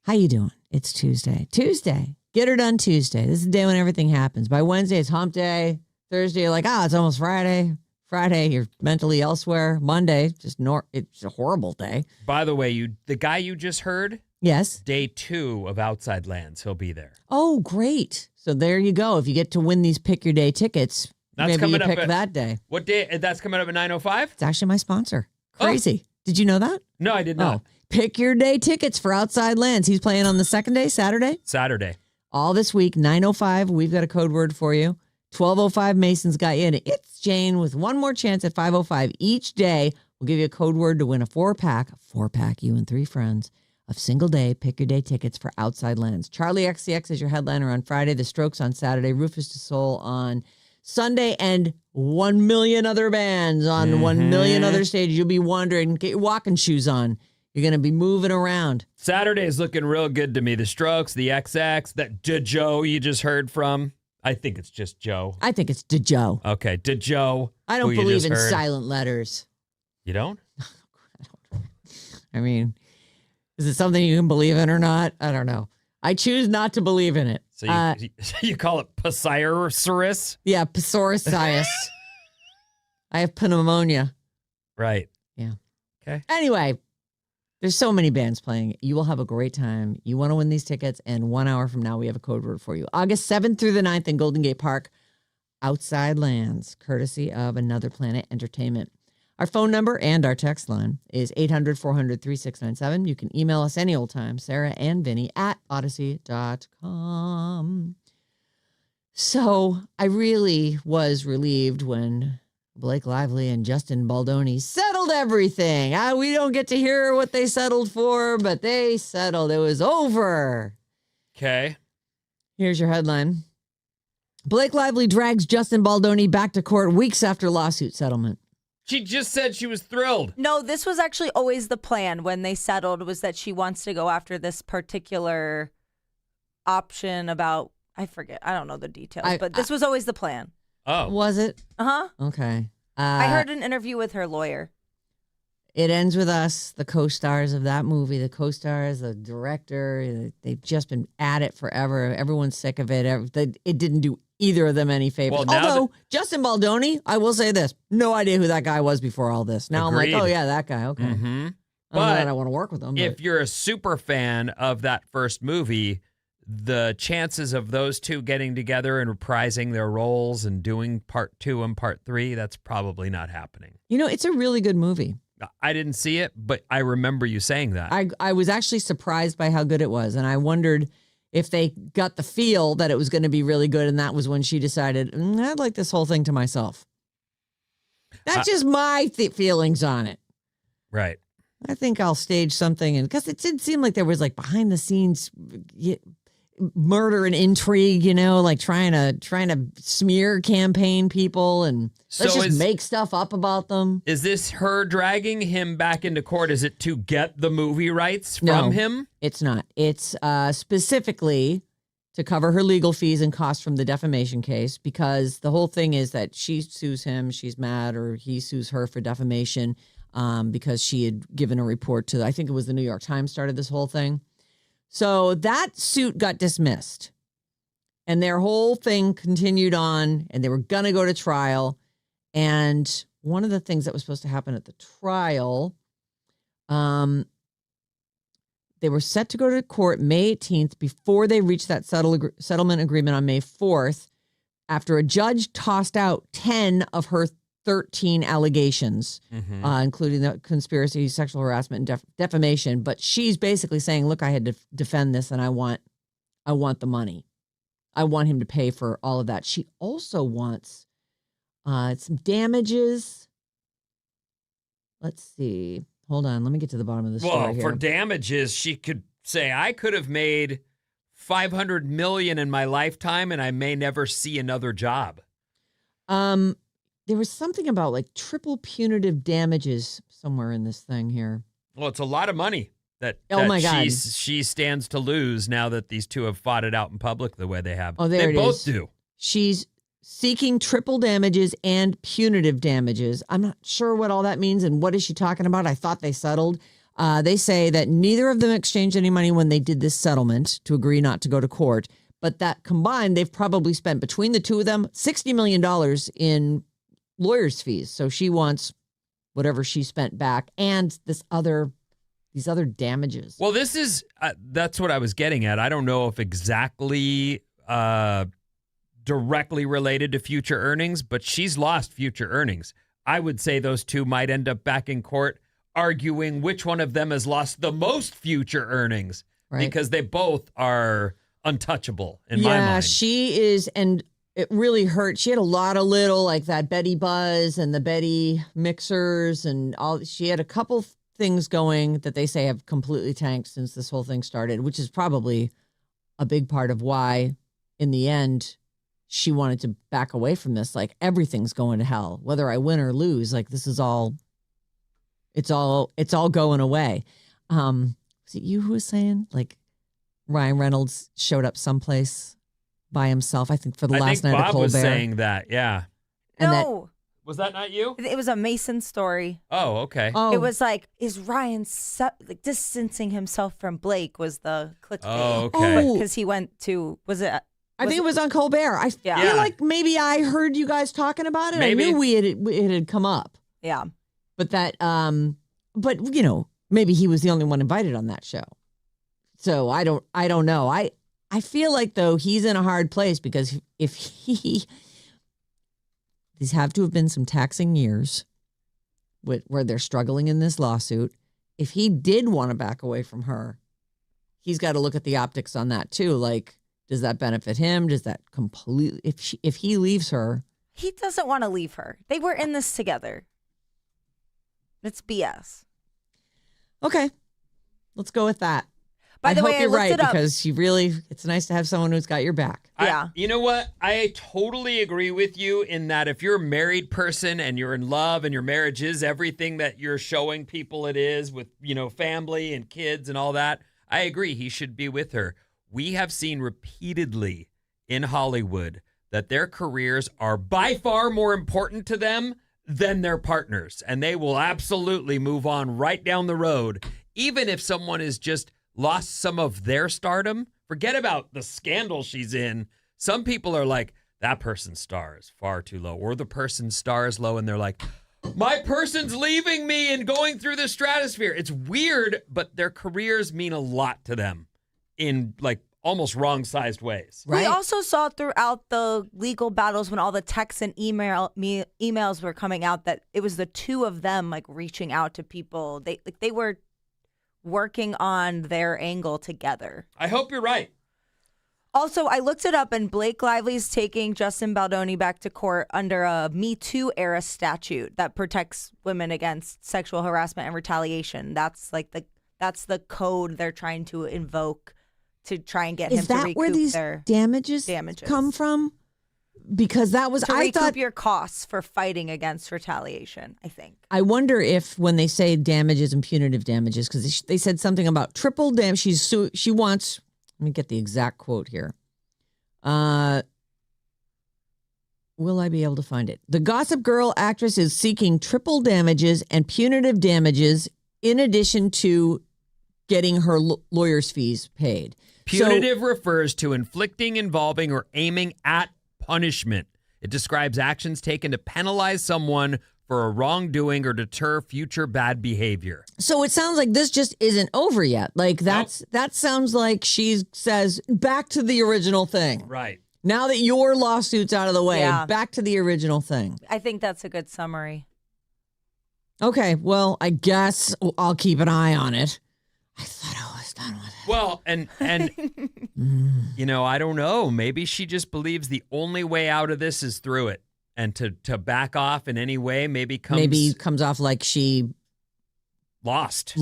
How you doing? It's Tuesday. Get her done Tuesday. This is the day when everything happens. By Wednesday, it's hump day. Thursday, you're like, it's almost Friday. Friday, you're mentally elsewhere. Monday, it's a horrible day. By the way, the guy you just heard, Yes. day 2 of Outside Lands, he'll be there. Oh, great. So there you go. If you get to win these Pick Your Day tickets, That's maybe coming you up pick at- that day. What day? That's coming up at 9:05? It's actually my sponsor. Crazy. Did you know that? No, I did not. Pick Your Day tickets for Outside Lands. He's playing on the second day, Saturday. Saturday. All this week, 9:05. We've got a code word for you. 12:05, Mason's got you in. It's Jane with one more chance at 5:05 each day. We'll give you a code word to win a 4-pack, you and 3 friends, of single day Pick Your Day tickets for Outside Lands. Charlie XCX is your headliner on Friday, The Strokes on Saturday, Rufus Du Sol on Sunday, and 1 million other bands on 1 million other stages. You'll be wondering, get your walking shoes on. You're going to be moving around. Saturday's looking real good to me. The Strokes, the XX, that Joe you just heard from. I think it's just Joe. I think it's DeJoe. Okay, Joe. I don't believe in silent letters. You don't? I mean, is it something you can believe in or not? I don't know. I choose not to believe in it. So you call it Psirosaurus? Yeah, Psoriasis. I have pneumonia. Right. Yeah. Okay. Anyway, there's so many bands playing. You will have a great time. You want to win these tickets, and 1 hour from now, we have a code word for you. August 7th through the 9th in Golden Gate Park, Outside Lands, courtesy of Another Planet Entertainment. Our phone number and our text line is 800-400-3697. You can email us any old time, Sarah and Vinnie at odyssey.com. So I really was relieved when Blake Lively and Justin Baldoni settled everything. We don't get to hear what they settled for, but they settled. It was over. Okay. Here's your headline. Blake Lively drags Justin Baldoni back to court weeks after lawsuit settlement. She just said she was thrilled. No, this was actually always the plan when they settled, was that she wants to go after this particular option about, I forget, I don't know the details, but this was always the plan. Oh. Was it? Uh-huh. Okay. I heard an interview with her lawyer. It ends with us, the co-stars of that movie, the co-stars, the director. They've just been at it forever. Everyone's sick of it. It didn't do either of them any favors. Well, although, Justin Baldoni, I will say this, no idea who that guy was before all this. Now Agreed. I'm like, oh, yeah, that guy. Okay. Mm-hmm. I don't know that I want to work with him. If you're a super fan of that first movie, the chances of those two getting together and reprising their roles and doing part 2 and part 3, that's probably not happening. it's a really good movie. I didn't see it, but I remember you saying that. I was actually surprised by how good it was. And I wondered if they got the feel that it was going to be really good. And that was when she decided, I'd like this whole thing to myself. That's just my feelings on it. Right. I think I'll stage something. And because it did seem like there was like behind the scenes murder and intrigue, like trying to smear campaign people and let's just make stuff up about them. Is this her dragging him back into court? Is it to get the movie rights from him? It's not. It's specifically to cover her legal fees and costs from the defamation case, because the whole thing is that she sues him, she's mad, or he sues her for defamation because she had given a report to, I think it was the New York Times started this whole thing. So that suit got dismissed and their whole thing continued on and they were going to go to trial. And one of the things that was supposed to happen at the trial, they were set to go to court May 18th before they reached that settlement agreement on May 4th, after a judge tossed out 10 of her 13 allegations, including the conspiracy, sexual harassment, and defamation. But she's basically saying, look, I had to defend this and I want the money. I want him to pay for all of that. She also wants some damages. Let's see. Hold on. Let me get to the bottom of the story here. For damages, she could say, I could have made $500 million in my lifetime and I may never see another job. There was something about like triple punitive damages somewhere in this thing here. Well, it's a lot of money that my God. she stands to lose now that these two have fought it out in public the way they have. Oh, there they it both is. do. She's seeking triple damages and punitive damages. I'm not sure what all that means and what is she talking about. I thought they settled. They say that neither of them exchanged any money when they did this settlement to agree not to go to court, but that combined, they've probably spent between the two of them $60 million in lawyers' fees. So she wants whatever she spent back and these other damages. Well, this is that's what I was getting at. I don't know if exactly directly related to future earnings, but she's lost future earnings. I would say those two might end up back in court arguing which one of them has lost the most future earnings, Right. because they both are untouchable in my Yeah, mind. she is, and it really hurt. She had a lot of little, like that Betty Buzz and the Betty mixers and all. She had a couple things going that they say have completely tanked since this whole thing started, which is probably a big part of why, in the end, she wanted to back away from this. Like, everything's going to hell, whether I win or lose. Like, this is all, it's all going away. Was it you who was saying, like, Ryan Reynolds showed up someplace by himself, I think, for the last night Bob of Colbert. was saying that, yeah. And that- No, Was that not you? it was a Mason story. Oh, okay. Oh, It was like, is Ryan like distancing himself from Blake was the clickbait. Oh, okay. Oh. Because he went to, I think it was on Colbert. I Yeah. feel like maybe I heard you guys talking about it. Maybe. I knew it had come up, yeah. but that but you know, maybe he was the only one invited on that show. So I don't know. I feel like, though, he's in a hard place because if these have to have been some taxing years where they're struggling in this lawsuit. If he did want to back away from her, he's got to look at the optics on that too. Like, does that benefit him? Does that completely, if he leaves her? He doesn't want to leave her. They were in this together. It's BS. Okay, let's go with that. By the I way, hope I you're looked right, it up. because it's nice to have someone who's got your back. Yeah. You know what? I totally agree with you in that if you're a married person and you're in love and your marriage is everything that you're showing people it is with, family and kids and all that, I agree he should be with her. We have seen repeatedly in Hollywood that their careers are by far more important to them than their partners. And they will absolutely move on right down the road, even if someone is just lost some of their stardom. Forget about the scandal she's in. Some people are like, that person's star is far too low, or the person's star is low, and they're like, my person's leaving me and going through the stratosphere. It's weird, but their careers mean a lot to them in like almost wrong-sized ways. Right. We also saw throughout the legal battles when all the texts and emails were coming out that it was the two of them like reaching out to people. They were working on their angle together. I hope you're right. Also, I looked it up, and Blake Lively's taking Justin Baldoni back to court under a Me Too era statute that protects women against sexual harassment and retaliation. That's the code they're trying to invoke to try and get him Is to that recoup where these their damages come from? Because that was, to I recoup thought, your costs for fighting against retaliation, I think. I wonder if when they say damages and punitive damages, because they said something about triple damage. She wants, let me get the exact quote here. Will I be able to find it? The Gossip Girl actress is seeking triple damages and punitive damages in addition to getting her lawyer's fees paid. Punitive refers to inflicting, involving, or aiming at punishment. It describes actions taken to penalize someone for a wrongdoing or deter future bad behavior. So it sounds like this just isn't over yet. Like that sounds like she says back to the original thing. Right. Now that your lawsuit's out of the way, Yeah. back to the original thing. I think that's a good summary. Okay, well, I guess I'll keep an eye on it. I thought I was done with it. Well, and I don't know. Maybe she just believes the only way out of this is through it. And to back off in any way maybe comes off like she lost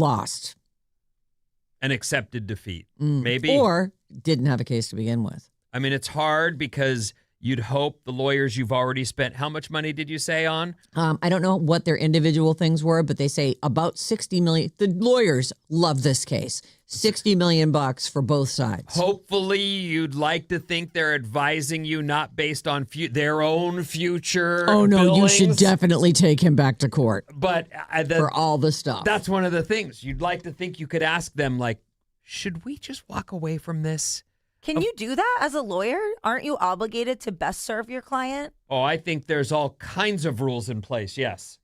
and accepted defeat. Maybe. Or didn't have a case to begin with. I mean, it's hard because You'd hope the lawyers you've already spent, how much money did you say on? I don't know what their individual things were, but they say about 60 million. The lawyers love this case. 60 million bucks for both sides. Hopefully, you'd like to think they're advising you not based on their own future. Oh no, you should billings. definitely take him back to court But for all the stuff. that's one of the things. You'd like to think you could ask them, like, should we just walk away from this? Can you do that as a lawyer? Aren't you obligated to best serve your client? Oh, I think there's all kinds of rules in place, yes.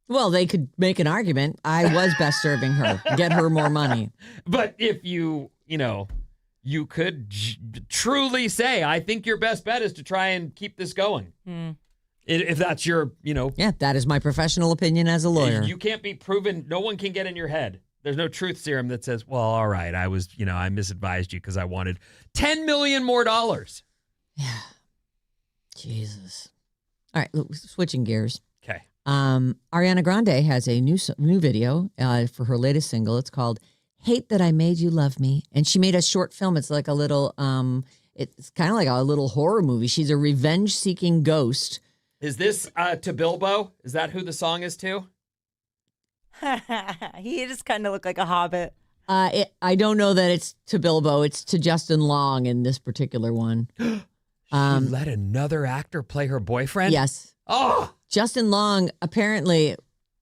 Well, they could make an argument. I was best serving her. Get her more money. But if you could truly say, I think your best bet is to try and keep this going. If that's your, Yeah, that is my professional opinion as a lawyer. you can't be proven, no one can get in your head. There's no truth serum that says, well, all right, I misadvised you because I wanted $10 million more. Yeah. Jesus. All right, look, switching gears. Okay. Ariana Grande has a new video for her latest single. It's called "Hate That I Made You Love Me," and she made a short film. It's like a little, it's kind of like a little horror movie. She's a revenge-seeking ghost. Is this to Bilbo? Is that who the song is to? He just kind of looked like a hobbit. I don't know that it's to Bilbo. It's to Justin Long in this particular one. She let another actor play her boyfriend? Yes. Oh! Justin Long apparently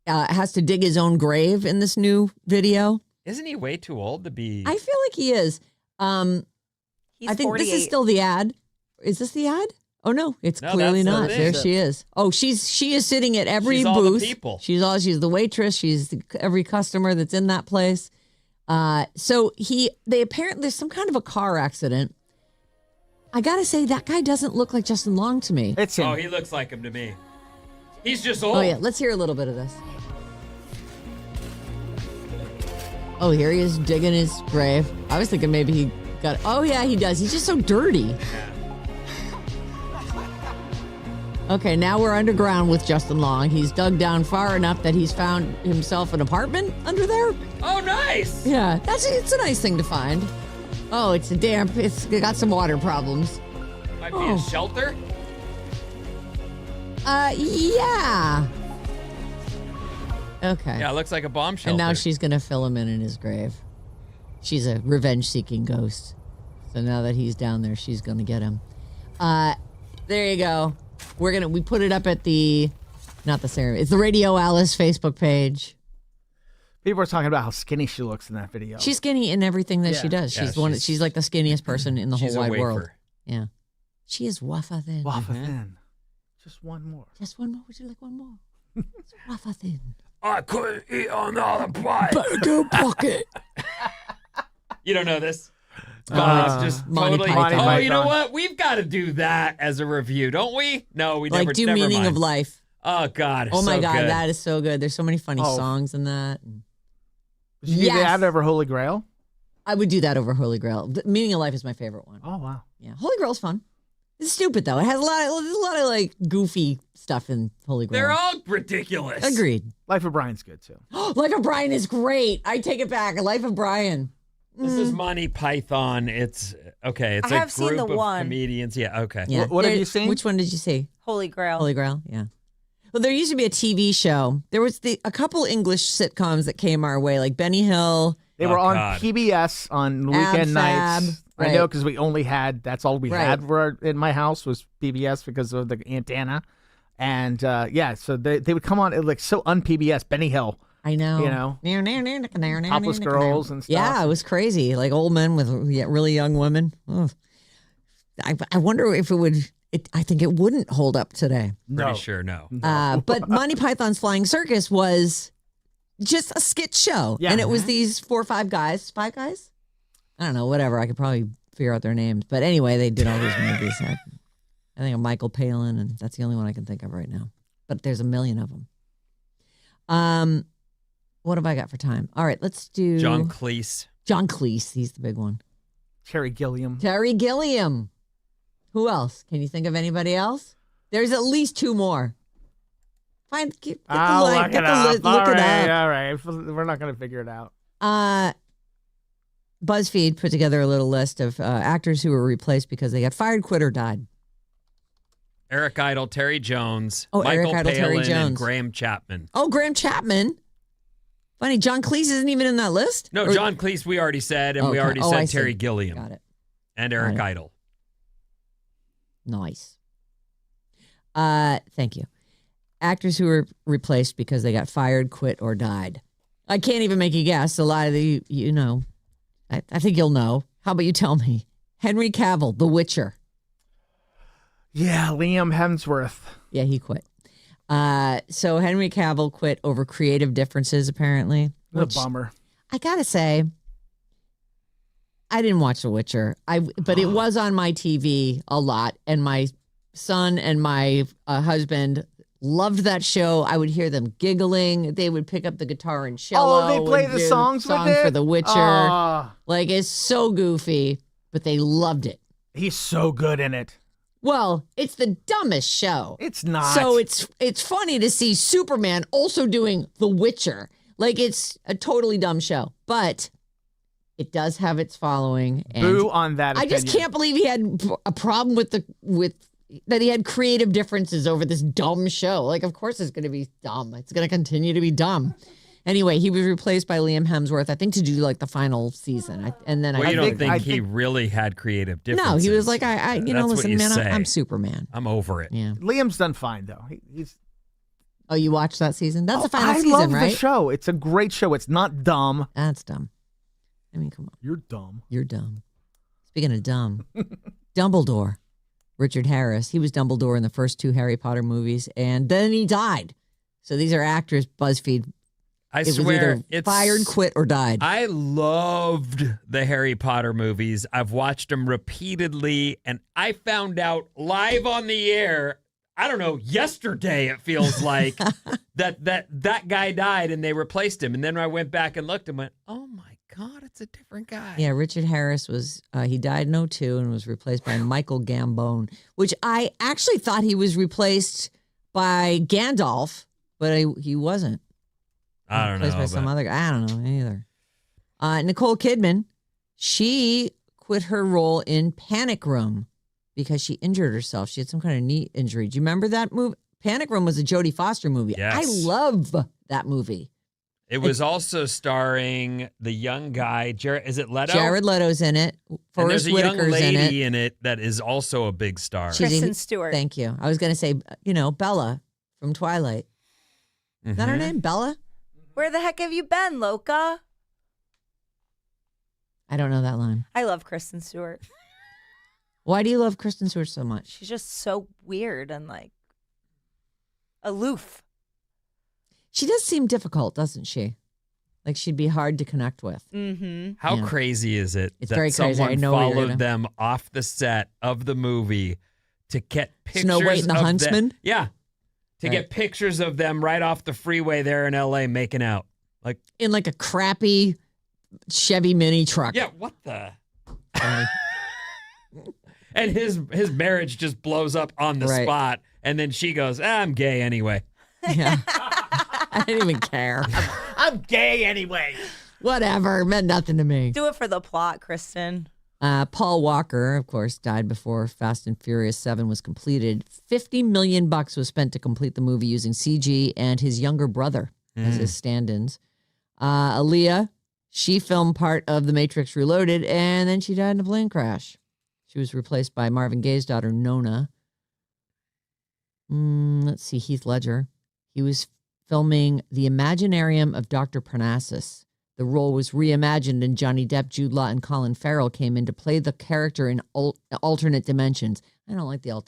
has to dig his own grave in this new video. Isn't he way too old to be? I feel like he is. He's I think 48. this is still the ad. Is this the ad? Oh no, it's No, clearly that's the not. thing. There she is. Oh, she is sitting at every She's booth. all the people. She's the waitress. She's every customer that's in that place. So they apparently there's some kind of a car accident. I gotta say that guy doesn't look like Justin Long to me. It's him. Oh, he looks like him to me. He's just old. Oh yeah, let's hear a little bit of this. Oh, here he is digging his grave. I was thinking maybe he got. Oh yeah, he does. He's just so dirty. Okay, now we're underground with Justin Long. He's dug down far enough that he's found himself an apartment under there. Oh, nice. Yeah, it's a nice thing to find. Oh, it's damp. It's got some water problems. Might be a shelter. Yeah. Okay. Yeah, it looks like a bomb shelter. And now she's going to fill him in his grave. She's a revenge-seeking ghost. So now that he's down there, she's going to get him. There you go. We put it up at not the Sarah, it's the Radio Alice Facebook page. People are talking about how skinny she looks in that video. She's skinny in everything that she does. Yeah, She's like the skinniest person in the she's whole a wide wafer. world. Yeah. She is wafa thin. Waffle thin. Just one more. Just one more. Would you like one more? It's wafa thin. I couldn't eat another bite. Burger bucket. You don't know this? It's just Monty totally. Python. Oh, you know what? We've got to do that as a review, don't we? No, we never. Like do never Meaning mind. of Life. Oh God! It's Oh my so God, good. that is so good. There's so many funny songs in that. Did you do Yes. that over Holy Grail? I would do that over Holy Grail. Meaning of Life is my favorite one. Oh, wow. Yeah, Holy Grail's fun. It's stupid though. It has there's a lot of like goofy stuff in Holy Grail. They're all ridiculous. Agreed. Life of Brian's good, too. Life of Brian is great. I take it back. Life of Brian. This is Monty Python. It's okay. It's I a have seen group the of one. comedians. Yeah. Okay. Yeah. What have you seen? Which one did you see? Holy Grail. Holy Grail. Yeah. Well, there used to be a TV show. There was a couple English sitcoms that came our way, like Benny Hill. They were on God. PBS on Ab weekend Fab, nights. right. I know because we only had, that's all we Right. had in my house was PBS because of the antenna. And so they would come on like so un-PBS, Benny Hill. I know. You know, Topless topless girls and stuff. Yeah, it was crazy. Like old men with really young women. Ugh. I wonder if it would. I think it wouldn't hold up today. Pretty sure no. But Monty Python's Flying Circus was just a skit show. Yeah. And it was these 4 or 5 guys. 5 guys? I don't know, whatever. I could probably figure out their names. But anyway, they did all these movies. I think of Michael Palin, and that's the only one I can think of right now. But there's a million of them. What have I got for time? All right, let's do John Cleese. John Cleese. He's the big one. Terry Gilliam. Terry Gilliam. Who else? Can you think of anybody else? There's at least 2 more. Get the I'll line, look get it the up. look All it right, up. all right. We're not going to figure it out. BuzzFeed put together a little list of actors who were replaced because they got fired, quit, or died. Eric Idle, Terry Jones, Oh, Eric Michael Idle, Terry Palin, and Jones. Graham Chapman. Oh, Graham Chapman. Funny, John Cleese isn't even in that list? No, Or- John Cleese we already said, and we Okay. already Oh, I said see. Terry Gilliam Got it. and Eric Got it. Idle. Nice. Thank you. Actors who were replaced because they got fired, quit, or died. I can't even make a guess. A lot of the, I think you'll know. How about you tell me? Henry Cavill, The Witcher. Yeah, Liam Hemsworth. Yeah, he quit. So Henry Cavill quit over creative differences, apparently. What a which bummer. I gotta say, I didn't watch The Witcher. But it was on my TV a lot, and my son and my husband loved that show. I would hear them giggling. They would pick up the guitar and cello. Oh, they play and the do songs with it? for The Witcher. Ah, Like, it's so goofy, but they loved it. he's so good in it. Well, it's the dumbest show. It's not. So it's funny to see Superman also doing The Witcher. Like, it's a totally dumb show, but it does have its following. And Boo on that I just opinion. can't believe he had a problem with that he had creative differences over this dumb show. Like, of course it's going to be dumb. It's going to continue to be dumb. Anyway, he was replaced by Liam Hemsworth, I think, to do like the final season. And then Well, you don't think I he think- really had creative differences? No, he was like, That's listen, what you man, say. I'm Superman. I'm over it. Yeah. Liam's done fine though. He's. Oh, you watched that season? That's the Oh, final I season, love right? the show. It's a great show. It's not dumb. That's dumb. I mean, come on. You're dumb. You're dumb. Speaking of dumb, Dumbledore, Richard Harris. He was Dumbledore in the first 2 Harry Potter movies, and then he died. So these are actors, BuzzFeed. I It was swear, either it's fired, quit, or died. I loved the Harry Potter movies. I've watched them repeatedly, and I found out live on the air, I don't know, yesterday it feels like, that guy died and they replaced him. And then I went back and looked and went, oh my God, it's a different guy. Yeah, Richard Harris was, he died in 2002 and was replaced by Michael Gambon, which I actually thought he was replaced by Gandalf, but he wasn't. I don't Replaced know. by some but- other guy. I don't know either. Nicole Kidman, she quit her role in Panic Room because she injured herself. She had some kind of knee injury. Do you remember that movie? Panic Room was a Jodie Foster movie. Yes. I love that movie. It was also starring the young guy, Jared. Is it Leto? Jared Leto's in it. And Forrest there's a young Whitaker's in it. lady in it that is also a big star. She's Kristen Stewart. Thank you. I was going to say, Bella from Twilight. Is that her Mhm. name? Bella? Where the heck have you been, Loca? I don't know that line. I love Kristen Stewart. Why do you love Kristen Stewart so much? She's just so weird and like aloof. She does seem difficult, doesn't she? Like she'd be hard to connect with. Mm-hmm. How Yeah. crazy is it It's that very crazy. someone I know what you're followed gonna- them off the set of the movie to get pictures Snow White and the of Huntsman? them? Yeah. To Right. get pictures of them right off the freeway there in LA making out. Like, In like a crappy Chevy mini truck. yeah, what the? Funny. And his marriage just blows up on the Right. spot. And then she goes, I'm gay anyway. Yeah. I didn't even care. I'm gay anyway. Whatever. It meant nothing to me. Do it for the plot, Kristen. Paul Walker, of course, died before Fast and Furious 7 was completed. $50 million was spent to complete the movie using CG and his younger brother as his stand-ins. Aaliyah, she filmed part of The Matrix Reloaded, and then she died in a plane crash. She was replaced by Marvin Gaye's daughter, Nona. Let's see, Heath Ledger. He was filming The Imaginarium of Dr. Parnassus. The role was reimagined, and Johnny Depp, Jude Law, and Colin Farrell came in to play the character in alternate dimensions. I don't like the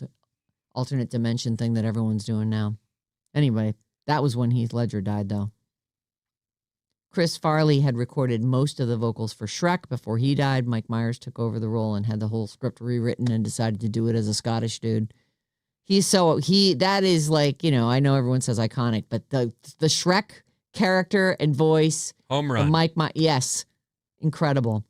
alternate dimension thing that everyone's doing now. Anyway, that was when Heath Ledger died, though. Chris Farley had recorded most of the vocals for Shrek before he died. Mike Myers took over the role and had the whole script rewritten and decided to do it as a Scottish dude. That is like, I know everyone says iconic, but the Shrek character and voice, Home the run. yes, incredible.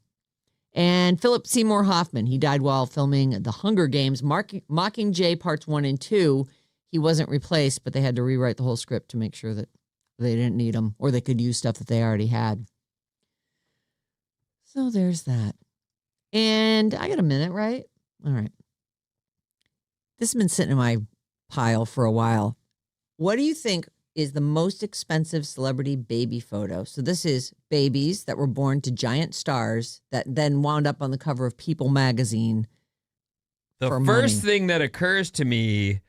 And Philip Seymour Hoffman, he died while filming The Hunger Games, Mockingjay Parts 1 and 2. He wasn't replaced, but they had to rewrite the whole script to make sure that they didn't need him or they could use stuff that they already had. So there's that. And I got a minute, right? All right. This has been sitting in my pile for a while. What do you think is the most expensive celebrity baby photo? So this is babies that were born to giant stars that then wound up on the cover of People magazine. The for first money. thing that occurs to me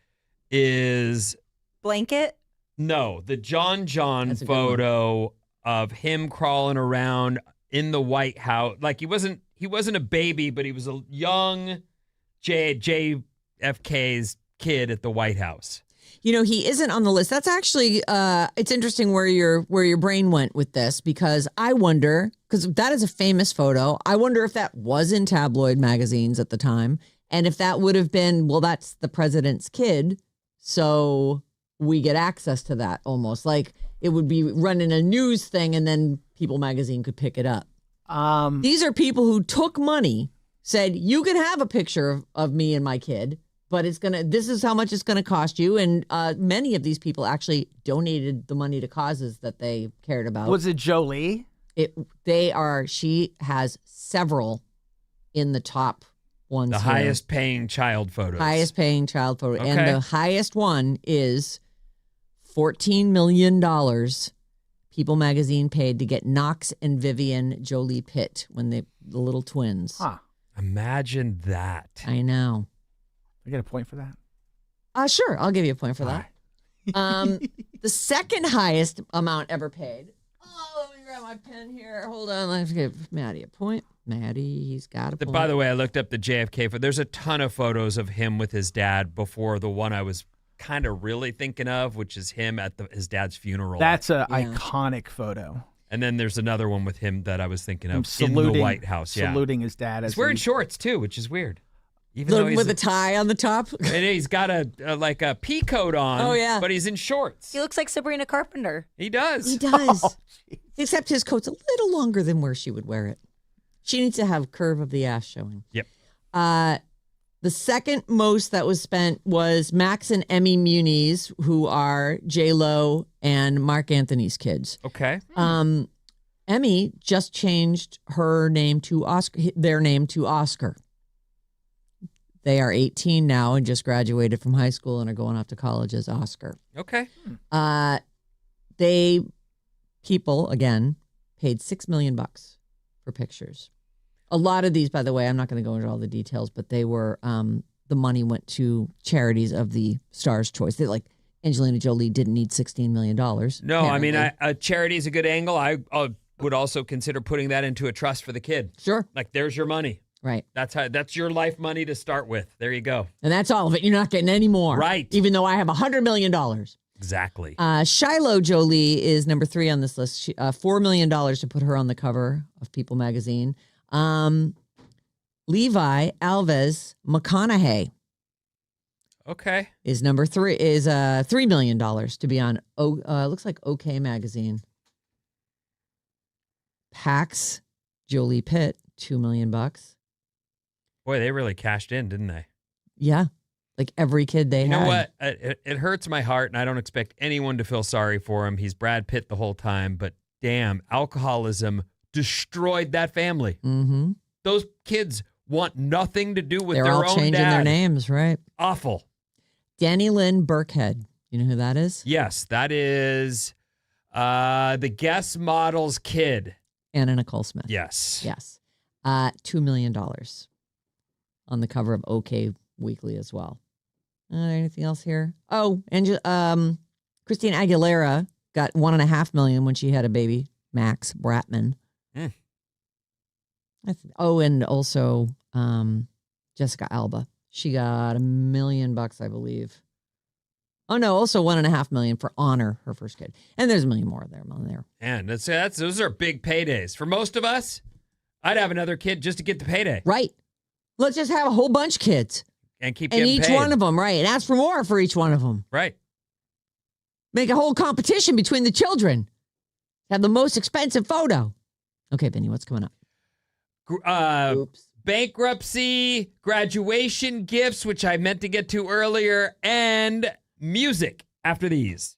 is Blanket. no, the John That's a good one. photo of him crawling around in the White House. Like he wasn't a baby, but he was a young JFK's kid at the White House. You know, he isn't on the list. That's actually it's interesting where your brain went with this, because I wonder, because that is a famous photo. I wonder if that was in tabloid magazines at the time, and if that would have been, well, that's the president's kid, so we get access to that, almost like it would be running a news thing, and then People magazine could pick it up. These are people who took money, said you can have a picture of me and my kid, but this is how much it's gonna cost you. And many of these people actually donated the money to causes that they cared about. Was it Jolie? She has several in the top ones. The here. highest paying child photos. Highest paying child photo. Okay. And the highest one is $14 million. People magazine paid to get Knox and Vivian Jolie Pitt when the little twins. Huh. Imagine that. I know. I get a point for that. Sure, I'll give you a point for All that. right. The second highest amount ever paid. Oh, let me grab my pen here. Hold on. Let's give Maddie a point. Maddie, he's got a point. By the way, I looked up the JFK photo. There's a ton of photos of him with his dad before the one I was kind of really thinking of, which is him at his dad's funeral. That's an iconic photo. And then there's another one with him that I was thinking of Him in the White House. Yeah. saluting his dad. He's wearing shorts too, which is weird. Even though he's with a tie on the top. and he's got a pea coat on. Oh, yeah. But he's in shorts. He looks like Sabrina Carpenter. He does. He does. Except his coat's a little longer than where she would wear it. She needs to have curve of the ass showing. Yep. The second most that was spent was Max and Emmy Muniz, who are J-Lo and Mark Anthony's kids. Okay. Emmy just changed their name to Oscar. They are 18 now and just graduated from high school and are going off to college as Oscar. Okay. People again paid $6 million for pictures. A lot of these, by the way, I'm not going to go into all the details, but they were the money went to charities of the Star's choice. Like Angelina Jolie didn't need $16 million. No, apparently. I mean, a charity is a good angle. I would also consider putting that into a trust for the kid. Sure. Like, there's your money. Right. That's your life money to start with. There you go. And that's all of it. You're not getting any more. Right. Even though I have $100 million. Exactly. Shiloh Jolie is number 3 on this list. $4 million to put her on the cover of People magazine. Levi Alves McConaughey Okay. is number 3. Is $3 million to be on. Looks like OK magazine. Pax Jolie Pitt, $2 million. Boy, they really cashed in, didn't they? Yeah, like every kid they You had. know what? It hurts my heart, and I don't expect anyone to feel sorry for him. He's Brad Pitt the whole time, but damn, alcoholism destroyed that family. Mm-hmm. Those kids want nothing to do with They're their all own changing dad. their names, right? Awful. Danny Lynn Burkhead. You know who that is? Yes, that is the guest model's kid. Anna Nicole Smith. Yes. Yes. $2 million on the cover of OK Weekly as well. Anything else here? Oh, and Christina Aguilera got $1.5 million when she had a baby, Max Bratman. Mm. And also Jessica Alba. She got $1 million, I believe. Oh no, also $1.5 million for Honor, her first kid. And there's $1 million more there. And those are big paydays. For most of us, I'd have another kid just to get the payday. Right. Let's just have a whole bunch of kids. And keep And getting each paid. one of them, right. And ask for more for each one of them. Right. Make a whole competition between the children. Have the most expensive photo. Okay, Benny, what's coming up? Oops. Bankruptcy, graduation gifts, which I meant to get to earlier, and music after these.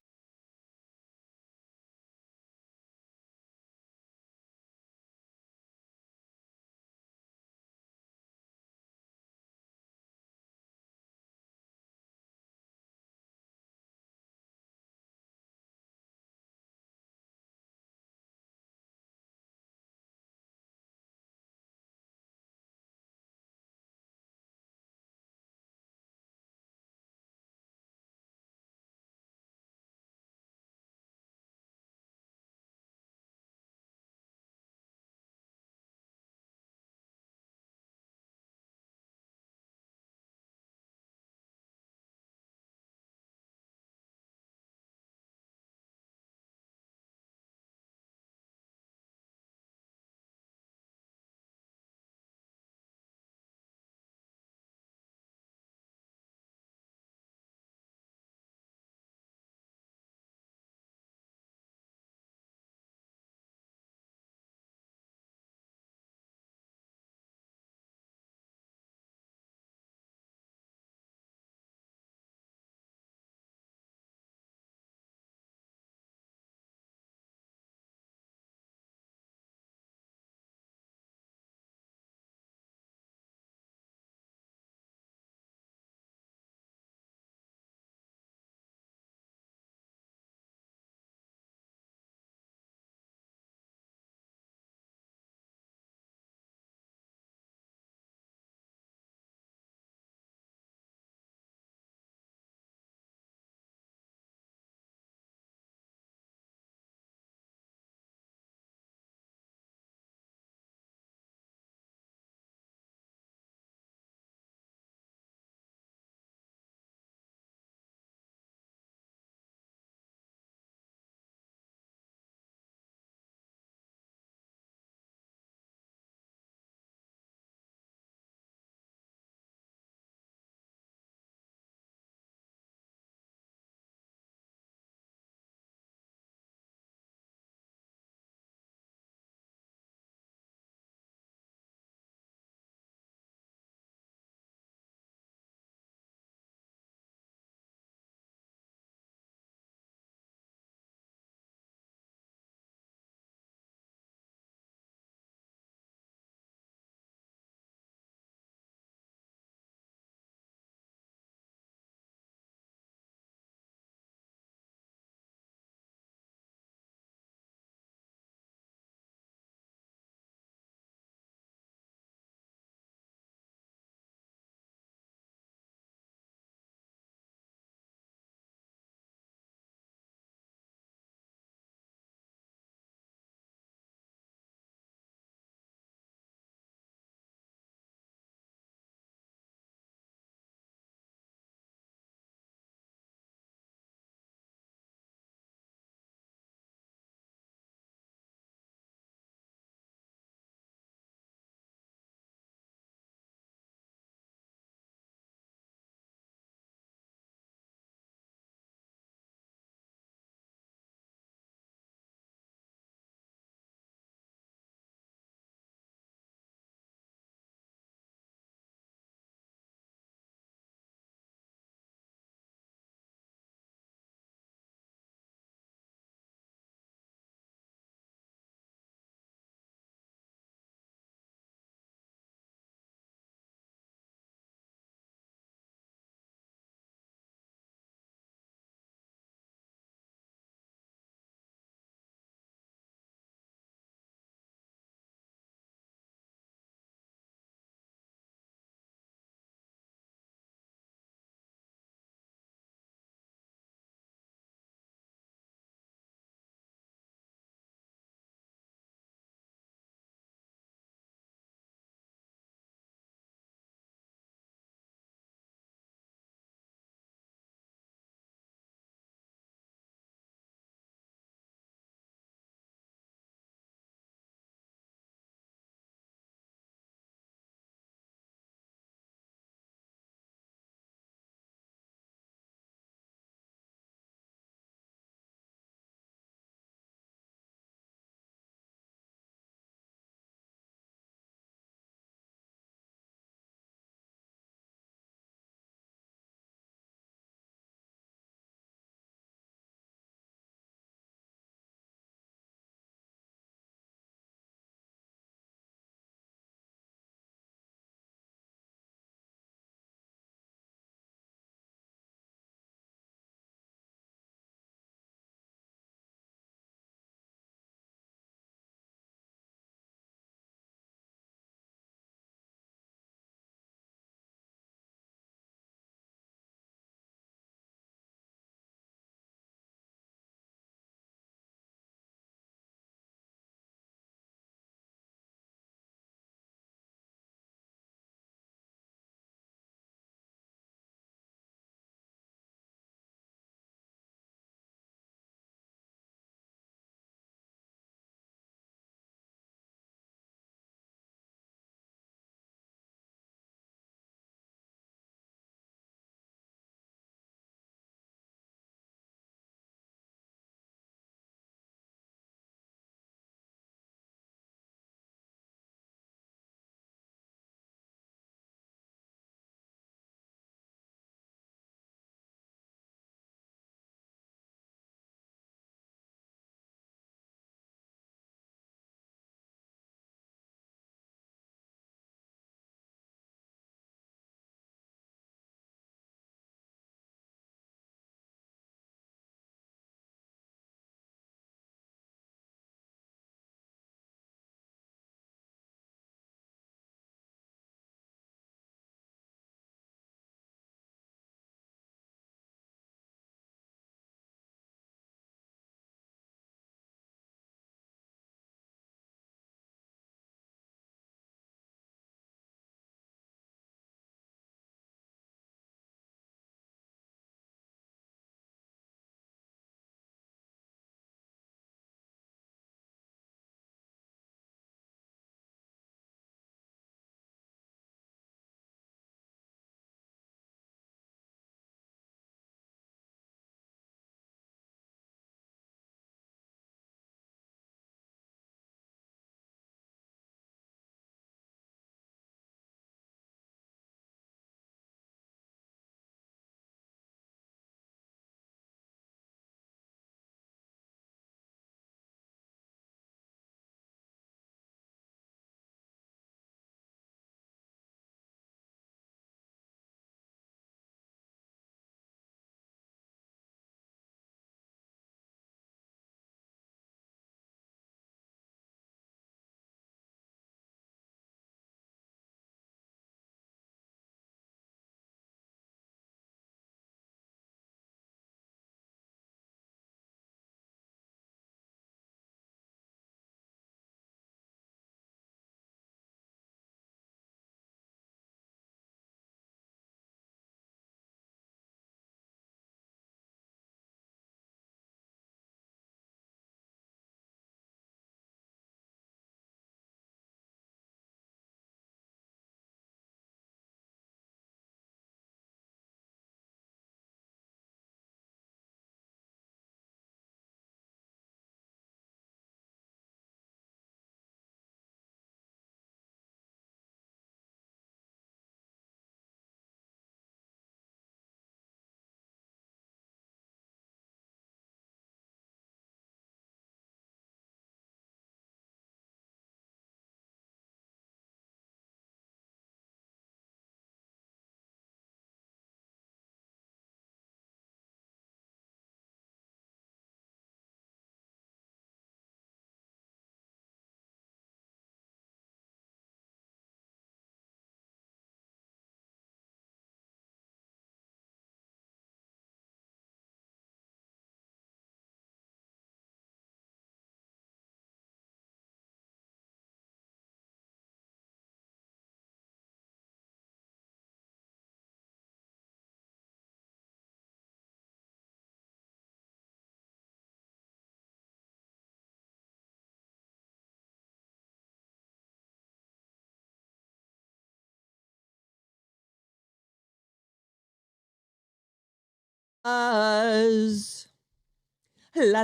La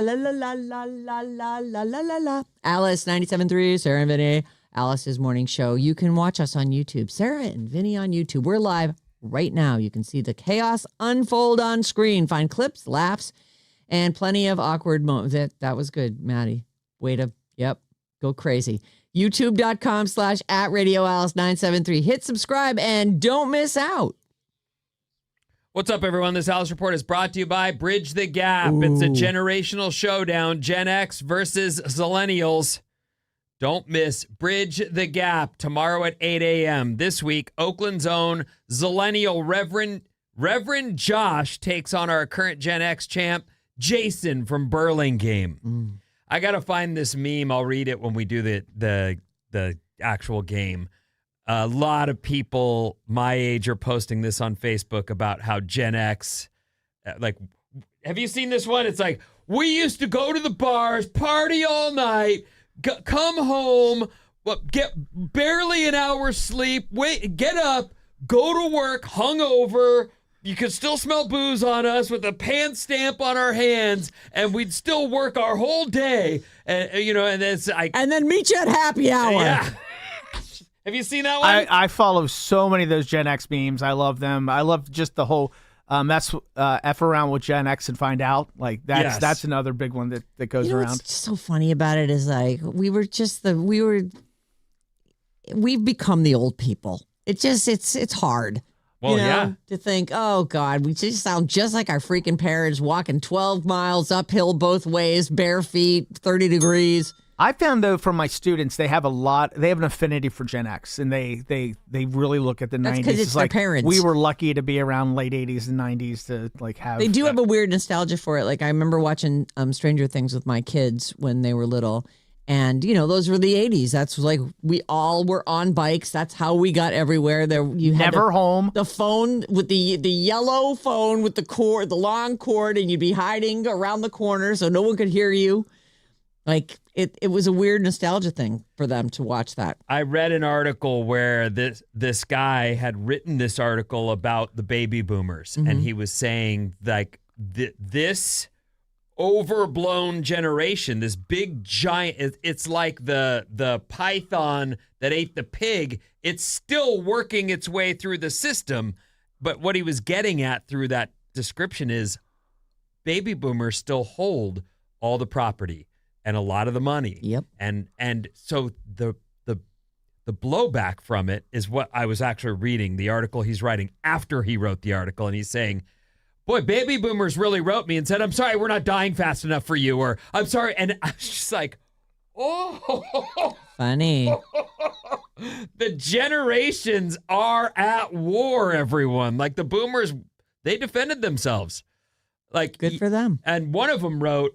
la la la la la la la la la la. Alice 97.3, Sarah and Vinnie. Alice's morning show. You can watch us on YouTube. Sarah and Vinnie on YouTube. We're live right now. You can see the chaos unfold on screen. Find clips, laughs, and plenty of awkward moments. That was good, Maddie. Go crazy. YouTube.com/@RadioAlice973. Hit subscribe and don't miss out. What's up, everyone? This Alice Report is brought to you by Bridge the Gap. It's a generational showdown, Gen X versus Zillennials. Don't miss Bridge the Gap tomorrow at 8 a.m. This week, Oakland's own Zillennial Reverend Josh takes on our current Gen X champ, Jason from Burlingame. I got to find this meme. I'll read it when we do the actual game. A lot of people my age are posting this on Facebook about how Gen X, like, have you seen this one? It's like, we used to go to the bars, party all night, come home, get barely an hour's sleep, get up, go to work, hungover. You could still smell booze on us with a pan stamp on our hands, and we'd still work our whole day. And it's like, and then meet you at happy hour. Yeah. Have you seen that one? I follow so many of those Gen X memes. I love them. I love just the whole F around with Gen X and find out. Like that's another big one that goes around. What's so funny about it is like we've become the old people. It's hard. Well, to think, oh God, we just sound just like our freaking parents walking 12 miles uphill both ways, bare feet, 30 degrees. I found, though, from my students, they have an affinity for Gen X, and they really look at the 90s. Because it's their like parents. We were lucky to be around late 80s and 90s to like have. They do have a weird nostalgia for it. Like I remember watching Stranger Things with my kids when they were little, and those were the 80s. That's like we all were on bikes. That's how we got everywhere. You had never home. The phone with the yellow phone with the cord, the long cord, and you'd be hiding around the corner so no one could hear you. Like it was a weird nostalgia thing for them to watch that. I read an article where this guy had written this article about the baby boomers, and he was saying like this overblown generation, this big giant, it's like the python that ate the pig. It's still working its way through the system, but what he was getting at through that description is baby boomers still hold all the property and a lot of the money. Yep. And so the blowback from it is what I was actually reading, the article he's writing after he wrote the article, and he's saying, boy, baby boomers really wrote me and said, I'm sorry, we're not dying fast enough for you, or I'm sorry. And I was just like, oh. Funny. The generations are at war, everyone. Like the boomers, they defended themselves. Like Good for them. And one of them wrote,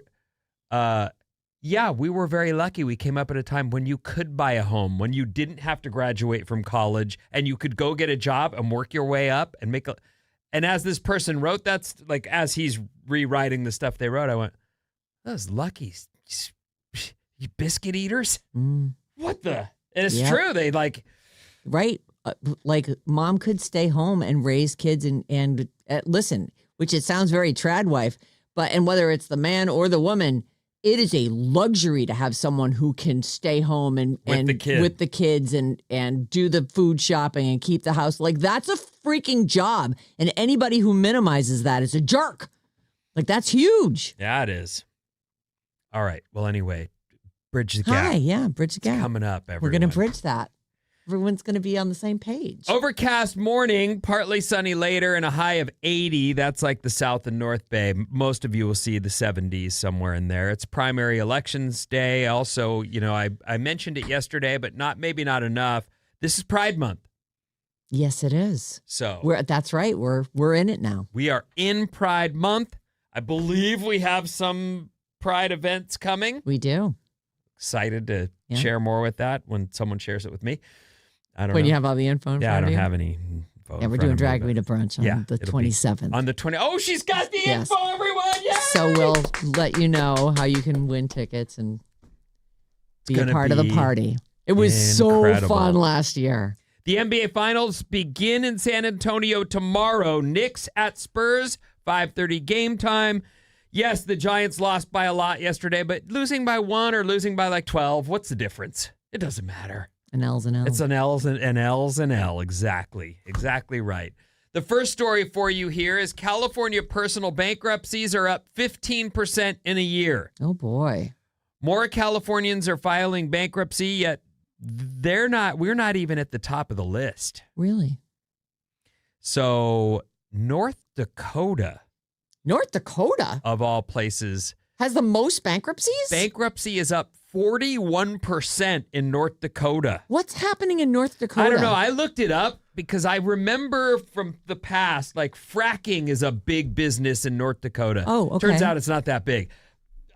yeah, we were very lucky. We came up at a time when you could buy a home, when you didn't have to graduate from college, and you could go get a job and work your way up and make a... And as this person wrote, that's like, as he's rewriting the stuff they wrote, I went, that was lucky. You biscuit eaters? What the? And it's true. They like... Right. Like mom could stay home and raise kids and listen, which it sounds very trad wife, and whether it's the man or the woman, it is a luxury to have someone who can stay home and with the kids and do the food shopping and keep the house. Like that's a freaking job. And anybody who minimizes that is a jerk. Like that's huge. Yeah, it is. All right. Well, anyway, bridge the gap. Hi, yeah, bridge the gap. It's coming up, everyone. We're going to bridge that. Everyone's going to be on the same page. Overcast morning, partly sunny later, and a high of 80. That's like the South and North Bay. Most of you will see the 70s somewhere in there. It's primary elections day. Also, I mentioned it yesterday, but maybe not enough. This is Pride Month. Yes, it is. So that's right. We're in it now. We are in Pride Month. I believe we have some Pride events coming. We do. Excited to share more with that when someone shares it with me. I don't know. When you have all the info in front I of don't you? have any info. Yeah, we're doing Drag Me to Brunch on the 27th. On the 20th. Oh, she's got the info, everyone! Yay! So we'll let you know how you can win tickets and be a part of the party. It was so fun last year. The NBA Finals begin in San Antonio tomorrow. Knicks at Spurs, 5:30 game time. Yes, the Giants lost by a lot yesterday, but losing by 1 or losing by like 12, what's the difference? It doesn't matter. An L's and L's. It's an L's and an L's and L. Exactly. Exactly right. The first story for you here is California personal bankruptcies are up 15% in a year. Oh, boy. More Californians are filing bankruptcy, yet we're not even at the top of the list. Really? So North Dakota, of all places, has the most bankruptcies? bankruptcy is up 41% in North Dakota. What's happening in North Dakota? I don't know. I looked it up because I remember from the past, like fracking is a big business in North Dakota. Oh, okay. Turns out it's not that big.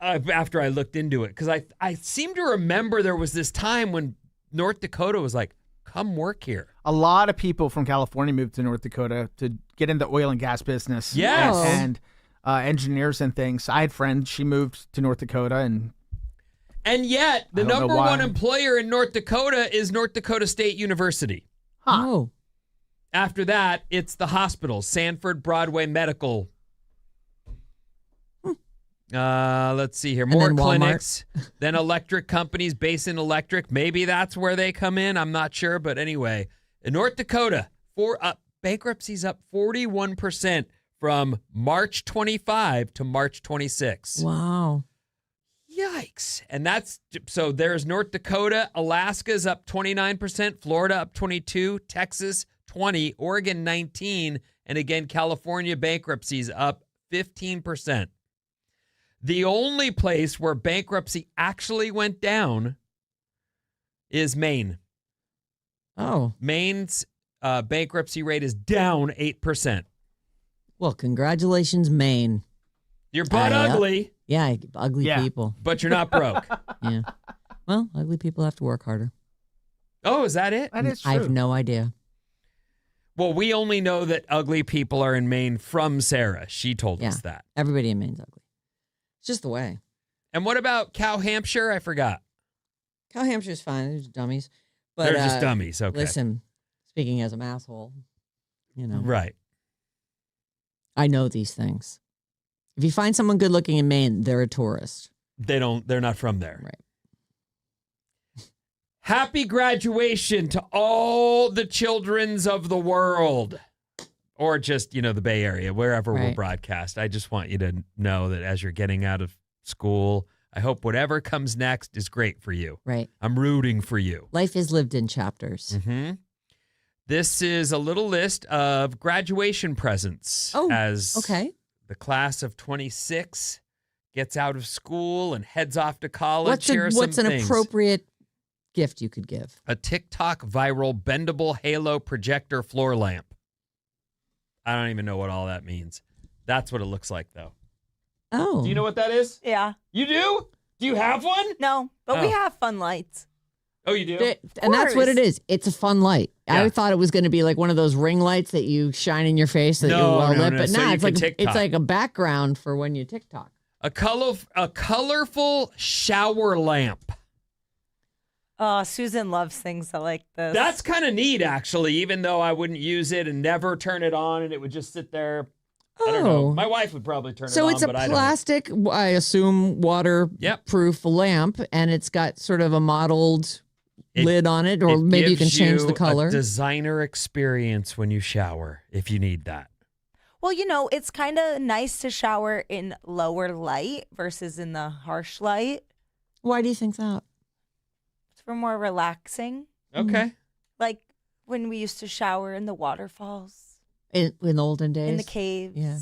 After I looked into it, because I seem to remember there was this time when North Dakota was like, come work here. A lot of people from California moved to North Dakota to get in the oil and gas business. Yes. Oh. And engineers and things. I had friends. She moved to North Dakota, And yet, the I don't know number why. one employer in North Dakota is North Dakota State University. Oh. After that, it's the hospitals, Sanford Broadway Medical. Let's see here. More then Walmart. clinics, then electric companies, Basin Electric. Maybe that's where they come in. I'm not sure. But anyway, in North Dakota, bankruptcies up 41% from March 25 to March 26. Wow. Yikes. And so there's North Dakota, Alaska's up 29%, Florida up 22, Texas 20, Oregon 19, and again, California bankruptcies up 15%. The only place where bankruptcy actually went down is Maine. Oh. Maine's bankruptcy rate is down 8%. Well, congratulations, Maine. You're butt ugly, Yeah, ugly Yeah. people. but you're not broke. Yeah. Well, ugly people have to work harder. Oh, is that it? that is true. I have no idea. Well, we only know that ugly people are in Maine from Sarah. She told Yeah. us that. Everybody in Maine's ugly. It's just the way. And what about Cow Hampshire? I forgot. Cow Hampshire's fine. They're just dummies. But They're just dummies. Okay. Listen, speaking as an asshole, Right. I know these things. If you find someone good looking in Maine, they're a tourist. They're not from there. Right. Happy graduation to all the childrens of the world. Or just, the Bay Area, wherever we're Right. broadcast. I just want you to know that as you're getting out of school, I hope whatever comes next is great for you. Right. I'm rooting for you. Life is lived in chapters. Mm-hmm. This is a little list of graduation presents. Oh, as Okay. the class of 26 gets out of school and heads off to college. Here are What's some an things. appropriate gift you could give? A TikTok viral bendable halo projector floor lamp. I don't even know what all that means. That's what it looks like, though. Oh. Do you know what that is? Yeah. You do? Do you have one? No, but we Oh. have fun lights. Oh, you do? And that's what it is. It's a fun light. Yeah. I thought it was going to be like one of those ring lights that you shine in your face that No, you're well no, lit, no. but So nah, you it's can like TikTok. it's like a background for when you TikTok. A colorful shower lamp. Susan loves things like this. That's kind of neat, actually, even though I wouldn't use it and never turn it on and it would just sit there. I don't know. Oh. My wife would probably turn it So on, it's a but I don't. plastic, I assume, waterproof lamp, and it's got sort of a mottled lid on it, or maybe you can gives change the color. A designer experience when you shower, if you need that. Well, it's kind of nice to shower in lower light versus in the harsh light. Why do you think that? It's for more relaxing. Okay. Like when we used to shower in the waterfalls, In the olden days? in the caves. Yeah.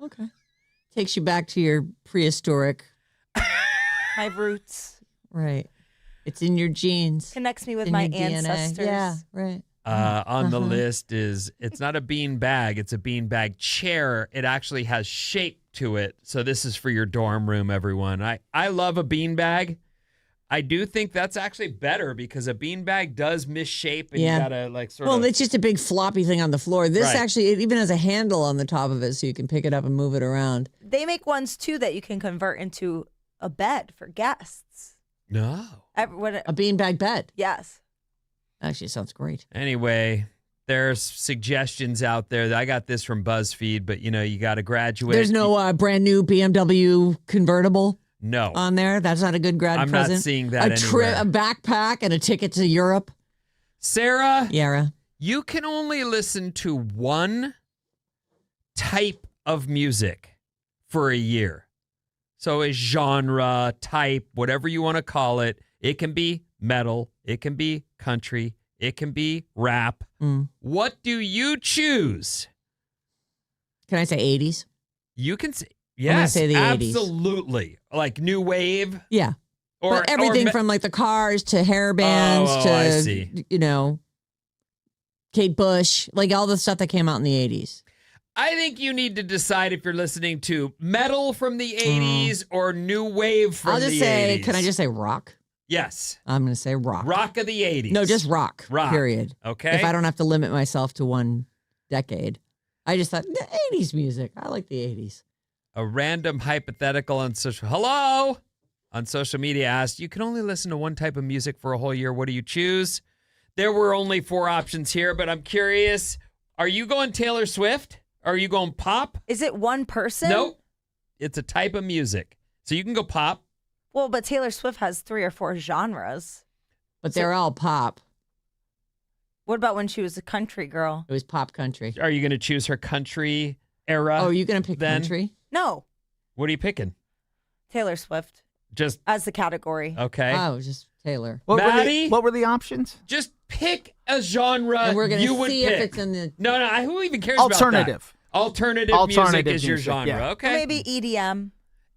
Okay. Takes you back to your prehistoric. My roots. Right. It's in your genes. Connects me with in my your DNA. ancestors. Yeah, right. On the list it's not a bean bag, it's a bean bag chair. It actually has shape to it. So this is for your dorm room, everyone. I love a bean bag. I do think that's actually better because a bean bag does misshape and Yeah. you gotta like sort Well, of. it's just a big floppy thing on the floor. This Right. actually, it even has a handle on the top of it so you can pick it up and move it around. They make ones too that you can convert into a bed for guests. No. A beanbag bed. Yes. Actually, it sounds great. Anyway, There's suggestions out there. I got this from BuzzFeed, but you got to graduate. There's no brand new BMW convertible no on there. That's not a good grad I'm present. not seeing that trip, anywhere. a backpack, and a ticket to Europe. Sarah, Yara. you can only listen to one type of music for a year. So a genre, type, whatever you want to call it. It can be metal. It can be country. It can be rap. What do you choose? Can I say 80s? You can say, I'm gonna yes, say the 80s. absolutely. Like new wave. Yeah. But everything from like the Cars to hair bands Oh, to, I see. Kate Bush, like all the stuff that came out in the 80s. I think you need to decide if you're listening to metal from the 80s or new wave from I'll the 80s. just say, can I just say rock? Yes. I'm going to say rock. Rock of the 80s. No, just rock. Rock. Period. Okay. If I don't have to limit myself to one decade. I just thought, the 80s music. I like the 80s. A random hypothetical on social media asked, you can only listen to one type of music for a whole year. What do you choose? There were only 4 options here, but I'm curious. Are you going Taylor Swift? Are you going pop? Is it one person? Nope. It's a type of music. So you can go pop. Well, but Taylor Swift has 3 or 4 genres. But they're all pop. What about when she was a country girl? It was pop country. Are you going to choose her country era? Oh, are you going to pick then? country? No, What are you picking? Taylor Swift Just, as the category. okay. Oh, just Taylor. Maddie? What were the options? Just pick a genre And we're going you to would see pick. if it's in the... No, who even cares Alternative. about that? Alternative music is your music, genre. yeah. Okay. Maybe EDM.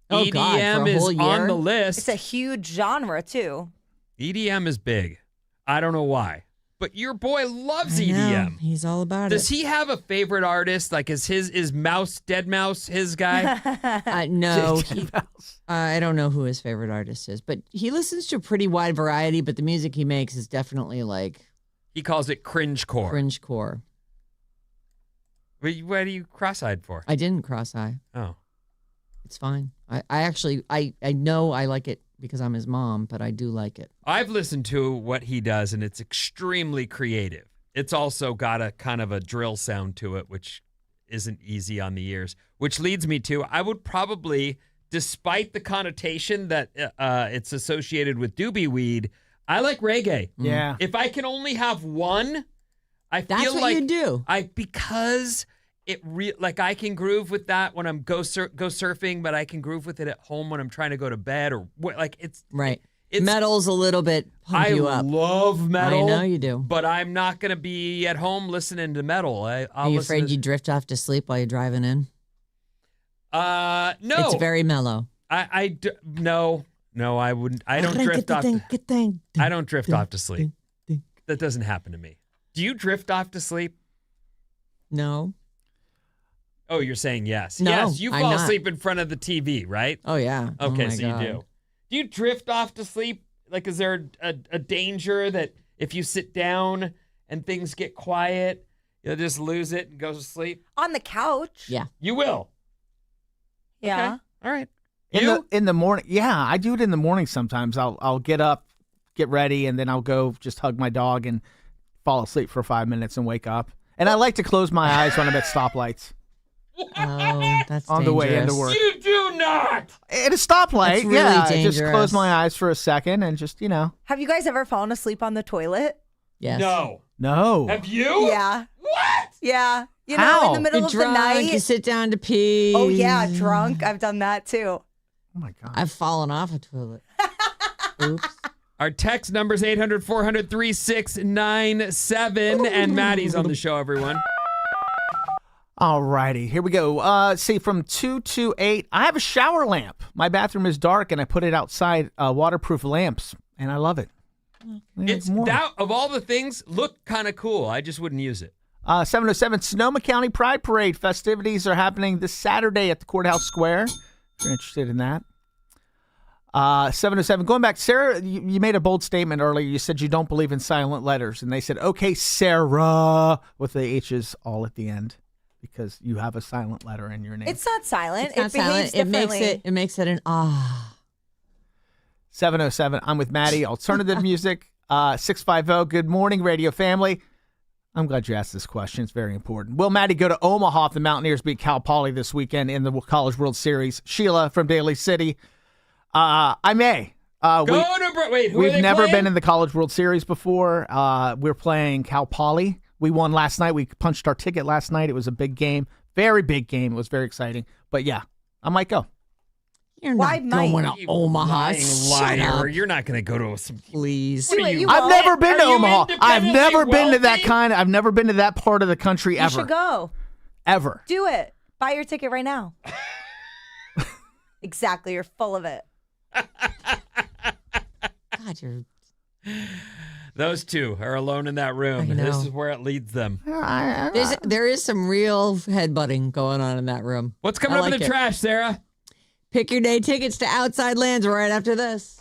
Oh, God, EDM for a is whole on year? the list. It's a huge genre, too. EDM is big. I don't know why. But your boy loves I know. EDM. He's all about Does it. he have a favorite artist? Like, is Dead Mouse his guy? No, I don't know who his favorite artist is, but he listens to a pretty wide variety, but the music he makes is definitely like He calls it cringecore. cringecore. What are you cross-eyed for? I didn't cross-eye. Oh. It's fine. I actually know I like it because I'm his mom, but I do like it. I've listened to what he does, and it's extremely creative. It's also got a kind of a drill sound to it, which isn't easy on the ears, which leads me to, I would probably, despite the connotation that it's associated with doobie weed, I like reggae. Yeah. If I can only have one, I That's feel what like you do. because like I can groove with that when I'm go surfing, but I can groove with it at home when I'm trying to go to bed or like it's Right. It's, Metal's a little bit pump I you up. love metal. I know you do. But I'm not going to be at home listening to metal. Are I'll you listen afraid to, you drift off to sleep while you're driving in? No. It's very mellow. No, I wouldn't. I don't drift off. I don't drift off to sleep. That doesn't happen to me. Do you drift off to sleep? No. Oh, you're saying yes. No, yes, you I'm fall not. asleep in front of the TV, right? Oh, yeah. Okay, oh my so God. you do. Do you drift off to sleep? Like, is there a danger that if you sit down and things get quiet, you'll just lose it and go to sleep? On the couch. Yeah. You will. Yeah. Okay. All right. In the morning, yeah, I do it in the morning sometimes. I'll get up, get ready, and then I'll go just hug my dog and fall asleep for 5 minutes and wake up. And I like to close my eyes when I'm at stoplights. Oh, that's On the way into dangerous. work. You do not. At a stoplight, That's really yeah. I just dangerous. close my eyes for a second and just, Have you guys ever fallen asleep on the toilet? Yes. No. No. Have you? Yeah. What? Yeah. You know, How? in the middle You're of drunk, the night. you sit down to pee. Oh, yeah, drunk. I've done that too. Oh, my God. I've fallen off a toilet. Oops. Our text number is 800-400-3697. And Maddie's on the show, everyone. All righty, here we go. See, from 228, I have a shower lamp. My bathroom is dark, and I put it outside, waterproof lamps, and I love it. It's that of all the things, look kind of cool. I just wouldn't use it. 707 Sonoma County Pride Parade festivities are happening this Saturday at the Courthouse Square. If you're interested in that. 707, going back, Sarah, you made a bold statement earlier. You said you don't believe in silent letters, and they said, okay, Sarah, with the H's all at the end. Because you have a silent letter in your name. It's not silent. It's not it behaves silent. differently. It makes it an ah. 707, I'm with Maddie. Alternative music. 650, good morning, radio family. I'm glad you asked this question. It's very important. Will Maddie go to Omaha if the Mountaineers beat Cal Poly this weekend in the College World Series? Sheila from Daly City. I may. Wait, who are We've they never playing? been in the College World Series before. We're playing Cal Poly. We won last night. We punched our ticket last night. It was a big game. Very big game. It was very exciting. But yeah, I might go. You're Why not going to You Omaha. lying Shut liar. up, You're not going to go to some. please. What are you? I've never been to Are you Omaha. I've independently never been to that wealthy? I've never been to that part of the country You ever. should go. Ever. Do it. Buy your ticket right now. Exactly. You're full of it. God, you're. Those two are alone in that room. I know. This is where it leads them. There is some real headbutting going on in that room. What's coming I up in like the it. trash, Sarah? Pick your day tickets to Outside Lands right after this.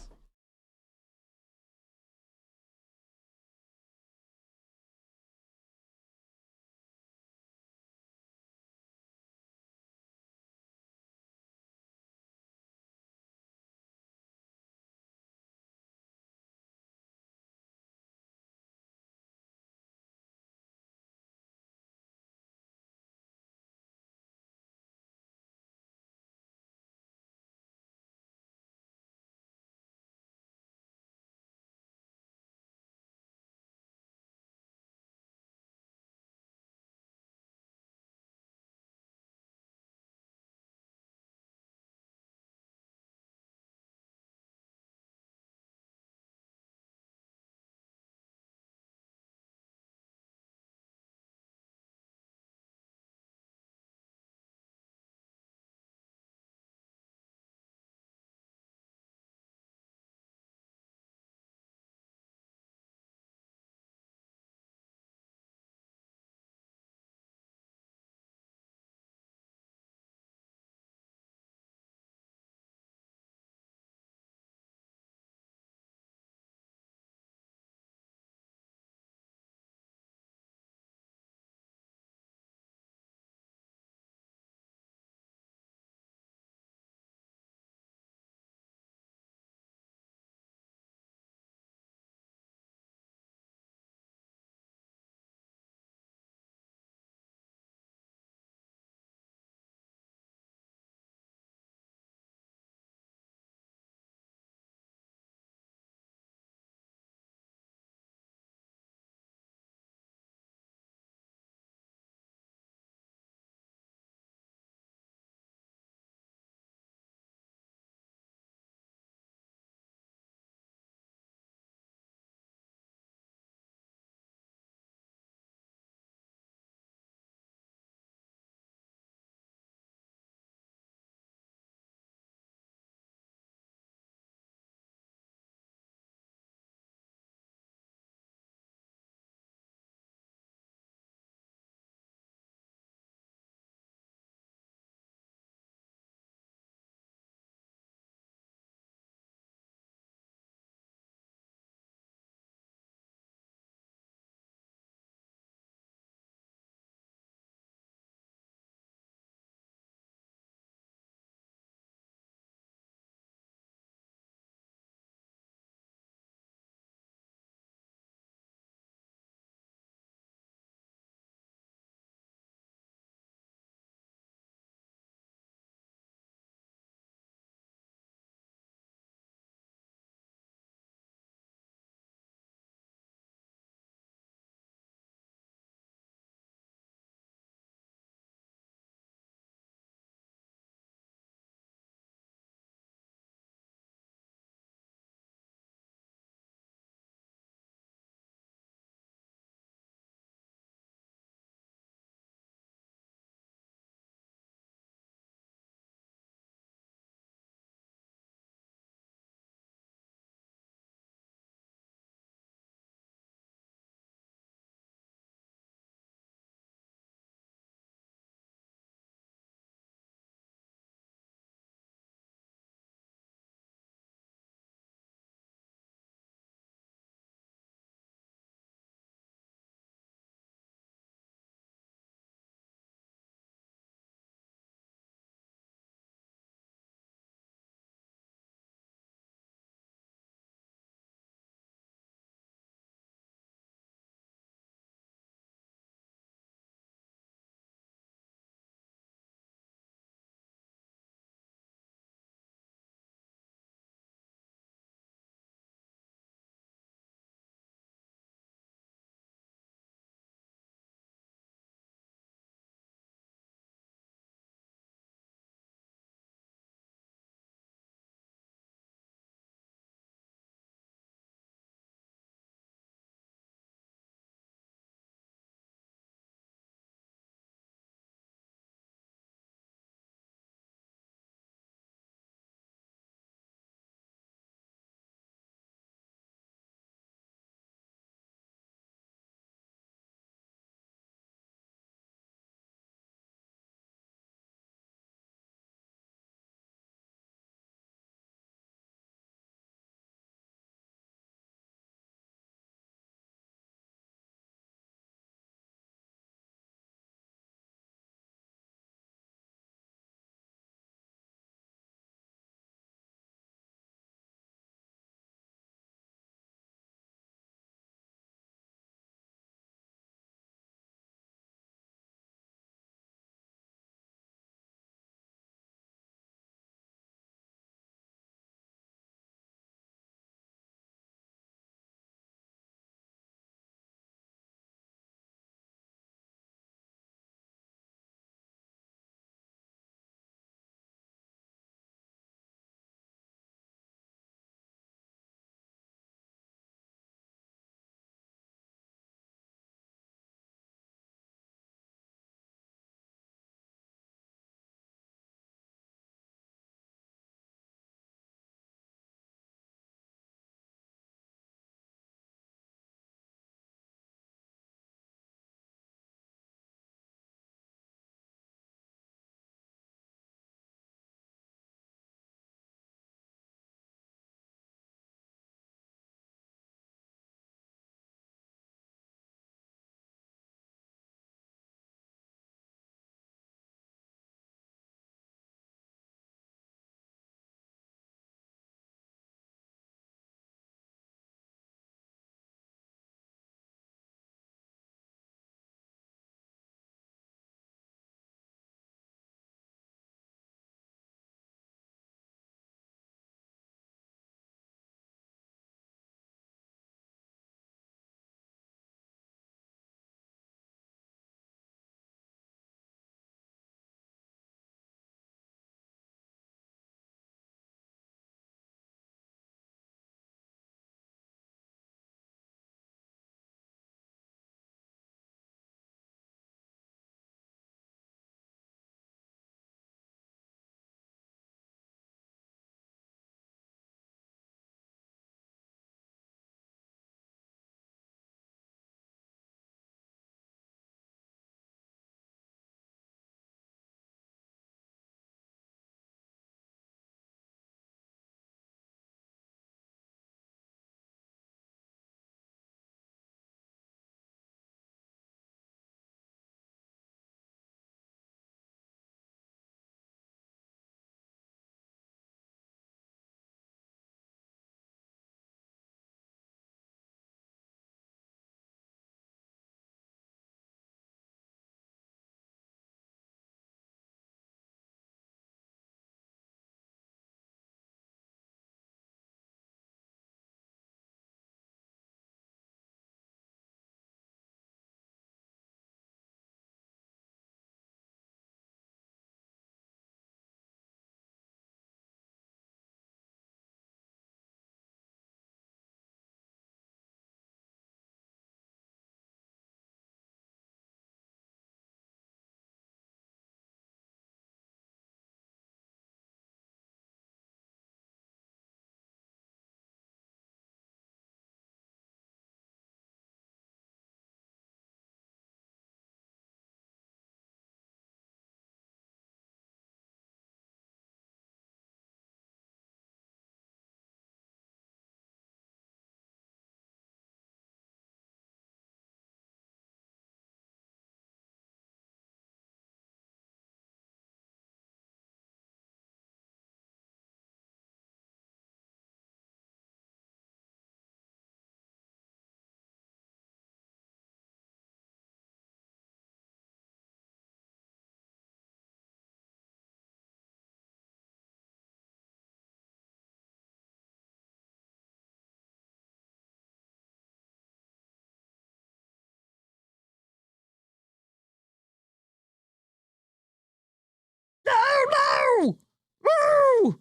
Woo!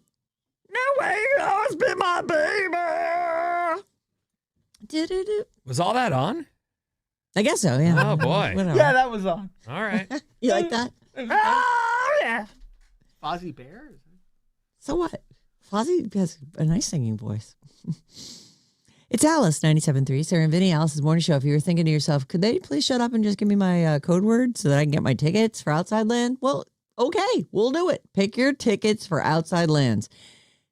No way, you always be my baby. Do-do-do. Was all that on? I guess so, yeah. Oh, boy. Whatever. Yeah, that was on. All right. You like that? Oh, yeah. Fozzie Bear? So what? Fozzie has a nice singing voice. It's Alice, 97.3, Sarah and Vinnie, Alice's morning show. If you were thinking to yourself, could they please shut up and just give me my code word so that I can get my tickets for Outside Land? Well, okay, we'll do it. Pick your tickets for Outside Lands.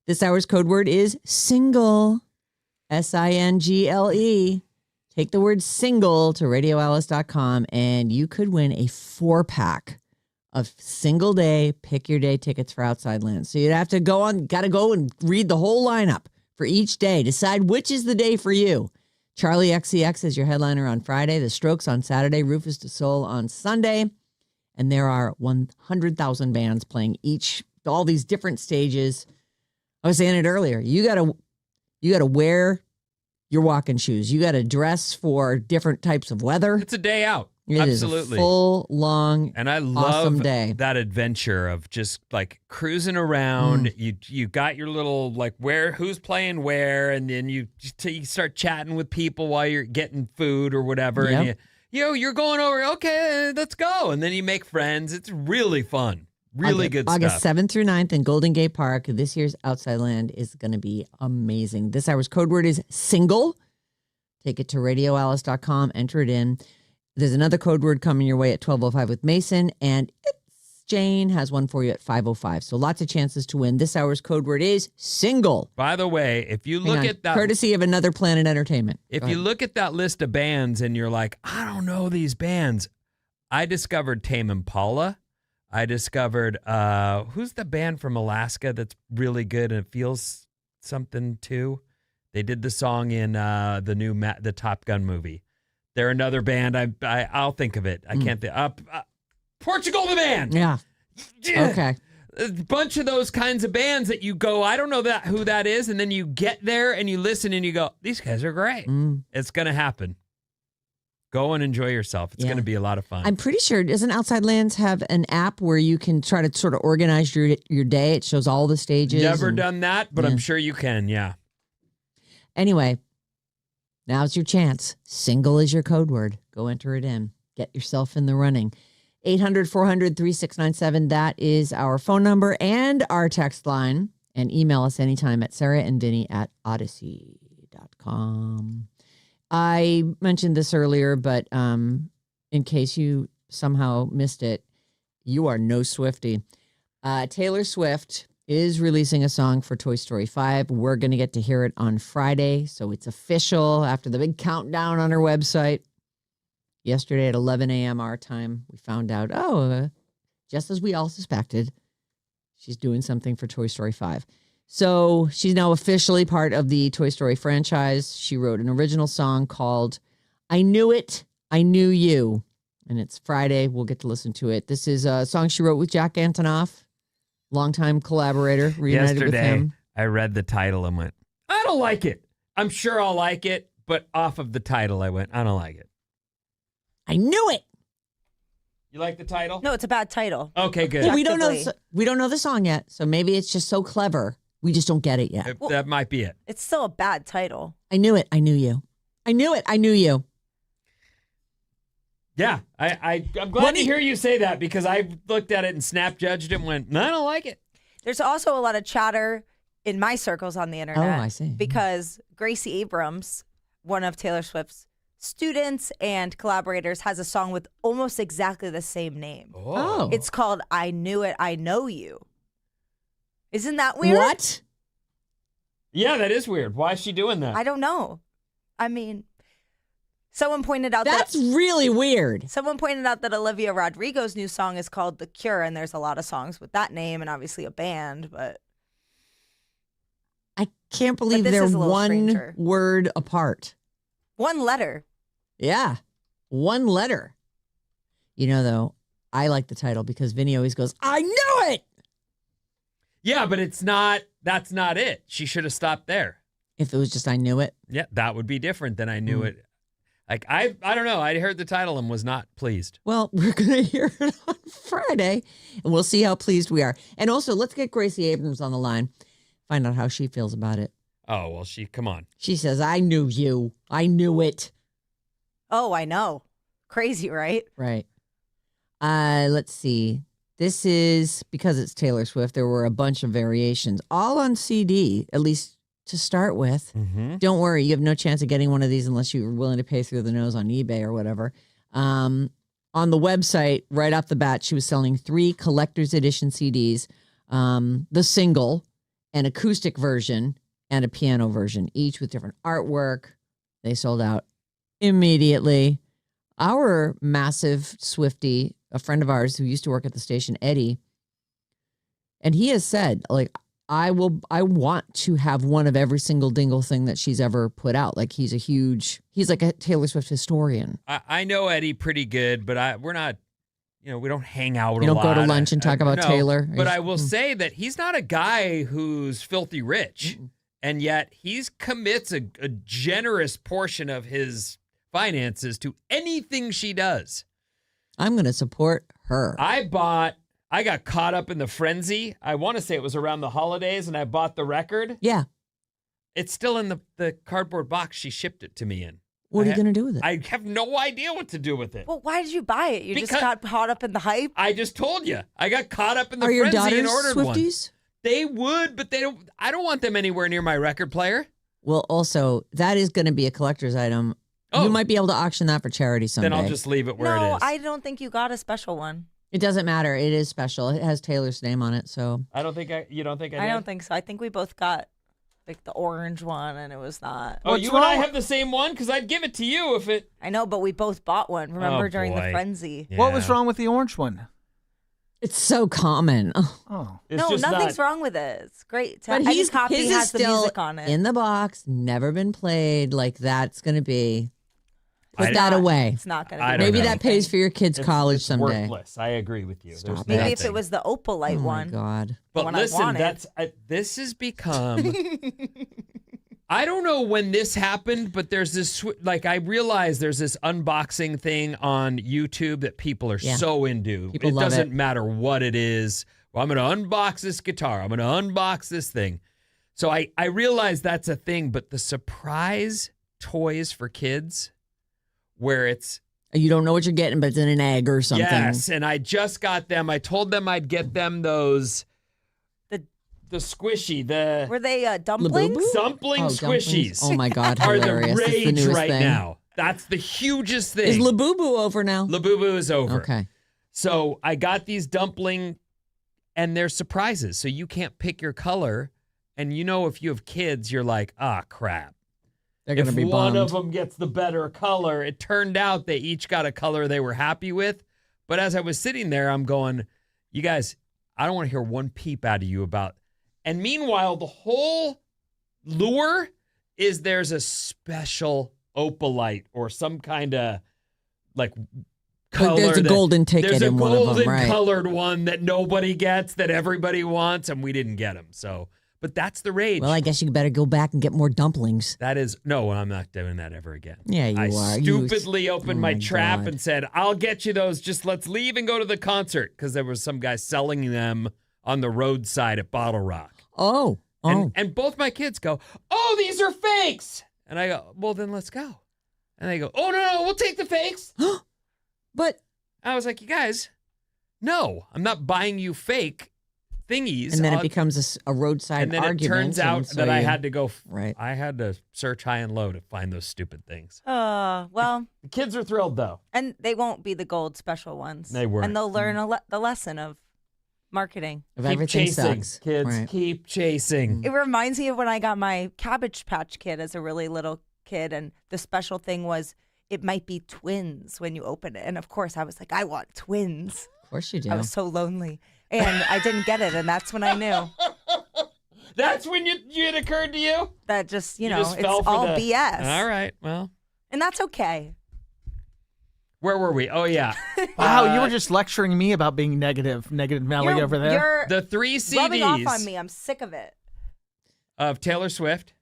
This hour's code word is single, S-I-N-G-L-E. Take the word single to radioalice.com and you could win a 4-pack of single day, pick your day tickets for Outside Lands. So you'd have to go and read the whole lineup for each day. Decide which is the day for you. Charlie XCX is your headliner on Friday, The Strokes on Saturday, Rufus Du Sol on Sunday. And there are 100,000 bands playing all these different stages. I was saying it earlier. You gotta wear your walking shoes. You gotta dress for different types of weather. It's a day out. It Absolutely. is a full, long, and I awesome love day. that adventure of just like cruising around. You got your little like who's playing where, and then you start chatting with people while you're getting food or whatever. Yep. And you're going over. Okay, let's go, and then you make friends. It's really fun. Really good August stuff. 7th through 9th in Golden Gate Park. This year's Outside Land is going to be amazing. This hour's code word is single. Take it to radioalice.com. Enter it in. There's another code word coming your way at 12:05 with Mason, and Jane has one for you at 5:05. So lots of chances to win. This hour's code word is single. By the way, if you Hang look on. at that, Courtesy of Another Planet Entertainment. if Go you ahead. look at that list of bands and you're like, I don't know these bands, I discovered Tame Impala. I discovered who's the band from Alaska that's really good and it feels something too. They did the song in the Top Gun movie. They're another band. I'll think of it. I can't think. Portugal the Band. Yeah. Okay. A bunch of those kinds of bands that you go, I don't know who that is, and then you get there and you listen and you go, these guys are great. It's gonna happen. Go and enjoy yourself. It's Yeah. gonna be a lot of fun. I'm pretty sure, doesn't Outside Lands have an app where you can try to sort of organize your day? It shows all the stages. Never done that, but I'm sure you can. Yeah. Anyway, now's your chance. Single is your code word. Go enter it in. Get yourself in the running. 800-400-3697. That is our phone number and our text line. And email us anytime at sarahandvinny@odyssey.com. I mentioned this earlier, but in case you somehow missed it, you are no Swiftie. Taylor Swift is releasing a song for Toy Story 5. We're going to get to hear it on Friday, so it's official after the big countdown on her website. Yesterday at 11 a.m. our time, we found out, just as we all suspected, she's doing something for Toy Story 5. So she's now officially part of the Toy Story franchise. She wrote an original song called I Knew It, I Knew You. And it's Friday. We'll get to listen to it. This is a song she wrote with Jack Antonoff, longtime collaborator, reunited with Yesterday, him. I read the title and went, I don't like it. I'm sure I'll like it, but off of the title, I went, I don't like it. I knew it. You like the title? No, it's a bad title. Okay, good. Well, we don't know. Objectively. We don't know the song yet, so maybe it's just so clever. We just don't get it yet. That might be it. It's still a bad title. I knew it. I knew you. I knew it. I knew you. Yeah, I'm glad to hear you say that because I looked at it and snap judged it and went, no, I don't like it. There's also a lot of chatter in my circles on the internet. Oh, I see. Because Gracie Abrams, one of Taylor Swift's students and collaborators, has a song with almost exactly the same name. Oh. It's called I Knew It, I Know You. Isn't that weird? What? Yeah, that is weird. Why is she doing that? I don't know. I mean, someone pointed out That's really weird. Someone pointed out that Olivia Rodrigo's new song is called The Cure, and there's a lot of songs with that name and obviously a band, but I can't believe this they're is a little one stranger. word apart. one letter. Yeah. One letter. You know, though, I like the title because Vinny always goes, I knew it. Yeah, but that's not it. She should have stopped there. If it was just I knew it. Yeah, that would be different than I knew it. Like, I don't know. I heard the title and was not pleased. Well, we're going to hear it on Friday, and we'll see how pleased we are. And also, let's get Gracie Abrams on the line, find out how she feels about it. Oh, well, come on. She says, I knew you. I knew it. Oh, I know. Crazy, right? Right. Let's see. This is, because it's Taylor Swift, there were a bunch of variations, all on CD, at least to start with. Mm-hmm. Don't worry, you have no chance of getting one of these unless you're willing to pay through the nose on eBay or whatever. On the website, right off the bat, she was selling 3 collector's edition CDs, the single, an acoustic version, and a piano version, each with different artwork. They sold out immediately. Our massive Swiftie, a friend of ours who used to work at the station, Eddie, and he has said, like, I want to have one of every single dingle thing that she's ever put out. Like, he's like a Taylor Swift historian. I know Eddie pretty good, but we're not, we don't hang out a lot. You don't go to lunch and talk about no, Taylor? But I will say that he's not a guy who's filthy rich, and yet he commits a generous portion of his finances to anything she does. I'm going to support her. I got caught up in the frenzy. I want to say it was around the holidays, and I bought the record. Yeah. It's still in the cardboard box she shipped it to me in. What are you going to do with it? I have no idea what to do with it. Well, why did you buy it? You Because just got caught up in the hype? I just told you. I got caught up in the Are your frenzy and daughters ordered Swifties? one. They would, but I don't want them anywhere near my record player. Well, also, that is going to be a collector's item. Oh. You might be able to auction that for charity someday. Then I'll just leave it where it No, is. I don't think you got a special one. It doesn't matter. It is special. It has Taylor's name on it, so. You don't think I did? I don't think so. I think we both got like the orange one, and it was not. Oh, you and I have the same one? Because I'd give it to you if it... I know, but we both bought one. Remember during the frenzy? Yeah. What was wrong with the orange one? It's so common. Oh. It's No, just nothing's not... wrong with it. It's great. But Any copy his has is the still music on it. in the box, never been played. Like, that's going to be. Put I- that away. It's not going I to don't be. Maybe know. that pays for your kids' college someday. Worthless. I agree with you. Stop There's it. Maybe if it nothing. was the opalite Oh, my one. God. But one I listen, wanted. this has become... I don't know when this happened, but there's this, I realize there's this unboxing thing on YouTube that people are so into. People It love doesn't it. matter what it is. Well, I'm going to unbox this guitar. I'm going to unbox this thing. So I realize that's a thing, but the surprise toys for kids where it's... You don't know what you're getting, but it's in an egg or something. Yes, and I just got them. I told them I'd get them those... The squishy, Were they dumplings? Labubu? dumpling squishies. Dumplings. Oh, my God. Are the Hilarious. It's the rage newest right thing. now. That's the hugest thing. Is Labubu over now? Labubu is over. Okay. So I got these dumpling, and they're surprises. So you can't pick your color. And if you have kids, you're like, crap. They're going to If be one bummed. of them gets the better color, it turned out they each got a color they were happy with. But as I was sitting there, I'm going, you guys, I don't want to hear one peep out of you about. And meanwhile, the whole lure is there's a special opalite or some kind of color. There's a golden ticket There's a in one of them, golden right? colored one that nobody gets, that everybody wants, and we didn't get them. So, but that's the rage. Well, I guess you better go back and get more dumplings. That is, no, I'm not doing that ever again. Yeah, you I are. stupidly opened Oh my my trap God. and said, I'll get you those. Just let's leave and go to the concert. Because there was some guy selling them on the roadside at Bottle Rock. Oh. And both my kids go, oh, these are fakes. And I go, well, then let's go. And they go, oh, no, we'll take the fakes. But. I was like, you guys, no, I'm not buying you fake thingies. And then it becomes a roadside and then argument. it turns out and so that I you- had to go, Right. I had to search high and low to find those stupid things. Well, The kids are thrilled, though. and they won't be the gold special ones. They weren't. And they'll learn the lesson of marketing. If Keep everything chasing, sucks. kids. Right. Keep chasing. It reminds me of when I got my Cabbage Patch Kid as a really little kid, and the special thing was it might be twins when you open it. And of course, I was like, I want twins. Of course you do. I was so lonely, and I didn't get it, and that's when I knew That's when it occurred to you? that just You know just it's fell for all the- BS. All right, well. And that's okay. Where were we? Oh, yeah. Wow, you were just lecturing me about being negative Nelly over there. You're The 3 CDs rubbing off on me. I'm sick of it. of Taylor Swift.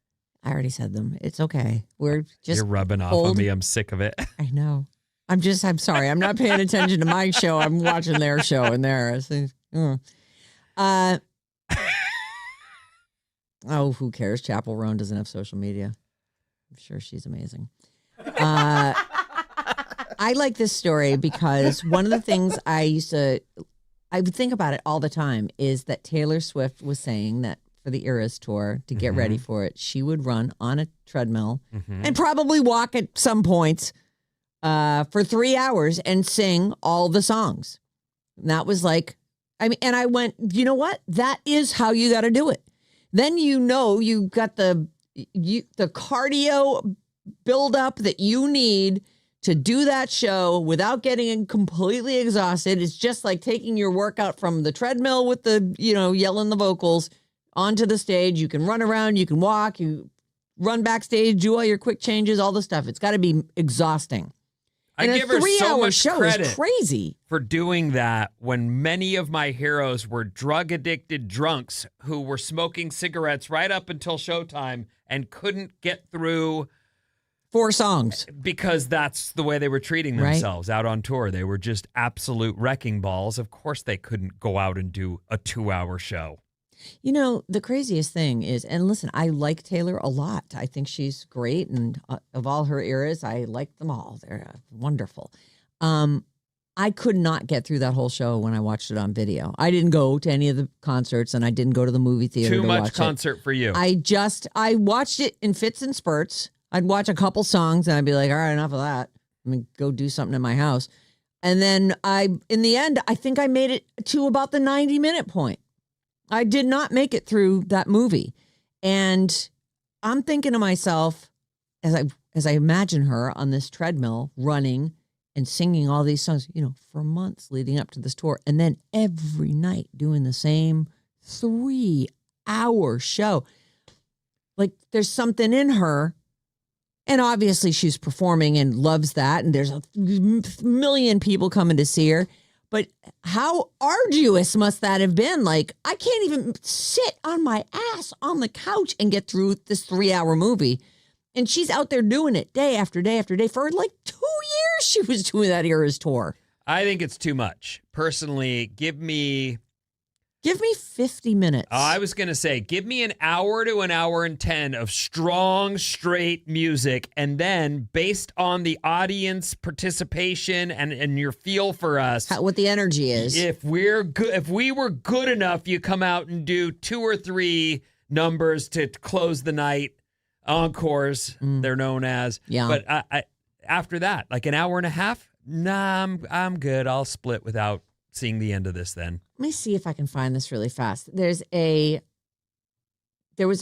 I already said them. It's okay. We're just You're rubbing off on me. I'm sick of it. I know. I'm sorry. I'm not paying attention to my show. I'm watching their show and theirs. Oh, who cares? Chapel Roan doesn't have social media. I'm sure she's amazing. I like this story because one of the things I would think about it all the time is that Taylor Swift was saying that for the Eras tour, to get ready for it, she would run on a treadmill and probably walk at some points for 3 hours and sing all the songs. And that was like, and I went, you know what? That is how you got to do it. Then you got the cardio buildup that you need to do that show without getting completely exhausted. It's just like taking your workout from the treadmill with the, yelling the vocals onto the stage. You can run around, you can walk, you run backstage, do all your quick changes, all the stuff. It's got to be exhausting. I give her so much show credit is crazy for doing that when many of my heroes were drug-addicted drunks who were smoking cigarettes right up until showtime and couldn't get through 4 songs. Because that's the way they were treating themselves out on tour. They were just absolute wrecking balls. Of course they couldn't go out and do a 2-hour show. The craziest thing is, and listen, I like Taylor a lot. I think she's great. And of all her eras, I like them all. They're wonderful. I could not get through that whole show when I watched it on video. I didn't go to any of the concerts and I didn't go to the movie theater Too to much watch concert for you. I watched it in fits and spurts. I'd watch a couple songs and I'd be like, all right, enough of that. I'm going to go do something in my house. And then in the end, I think I made it to about the 90-minute point. I did not make it through that movie. And I'm thinking to myself, as I imagine her on this treadmill running and singing all these songs, for months leading up to this tour. And then every night doing the same 3-hour show. Like there's something in her. And obviously she's performing and loves that. And there's a million people coming to see her. But how arduous must that have been? Like, I can't even sit on my ass on the couch and get through this 3-hour movie. And she's out there doing it day after day after day. For like 2 years she was doing that Eras tour. I think it's too much. Personally, give me 50 minutes. I was going to say, give me an hour to an hour and 10 of strong, straight music. And then based on the audience participation and your feel for us. What the energy is. If we were good enough, you come out and do 2 or 3 numbers to close the night. Encores, they're known as. Yeah. But I after that, like an hour and a half, nah, I'm good. I'll split without seeing the end of this then. Let me see if I can find this really fast. There was a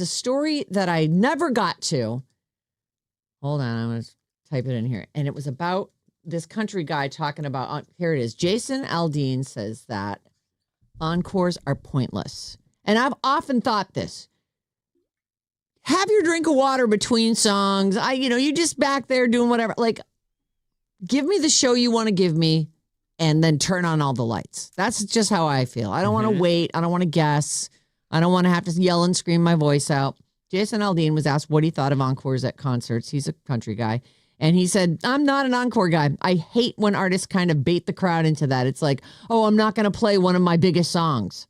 story that I never got to. Hold on, I'm going to type it in here. And it was about this country guy talking about, here it is. Jason Aldean says that encores are pointless. And I've often thought this. Have your drink of water between songs. You just back there doing whatever. Like, give me the show you want to give me. And then turn on all the lights. That's just how I feel. I don't want to wait. I don't want to guess. I don't want to have to yell and scream my voice out. Jason Aldean was asked what he thought of encores at concerts. He's a country guy. And he said, I'm not an encore guy. I hate when artists kind of bait the crowd into that. It's like, oh, I'm not going to play one of my biggest songs.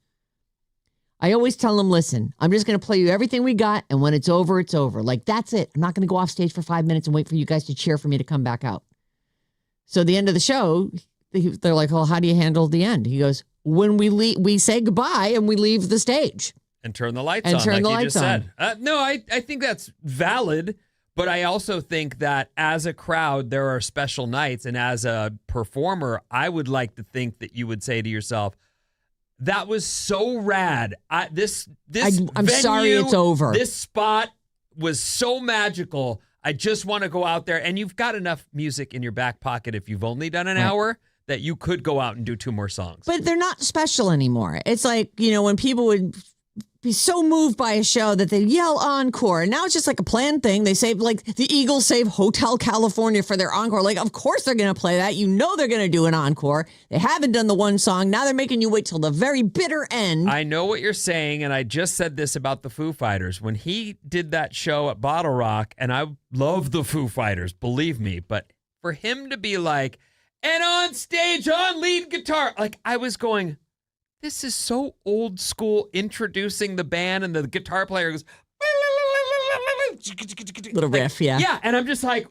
I always tell them, listen, I'm just going to play you everything we got. And when it's over, it's over. Like, that's it. I'm not going to go off stage for 5 minutes and wait for you guys to cheer for me to come back out. So at the end of the show, they're like, well, how do you handle the end? He goes, when we leave, we say goodbye and we leave the stage. And turn the lights on, like you just said. No, I think that's valid. But I also think that as a crowd, there are special nights. And as a performer, I would like to think that you would say to yourself, that was so rad. I'm venue, sorry it's over. This spot was so magical. I just want to go out there. And you've got enough music in your back pocket if you've only done an hour that you could go out and do 2 more songs. But they're not special anymore. It's like, when people would be so moved by a show that they yell encore. And now it's just like a planned thing. They save, like, the Eagles save Hotel California for their encore. Like, of course they're going to play that. You know they're going to do an encore. They haven't done the one song. Now they're making you wait till the very bitter end. I know what you're saying, and I just said this about the Foo Fighters. When he did that show at Bottle Rock, and I love the Foo Fighters, believe me, but for him to be like, and on stage, on lead guitar, like, I was going, this is so old school, introducing the band, and the guitar player goes, Little riff, yeah. Yeah, and I'm just like,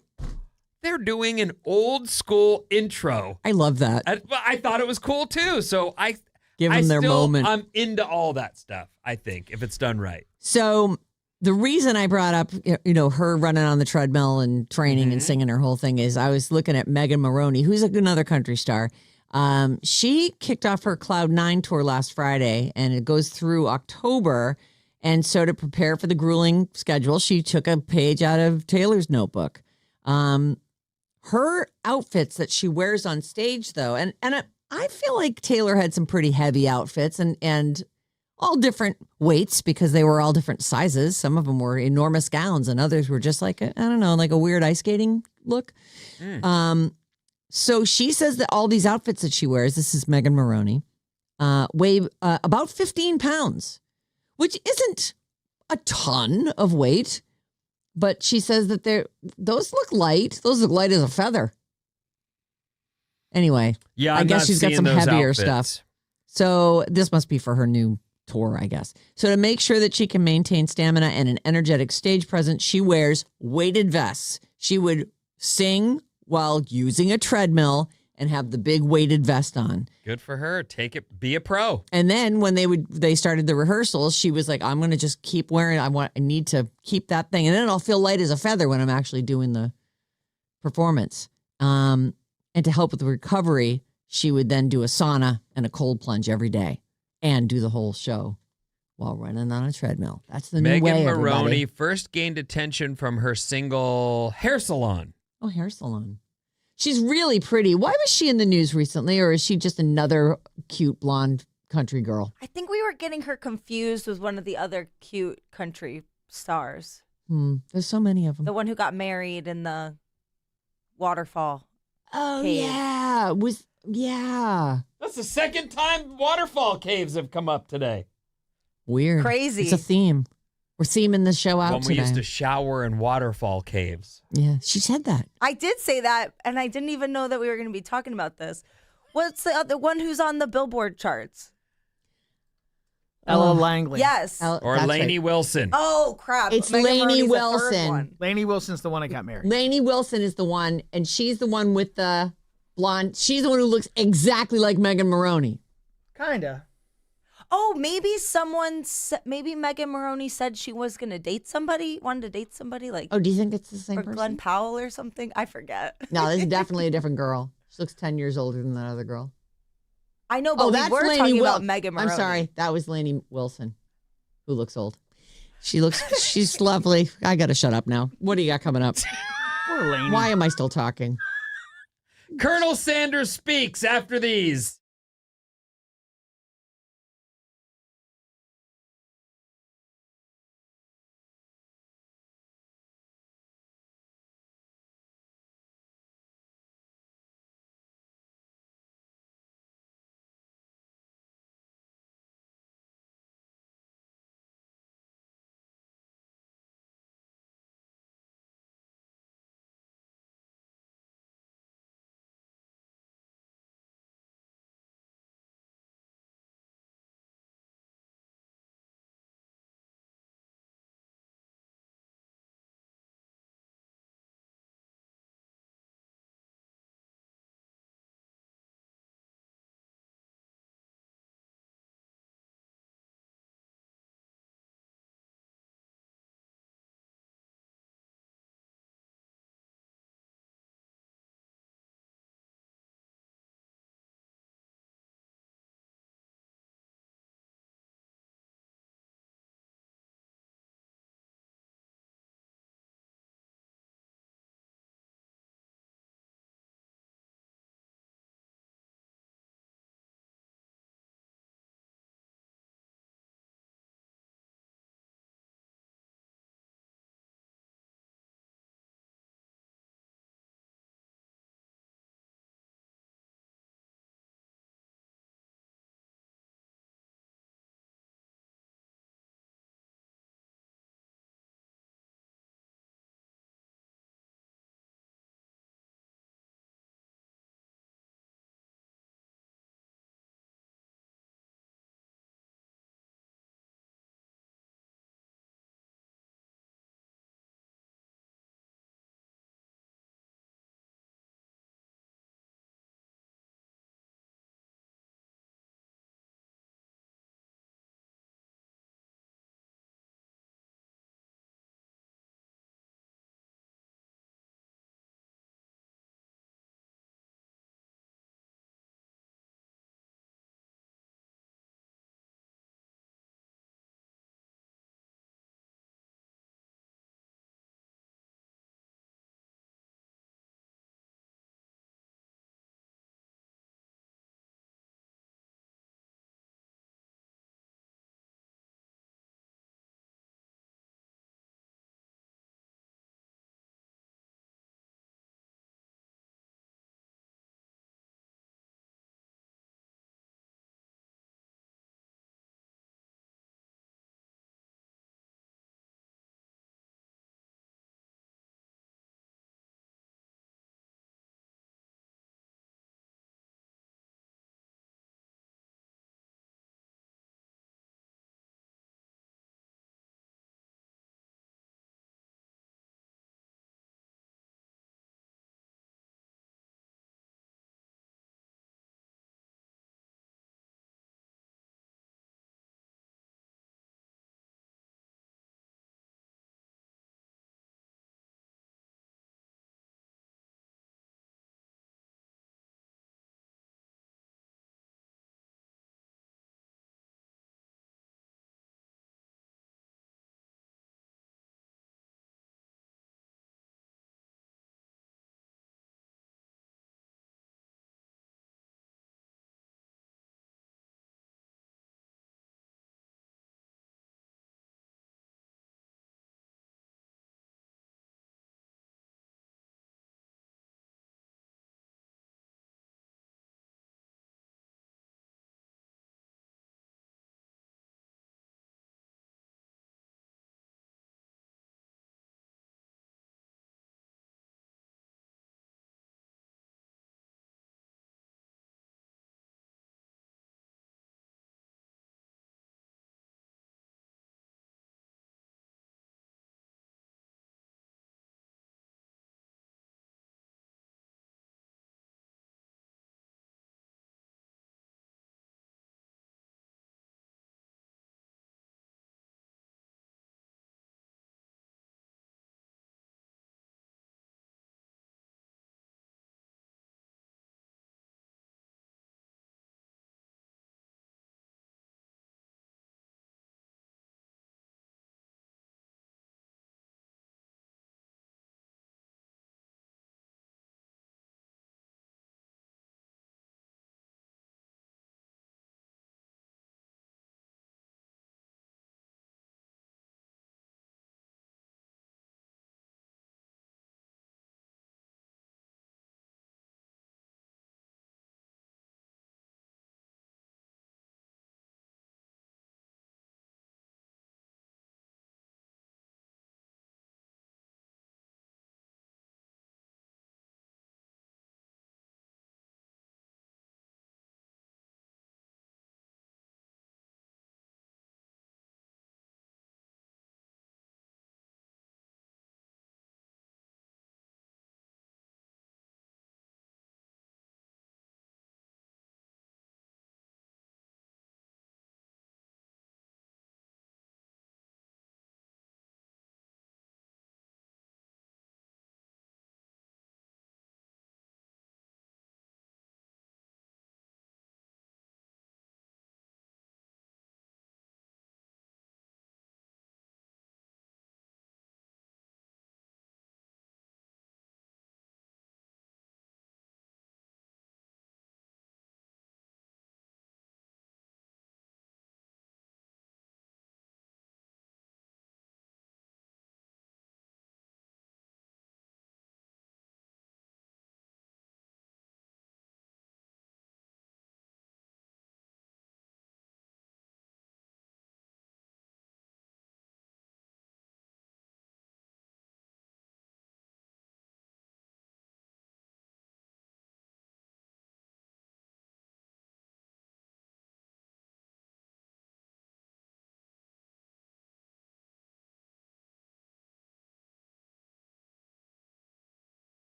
they're doing an old school intro. I love that. I thought it was cool too. So Give them their moment. I'm into all that stuff, I think, if it's done right. So the reason I brought up, her running on the treadmill and training and singing her whole thing is I was looking at Megan Maroney, who's another country star. She kicked off her Cloud 9 tour last Friday, and it goes through October. And so to prepare for the grueling schedule, she took a page out of Taylor's notebook. Her outfits that she wears on stage, though, and I feel like Taylor had some pretty heavy outfits and all different weights because they were all different sizes. Some of them were enormous gowns, and others were just like, like a weird ice skating look. So she says that all these outfits that she wears, this is Megan Maroney, weigh about 15 pounds, which isn't a ton of weight. But she says that those look light. Those look light as a feather. Anyway, yeah, I guess she's got some heavier outfits. stuff. So this must be for her new tour, I guess. So to make sure that she can maintain stamina and an energetic stage presence, she wears weighted vests. She would sing while using a treadmill and have the big weighted vest on. Good for her. Take it. Be a pro. And then when they started the rehearsals, she was like, I'm going to just keep wearing I need to keep that thing. And then I'll feel light as a feather when I'm actually doing the performance. And to help with the recovery, she would then do a sauna and a cold plunge every day and do the whole show while running on a treadmill. That's the new way, Megan Maroney everybody. first gained attention from her single Hair Salon. Oh, hair salon. She's really pretty. Why was she in the news recently, or is she just another cute blonde country girl? I think we were getting her confused with one of the other cute country stars. There's so many of them. The one who got married in the waterfall. Oh, cave. yeah. That's the second time waterfall caves have come up today. Weird. Crazy. It's a theme. We're theming the show out When we today. used to shower in waterfall caves. Yeah, she said that. I did say that, and I didn't even know that we were going to be talking about this. What's the other one who's on the Billboard charts? Ella Langley. Yes. Or That's Lainey right. Wilson. Oh, crap. It's Megan Lainey Maroney's the third Wilson. one. Lainey Wilson's the one that got married. Lainey Wilson is the one, and she's the one with the blonde. She's the one who looks exactly like Megan Maroney. Kinda. Oh, maybe Megan Maroney said she was going to date somebody, wanted to date somebody like Oh, do you think it's the same or person? Glenn Powell or something. I forget. No, this is definitely a different girl. She looks 10 years older than that other girl. I know, but we were talking about Megan Maroney. I'm sorry. That was Lainey Wilson, who looks old. She's lovely. I got to shut up now. What do you got coming up? Poor Lainey. Why am I still talking? Colonel Sanders speaks after these.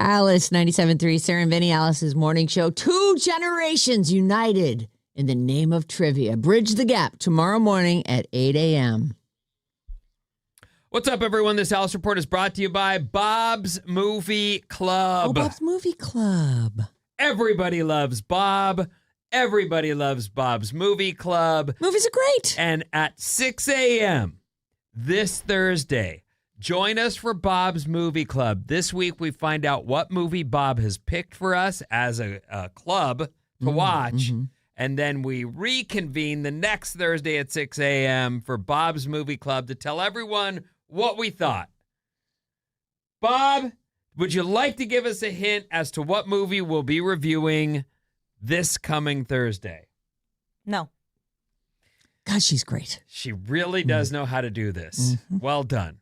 Alice, 97.3, Sarah Vinnie, Alice's morning show. 2 generations united in the name of trivia. Bridge the gap tomorrow morning at 8 a.m. What's up, everyone? This Alice Report is brought to you by Bob's Movie Club. Oh, Bob's Movie Club. Everybody loves Bob. Everybody loves Bob's Movie Club. Movies are great. And at 6 a.m. this Thursday, join us for Bob's Movie Club. This week, we find out what movie Bob has picked for us as a club to watch. And then we reconvene the next Thursday at 6 a.m. for Bob's Movie Club to tell everyone what we thought. Bob, would you like to give us a hint as to what movie we'll be reviewing this coming Thursday? No. God, she's great. She really does know how to do this. Well done.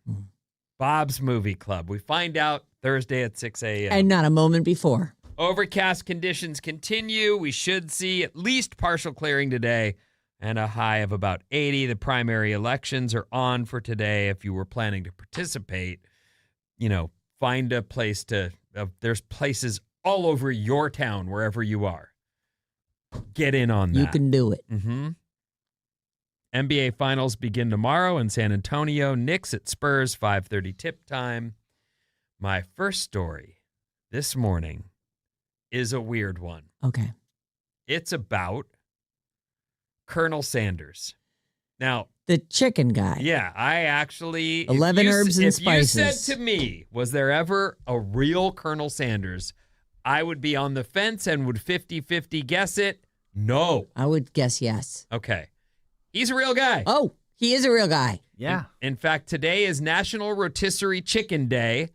Bob's Movie Club. We find out Thursday at 6 a.m. And not a moment before. Overcast conditions continue. We should see at least partial clearing today and a high of about 80. The primary elections are on for today. If you were planning to participate, find a place to, there's places all over your town, wherever you are. Get in on that. You can do it. NBA Finals begin tomorrow in San Antonio. Knicks at Spurs, 5:30 tip time. My first story this morning is a weird one. Okay. It's about Colonel Sanders. Now, The chicken guy. yeah, I actually... 11 herbs and spices. If you said to me, was there ever a real Colonel Sanders, I would be on the fence and would 50-50 guess it. No. I would guess yes. Okay. He's a real guy. Oh, he is a real guy. Yeah. In fact, today is National Rotisserie Chicken Day.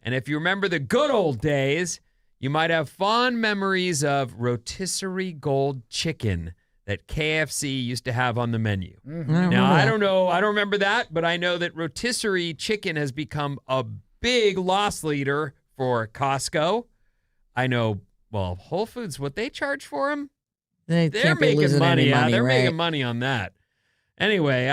And if you remember the good old days, you might have fond memories of rotisserie gold chicken that KFC used to have on the menu. Now, I don't know. I don't remember that, but I know that rotisserie chicken has become a big loss leader for Costco. I know, well, Whole Foods, what they charge for them? They They're can't be making losing money. any Yeah, money, they're right? making money on that. Anyway,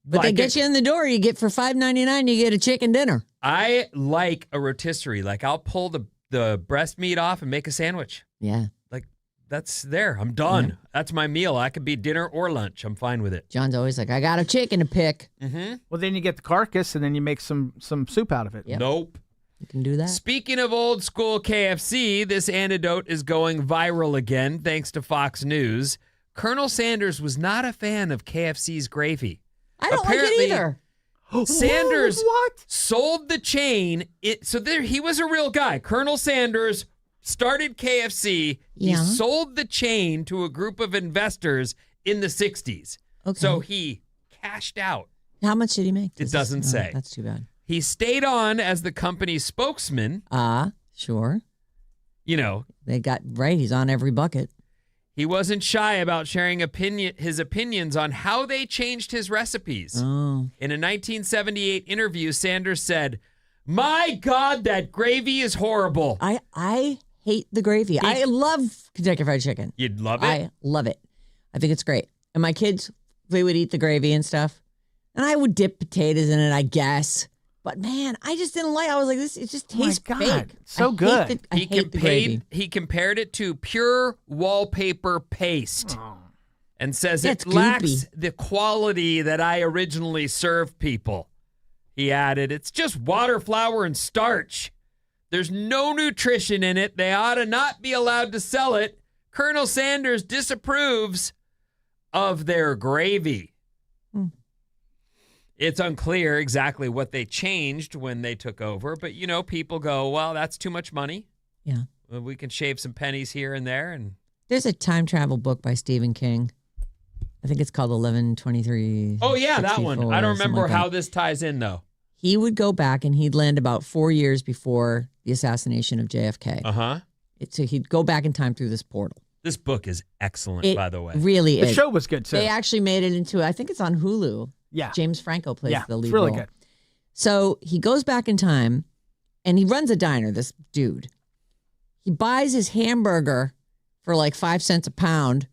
But they like get you in the door. You get for $5.99, you get a chicken dinner. I like a rotisserie. Like, I'll pull the breast meat off and make a sandwich. Yeah. Like, that's there. I'm done. Yeah. That's my meal. I could be dinner or lunch. I'm fine with it. John's always like, I got a chicken to pick. Well, then you get the carcass and then you make some soup out of it. Yep. Nope. You can do that. Speaking of old school KFC, this anecdote is going viral again thanks to Fox News. Colonel Sanders was not a fan of KFC's gravy. I don't like it either. Sanders What? sold the chain. He was a real guy. Colonel Sanders started KFC. Yeah. He sold the chain to a group of investors in the 60s. Okay. So he cashed out. How much did he make? It doesn't say. That's too bad. He stayed on as the company's spokesman. Sure. You know, They got right. He's on every bucket. he wasn't shy about sharing his opinions on how they changed his recipes. Oh. In a 1978 interview, Sanders said, "My God, that gravy is horrible." I hate the gravy. I love Kentucky Fried Chicken. You'd love it? I love it. I think it's great. And my kids, they would eat the gravy and stuff. And I would dip potatoes in it, I guess. But man, I just didn't like it. I was like, it just tastes God. fake. So good. I hate the gravy. He compared it to pure wallpaper paste and says It's it lacks goopy. the quality that I originally served people. He added, "It's just water, flour, and starch. There's no nutrition in it. They ought to not be allowed to sell it. Colonel Sanders disapproves of their gravy." It's unclear exactly what they changed when they took over, but people go, "Well, that's too much money. Yeah. Well, we can shave some pennies here and there." And There's a time travel book by Stephen King. I think it's called 11/23. oh yeah, that one. 64 I don't or something remember like how that. this ties in though. He would go back and he'd land about 4 years before the assassination of JFK. Uh-huh. So he'd go back in time through this portal. This book is excellent, It by the way. really The is. show was good too. They actually made it into, I think it's on Hulu. Yeah. James Franco plays Yeah, the lead it's really role. good. So he goes back in time and he runs a diner, this dude. He buys his hamburger for like 5 cents a pound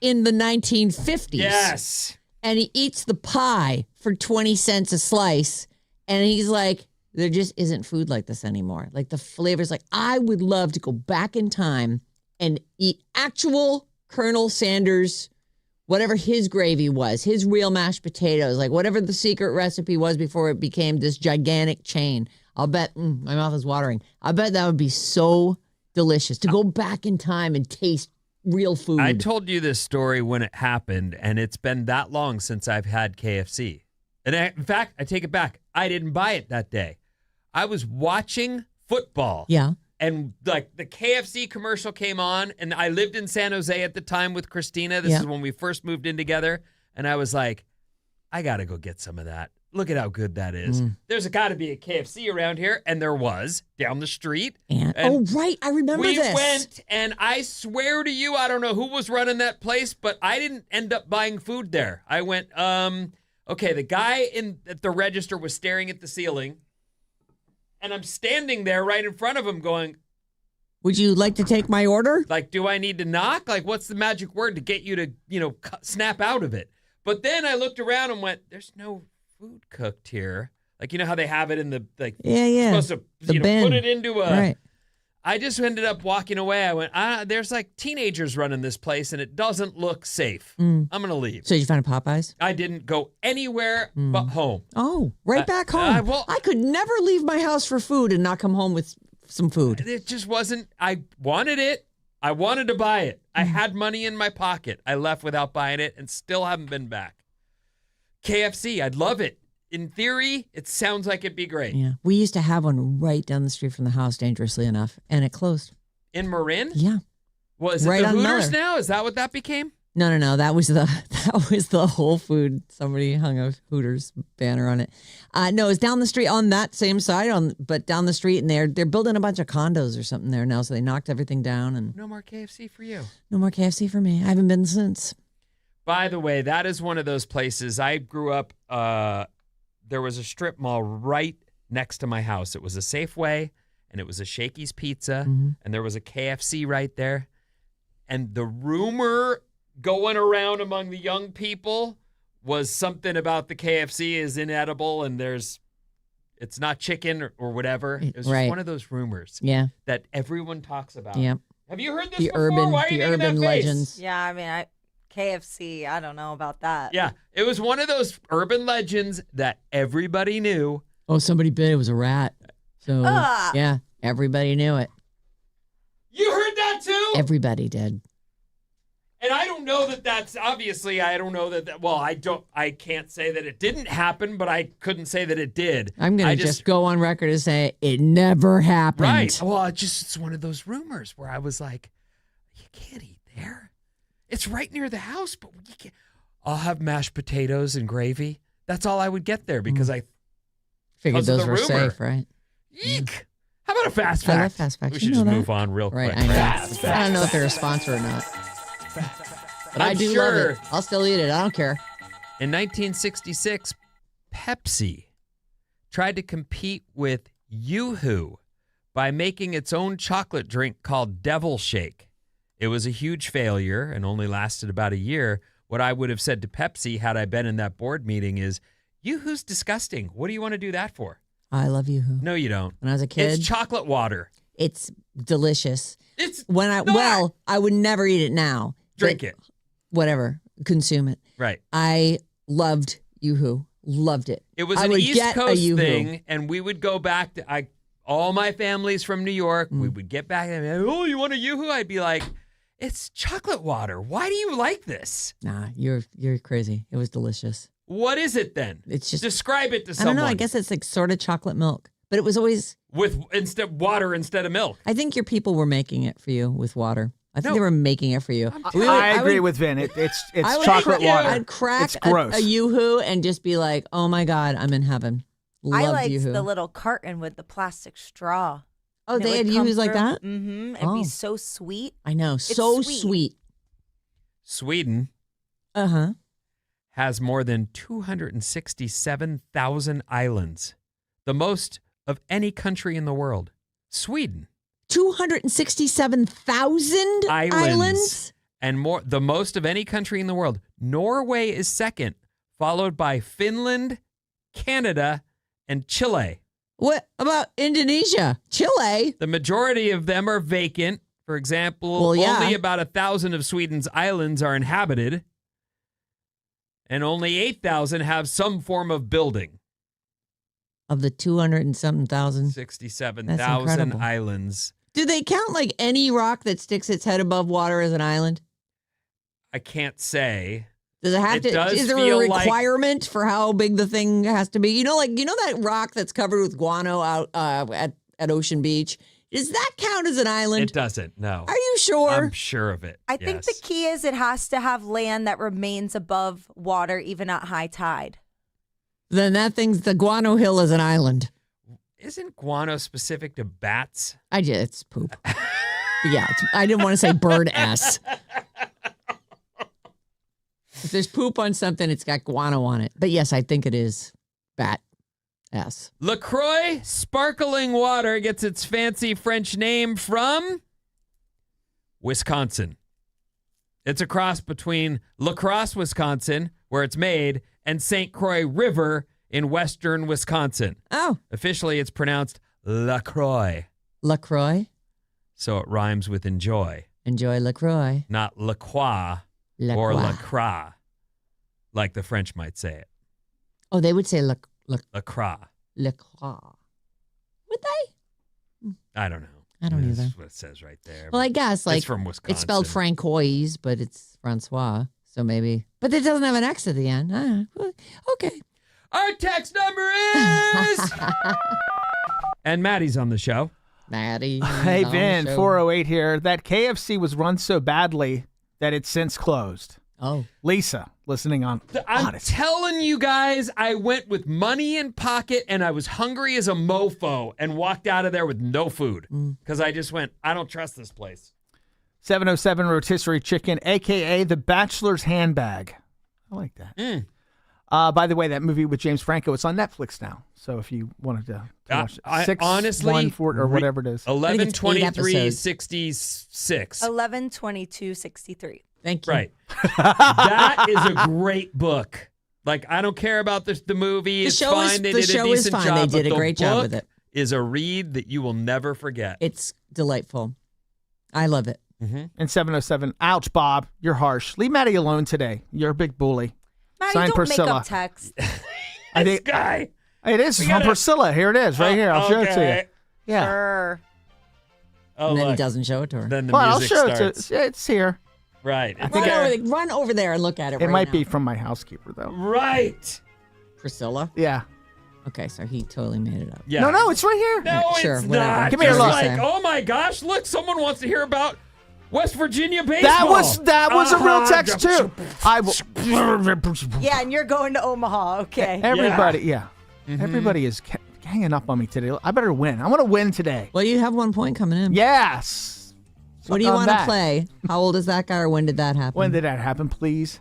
in the 1950s. Yes. And he eats the pie for 20 cents a slice. And he's like, There just isn't food like this anymore. Like the flavors, like I would love to go back in time and eat actual Colonel Sanders, whatever his gravy was, his real mashed potatoes, like whatever the secret recipe was before it became this gigantic chain. I'll bet, my mouth is watering. I bet that would be so delicious to go back in time and taste real food. I told you this story when it happened, and it's been that long since I've had KFC. And in fact, I take it back. I didn't buy it that day. I was watching football. Yeah. And like the KFC commercial came on, and I lived in San Jose at the time with Christina. This is when we first moved in together. And I was like, I got to go get some of that. Look at how good that is. There's got to be a KFC around here. And there was down the street. And oh, right. I remember we this. We went, and I swear to you, I don't know who was running that place, but I didn't end up buying food there. I went, okay, the guy at the register was staring at the ceiling. And I'm standing there right in front of him going, would you like to take my order? like, do I need to knock? Like, what's the magic word to get you to, snap out of it? But then I looked around and went, there's no food cooked here. Like, you know how they have it in the, like, Yeah. supposed to, The bin. put it into a. Right. I just ended up walking away. I went, there's like teenagers running this place and it doesn't look safe. I'm going to leave. So did you find a Popeyes? I didn't go anywhere but home. Oh, right back home. well- I could never leave my house for food and not come home with some food. It just wasn't, I wanted it. I wanted to buy it. I had money in my pocket. I left without buying it and still haven't been back. KFC, I'd love it. In theory, it sounds like it'd be great. Yeah. We used to have one right down the street from the house, dangerously enough, and it closed. In Marin? Yeah. Well, is it Right the on Hooters Miller. now? Is that what that became? No. That was the Whole Food. Somebody hung a Hooters banner on it. No, it's down the street on that same side, but down the street, and they're building a bunch of condos or something there now. So they knocked everything down, and No more KFC for you. no more KFC for me. I haven't been since. By the way, that is one of those places. I grew up, there was a strip mall right next to my house. It was a Safeway, and it was a Shakey's Pizza, and there was a KFC right there. And the rumor going around among the young people was something about the KFC is inedible and it's not chicken or whatever. It was just one of those rumors Yeah. that everyone talks about. Yeah. Have you heard this The before? Why are you making that face? legends. Yeah, I mean, KFC, I don't know about that. Yeah, it was one of those urban legends that everybody knew. Oh, somebody bit it was a rat. So Ah. yeah, everybody knew it. You heard that too? Everybody did. And I don't know that that's obviously, I don't know that, well, I can't say that it didn't happen, but I couldn't say that it did. I'm going I to just go on record and say it never happened. Right. Well, it's one of those rumors where I was like, you can't eat there. It's right near the house, but you can't. I'll have mashed potatoes and gravy. That's all I would get there because I Figured because of those the were rumor. safe, right? Eek. How about a fast I fact? love fast facts. We You should know just that. move on real Right, quick. I know. Fast I don't know if facts. they're a sponsor or not. But I I'm do sure. love it. I'll still eat it. I don't care. In 1966, Pepsi tried to compete with Yoo-Hoo by making its own chocolate drink called Devil Shake. It was a huge failure and only lasted about a year. What I would have said to Pepsi had I been in that board meeting is, Yoo-Hoo's disgusting. What do you want to do that for? I love you. No, you don't. When I was a kid, It's chocolate water. it's delicious. It's I would never eat it now. drink but it. Whatever, consume it. Right. I loved Yoo-Hoo. Loved it. It was I an would East get a Coast Yoo-Hoo. thing, and we would go back to all my family's from New York. We would get back and oh, you want a Yoo-Hoo? I'd be like, it's chocolate water. Why do you like this? Nah, you're crazy. It was delicious. What is it then? It's just Describe it to I someone. don't know. I guess it's like sort of chocolate milk, but it was always. with water instead of milk. I think your people were making it for you with water. I think No. they were making it for you. I agree with Vin. It's I would chocolate crack- water. I'd crack It's gross. a Yoo-Hoo and just be like, "Oh my god, I'm in heaven." Loved I liked Yoo-Hoo. the little carton with the plastic straw. Oh, And it they would had come Yoo-Hoos like through. that. Mm-hmm. It'd Oh. be so sweet. I know, so sweet. sweet. Sweden Uh huh. has more than 267,000 islands, the most of any country in the world. Sweden. 267,000 islands. And the most of any country in the world. Norway is second, followed by Finland, Canada, and Chile. What about Indonesia? Chile? The majority of them are vacant. For example, Well, yeah. only about 1,000 of Sweden's islands are inhabited, and only 8,000 have some form of building. Of the 200 and something thousand. That's 67,000 incredible. islands. Do they count like any rock that sticks its head above water as an island? I can't say. Does it have It to? does Is there a feel like- requirement for how big the thing has to be? You know that rock that's covered with guano out at Ocean Beach. Does that count as an island? It doesn't, no. Are you sure? I'm sure of it. I think the yes. key is it has to have land that remains above water even at high tide. Then the guano hill is an island. Isn't guano specific to bats? It's poop. Yeah, I didn't want to say bird S. If there's poop on something, it's got guano on it. But yes, I think it is bat S. LaCroix sparkling water gets its fancy French name from Wisconsin. It's a cross between La Crosse, Wisconsin, where it's made, and St. Croix River in western Wisconsin. Oh, Officially, it's pronounced LaCroix, LaCroix. so it rhymes with enjoy, Enjoy LaCroix. not La Croix or La Croix, like the French might say it. Oh, they would say La Croix. LaCroix. Would they? I don't know. I don't That's either. what it says right there. Well, I guess it's from Wisconsin. it's spelled Francois, but it's Francois. So maybe. But it doesn't have an X at the end. Well, okay. Our text number is... And Maddie's on the show. Maddie. Hey, on Vin, the show. 408 here. That KFC was run so badly that it's since closed. Oh. Lisa, listening on I'm Odyssey. telling you guys, I went with money in pocket and I was hungry as a mofo and walked out of there with no food because I just went, I don't trust this place. 707 rotisserie chicken, a.k.a. the bachelor's handbag. I like that. By the way, that movie with James Franco, it's on Netflix now. So if you wanted to watch it. I 6, honestly, 1, 4, or whatever it is. 11/23/66. 11/22/63. Thank you. Right. That is a great book. Like, I don't care about the movie. It's show fine. is- They the did a show is decent fine. job. They but did a the great job book with it. Is a read that you will never forget. It's delightful. I love it. And 707, ouch, Bob, you're harsh. Leave Maddie alone today. You're a big bully. Maddie, Signed don't Priscilla. make up text. I This think guy. it is from gotta- Priscilla. Here it is, right here. I'll show it to you. Okay. Yeah. Sure. Oh, And then he look. doesn't show it to her. Then the Well, I'll music show it starts. to it's here. Right. It's Run there. run over there and look at it It right might now. be from my housekeeper, though. Right. Priscilla. Yeah. Okay, so he totally made it up. Yeah. No, it's right here. No, Sure, it's whatever. not. Give me a Just look. like, oh my gosh, look, someone wants to hear about West Virginia baseball. That was a real text too. I will. Yeah, and you're going to Omaha. Okay. Everybody, yeah. Everybody is hanging up on me today. I better win. I want to win today. Well, you have 1 point coming in. Yes. What do you on want to that. play? How old is that guy, or when did that happen? When did that happen, please?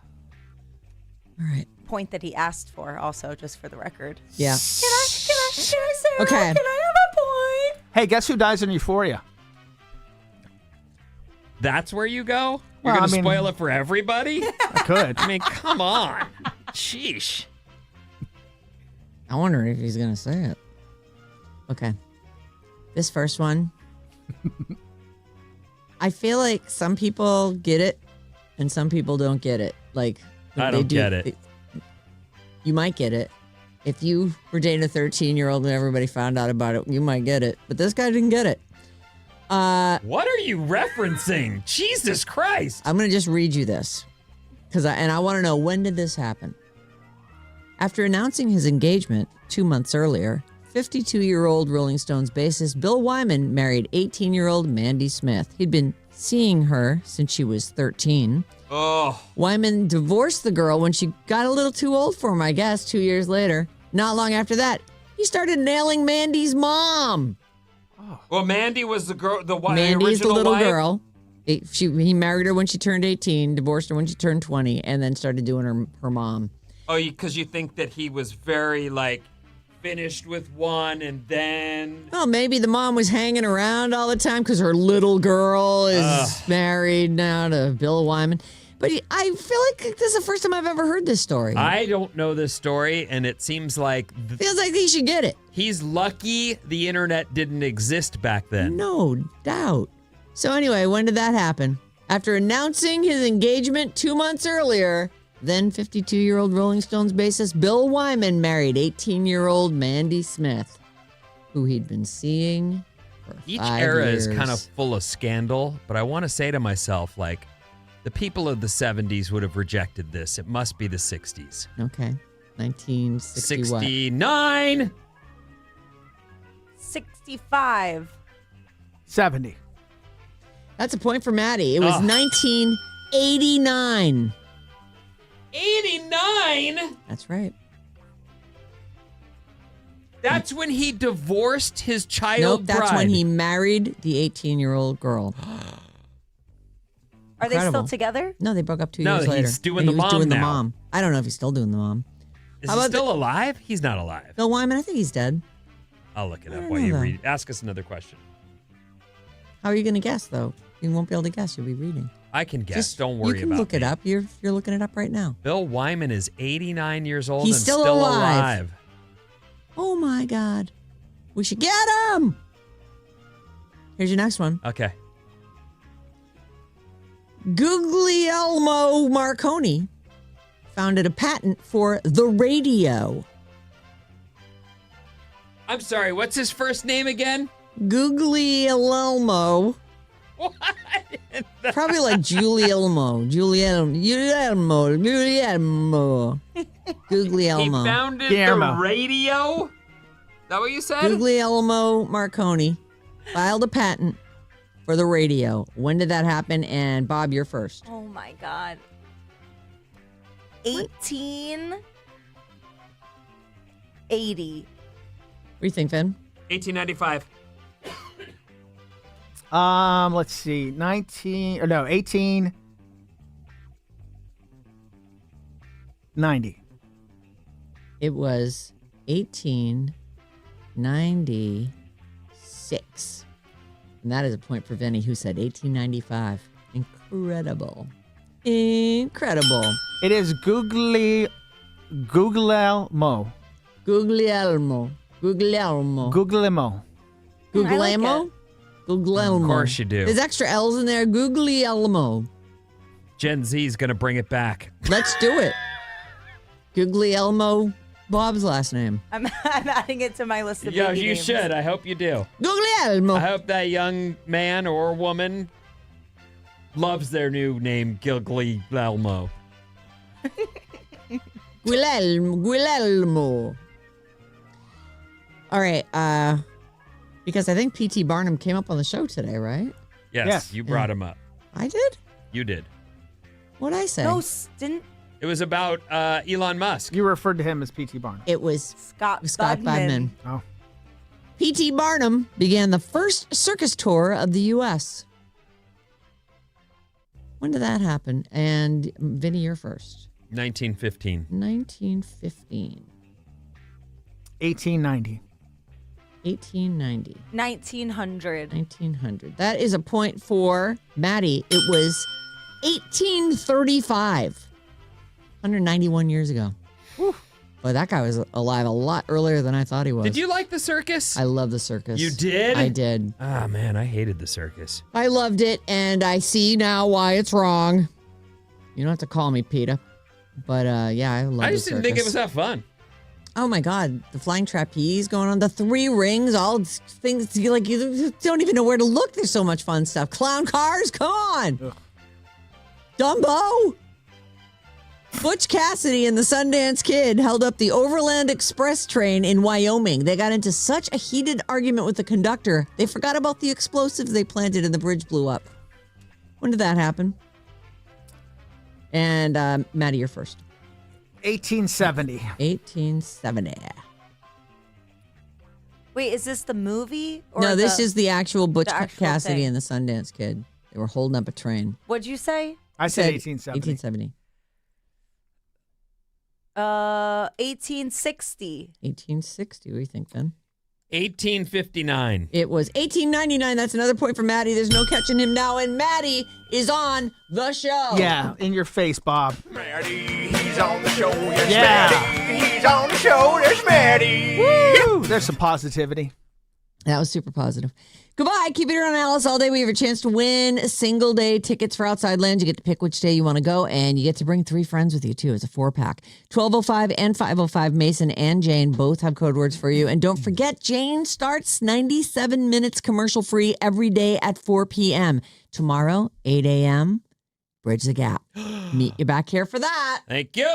All right. Point that he asked for, also, just for the record. Yeah. Can I, Sarah, Okay. Can I have a point? Hey, guess who dies in Euphoria? That's where you go? Well, You're going I to mean- spoil it for everybody? I could. I mean, come on. Sheesh. I wonder if he's going to say it. Okay. This first one. I feel like some people get it and some people don't get it. Like, I they don't get it. You might get it. If you were dating a 13-year-old and everybody found out about it, you might get it. But this guy didn't get it. What are you referencing? Jesus Christ. I'm going to just read you this. I want to know, when did this happen? After announcing his engagement 2 months earlier, 52-year-old Rolling Stones bassist Bill Wyman married 18-year-old Mandy Smith. He'd been seeing her since she was 13. Oh. Wyman divorced the girl when she got a little too old for him, I guess, 2 years later. Not long after that, he started nailing Mandy's mom. Well, Mandy was the girl, the Mandy's the original little wife? girl. He married her when she turned 18, divorced her when she turned 20, and then started doing her mom. Oh, because you think that he was very, like, finished with one and then... Well, maybe the mom was hanging around all the time because her little girl is married now to Bill Wyman. But I feel like this is the first time I've ever heard this story. I don't know this story, and it seems like Feels like he should get it. he's lucky the internet didn't exist back then. No doubt. So anyway, when did that happen? After announcing his engagement 2 months earlier, then 52-year-old Rolling Stones bassist Bill Wyman married 18-year-old Mandy Smith, who he'd been seeing for Each 5 era years. is kind of full of scandal, but I want to say to myself, like, the people of the 70s would have rejected this. It must be the 60s. Okay. 1960 what? 69! 65. 70. That's a point for Maddie. It was 1989. 89? That's right. That's when he divorced his child Nope, bride. that's when he married the 18-year-old girl. Are they Incredible. still together? No, they broke up 2 No, years later. he's doing And the he was mom doing the now. mom. I don't know if he's still doing the mom. Is How he about still alive? He's not alive. Bill Wyman, I think he's dead. I'll look it I up don't while know, you though. read. Ask us another question. How are you going to guess, though? You won't be able to guess. You'll be reading. I can guess. Don't worry You can about look it me. up. You're looking it up right now. Bill Wyman is 89 years old He's and still still alive. alive. Oh, my God. We should get him. Here's your next one. Okay. Guglielmo Marconi founded a patent for the radio. I'm sorry, what's his first name again? Guglielmo. What? Probably like Guglielmo. Guglielmo. He Guglielmo. founded Guillermo. the radio? Is that what you said? Guglielmo Marconi filed a patent for the radio. When did that happen? And Bob, you're first. Oh my God. 1880. What do you think, Finn? 1895. Let's see. 1890. It was 1896. And that is a point for Vinny, who said 1895. Incredible. Incredible. It is Guglielmo. Guglielmo. Guglielmo. Guglielmo. Guglielmo? Guglielmo. Of course you do. There's extra L's in there. Guglielmo. Gen Z's going to bring it back. Let's do it. Guglielmo, Bob's last name. I'm adding it to my list of Yeah, baby you names. should. I hope you do. Guglielmo. I hope that young man or woman loves their new name, Guglielmo. Guglielmo. All right, because I think P.T. Barnum came up on the show today, right? Yes, Yes. you brought him up. I did? You did. What'd I say? No, didn't It was about Elon Musk. You referred to him as P.T. Barnum. It was Scott Budman. Oh. P.T. Barnum began the first circus tour of the U.S. When did that happen? And Vinny, you're first. 1915. 1915. 1890. 1890. 1900. 1900. That is a point for Maddie. It was 1835. 191 years ago. Boy, that guy was alive a lot earlier than I thought he was. Did you like the circus? I love the circus. You did? I did. Ah, man, I hated the circus. I loved it, and I see now why it's wrong. You don't have to call me PETA. But, yeah, I love I just the didn't think it circus. was that fun. Oh my God, the flying trapeze going on, the 3 rings, all things you don't even know where to look. There's so much fun stuff. Clown cars, come on. Ugh. Dumbo. Butch Cassidy and the Sundance Kid held up the Overland Express train in Wyoming. They got into such a heated argument with the conductor, they forgot about the explosives they planted and the bridge blew up. When did that happen? And Maddie, you're first. 1870. 1870. Wait, is this the movie? Or No, this is the actual Butch the actual Cassidy thing? and the Sundance Kid. They were holding up a train. What'd you say? I said 1870. 1870. 1860. 1860. What do you think, Ben? 1859. It was 1899. That's another point for Maddie. There's no catching him now. And Maddie is on the show. Yeah, in your face, Bob. Maddie, he's on the show. Yes, Yeah. Maddie, he's on the show. There's Maddie. Woo! There's some positivity. That was super positive. Goodbye. Keep it here on Alice all day. We have a chance to win single day tickets for Outside Lands. You get to pick which day you want to go, and you get to bring 3 friends with you, too. It's a 4-pack. 1205 and 505. Mason and Jane both have code words for you. And don't forget, Jane starts 97 minutes commercial free every day at 4 p.m. Tomorrow, 8 a.m., Bridge the Gap. Meet you back here for that. Thank you.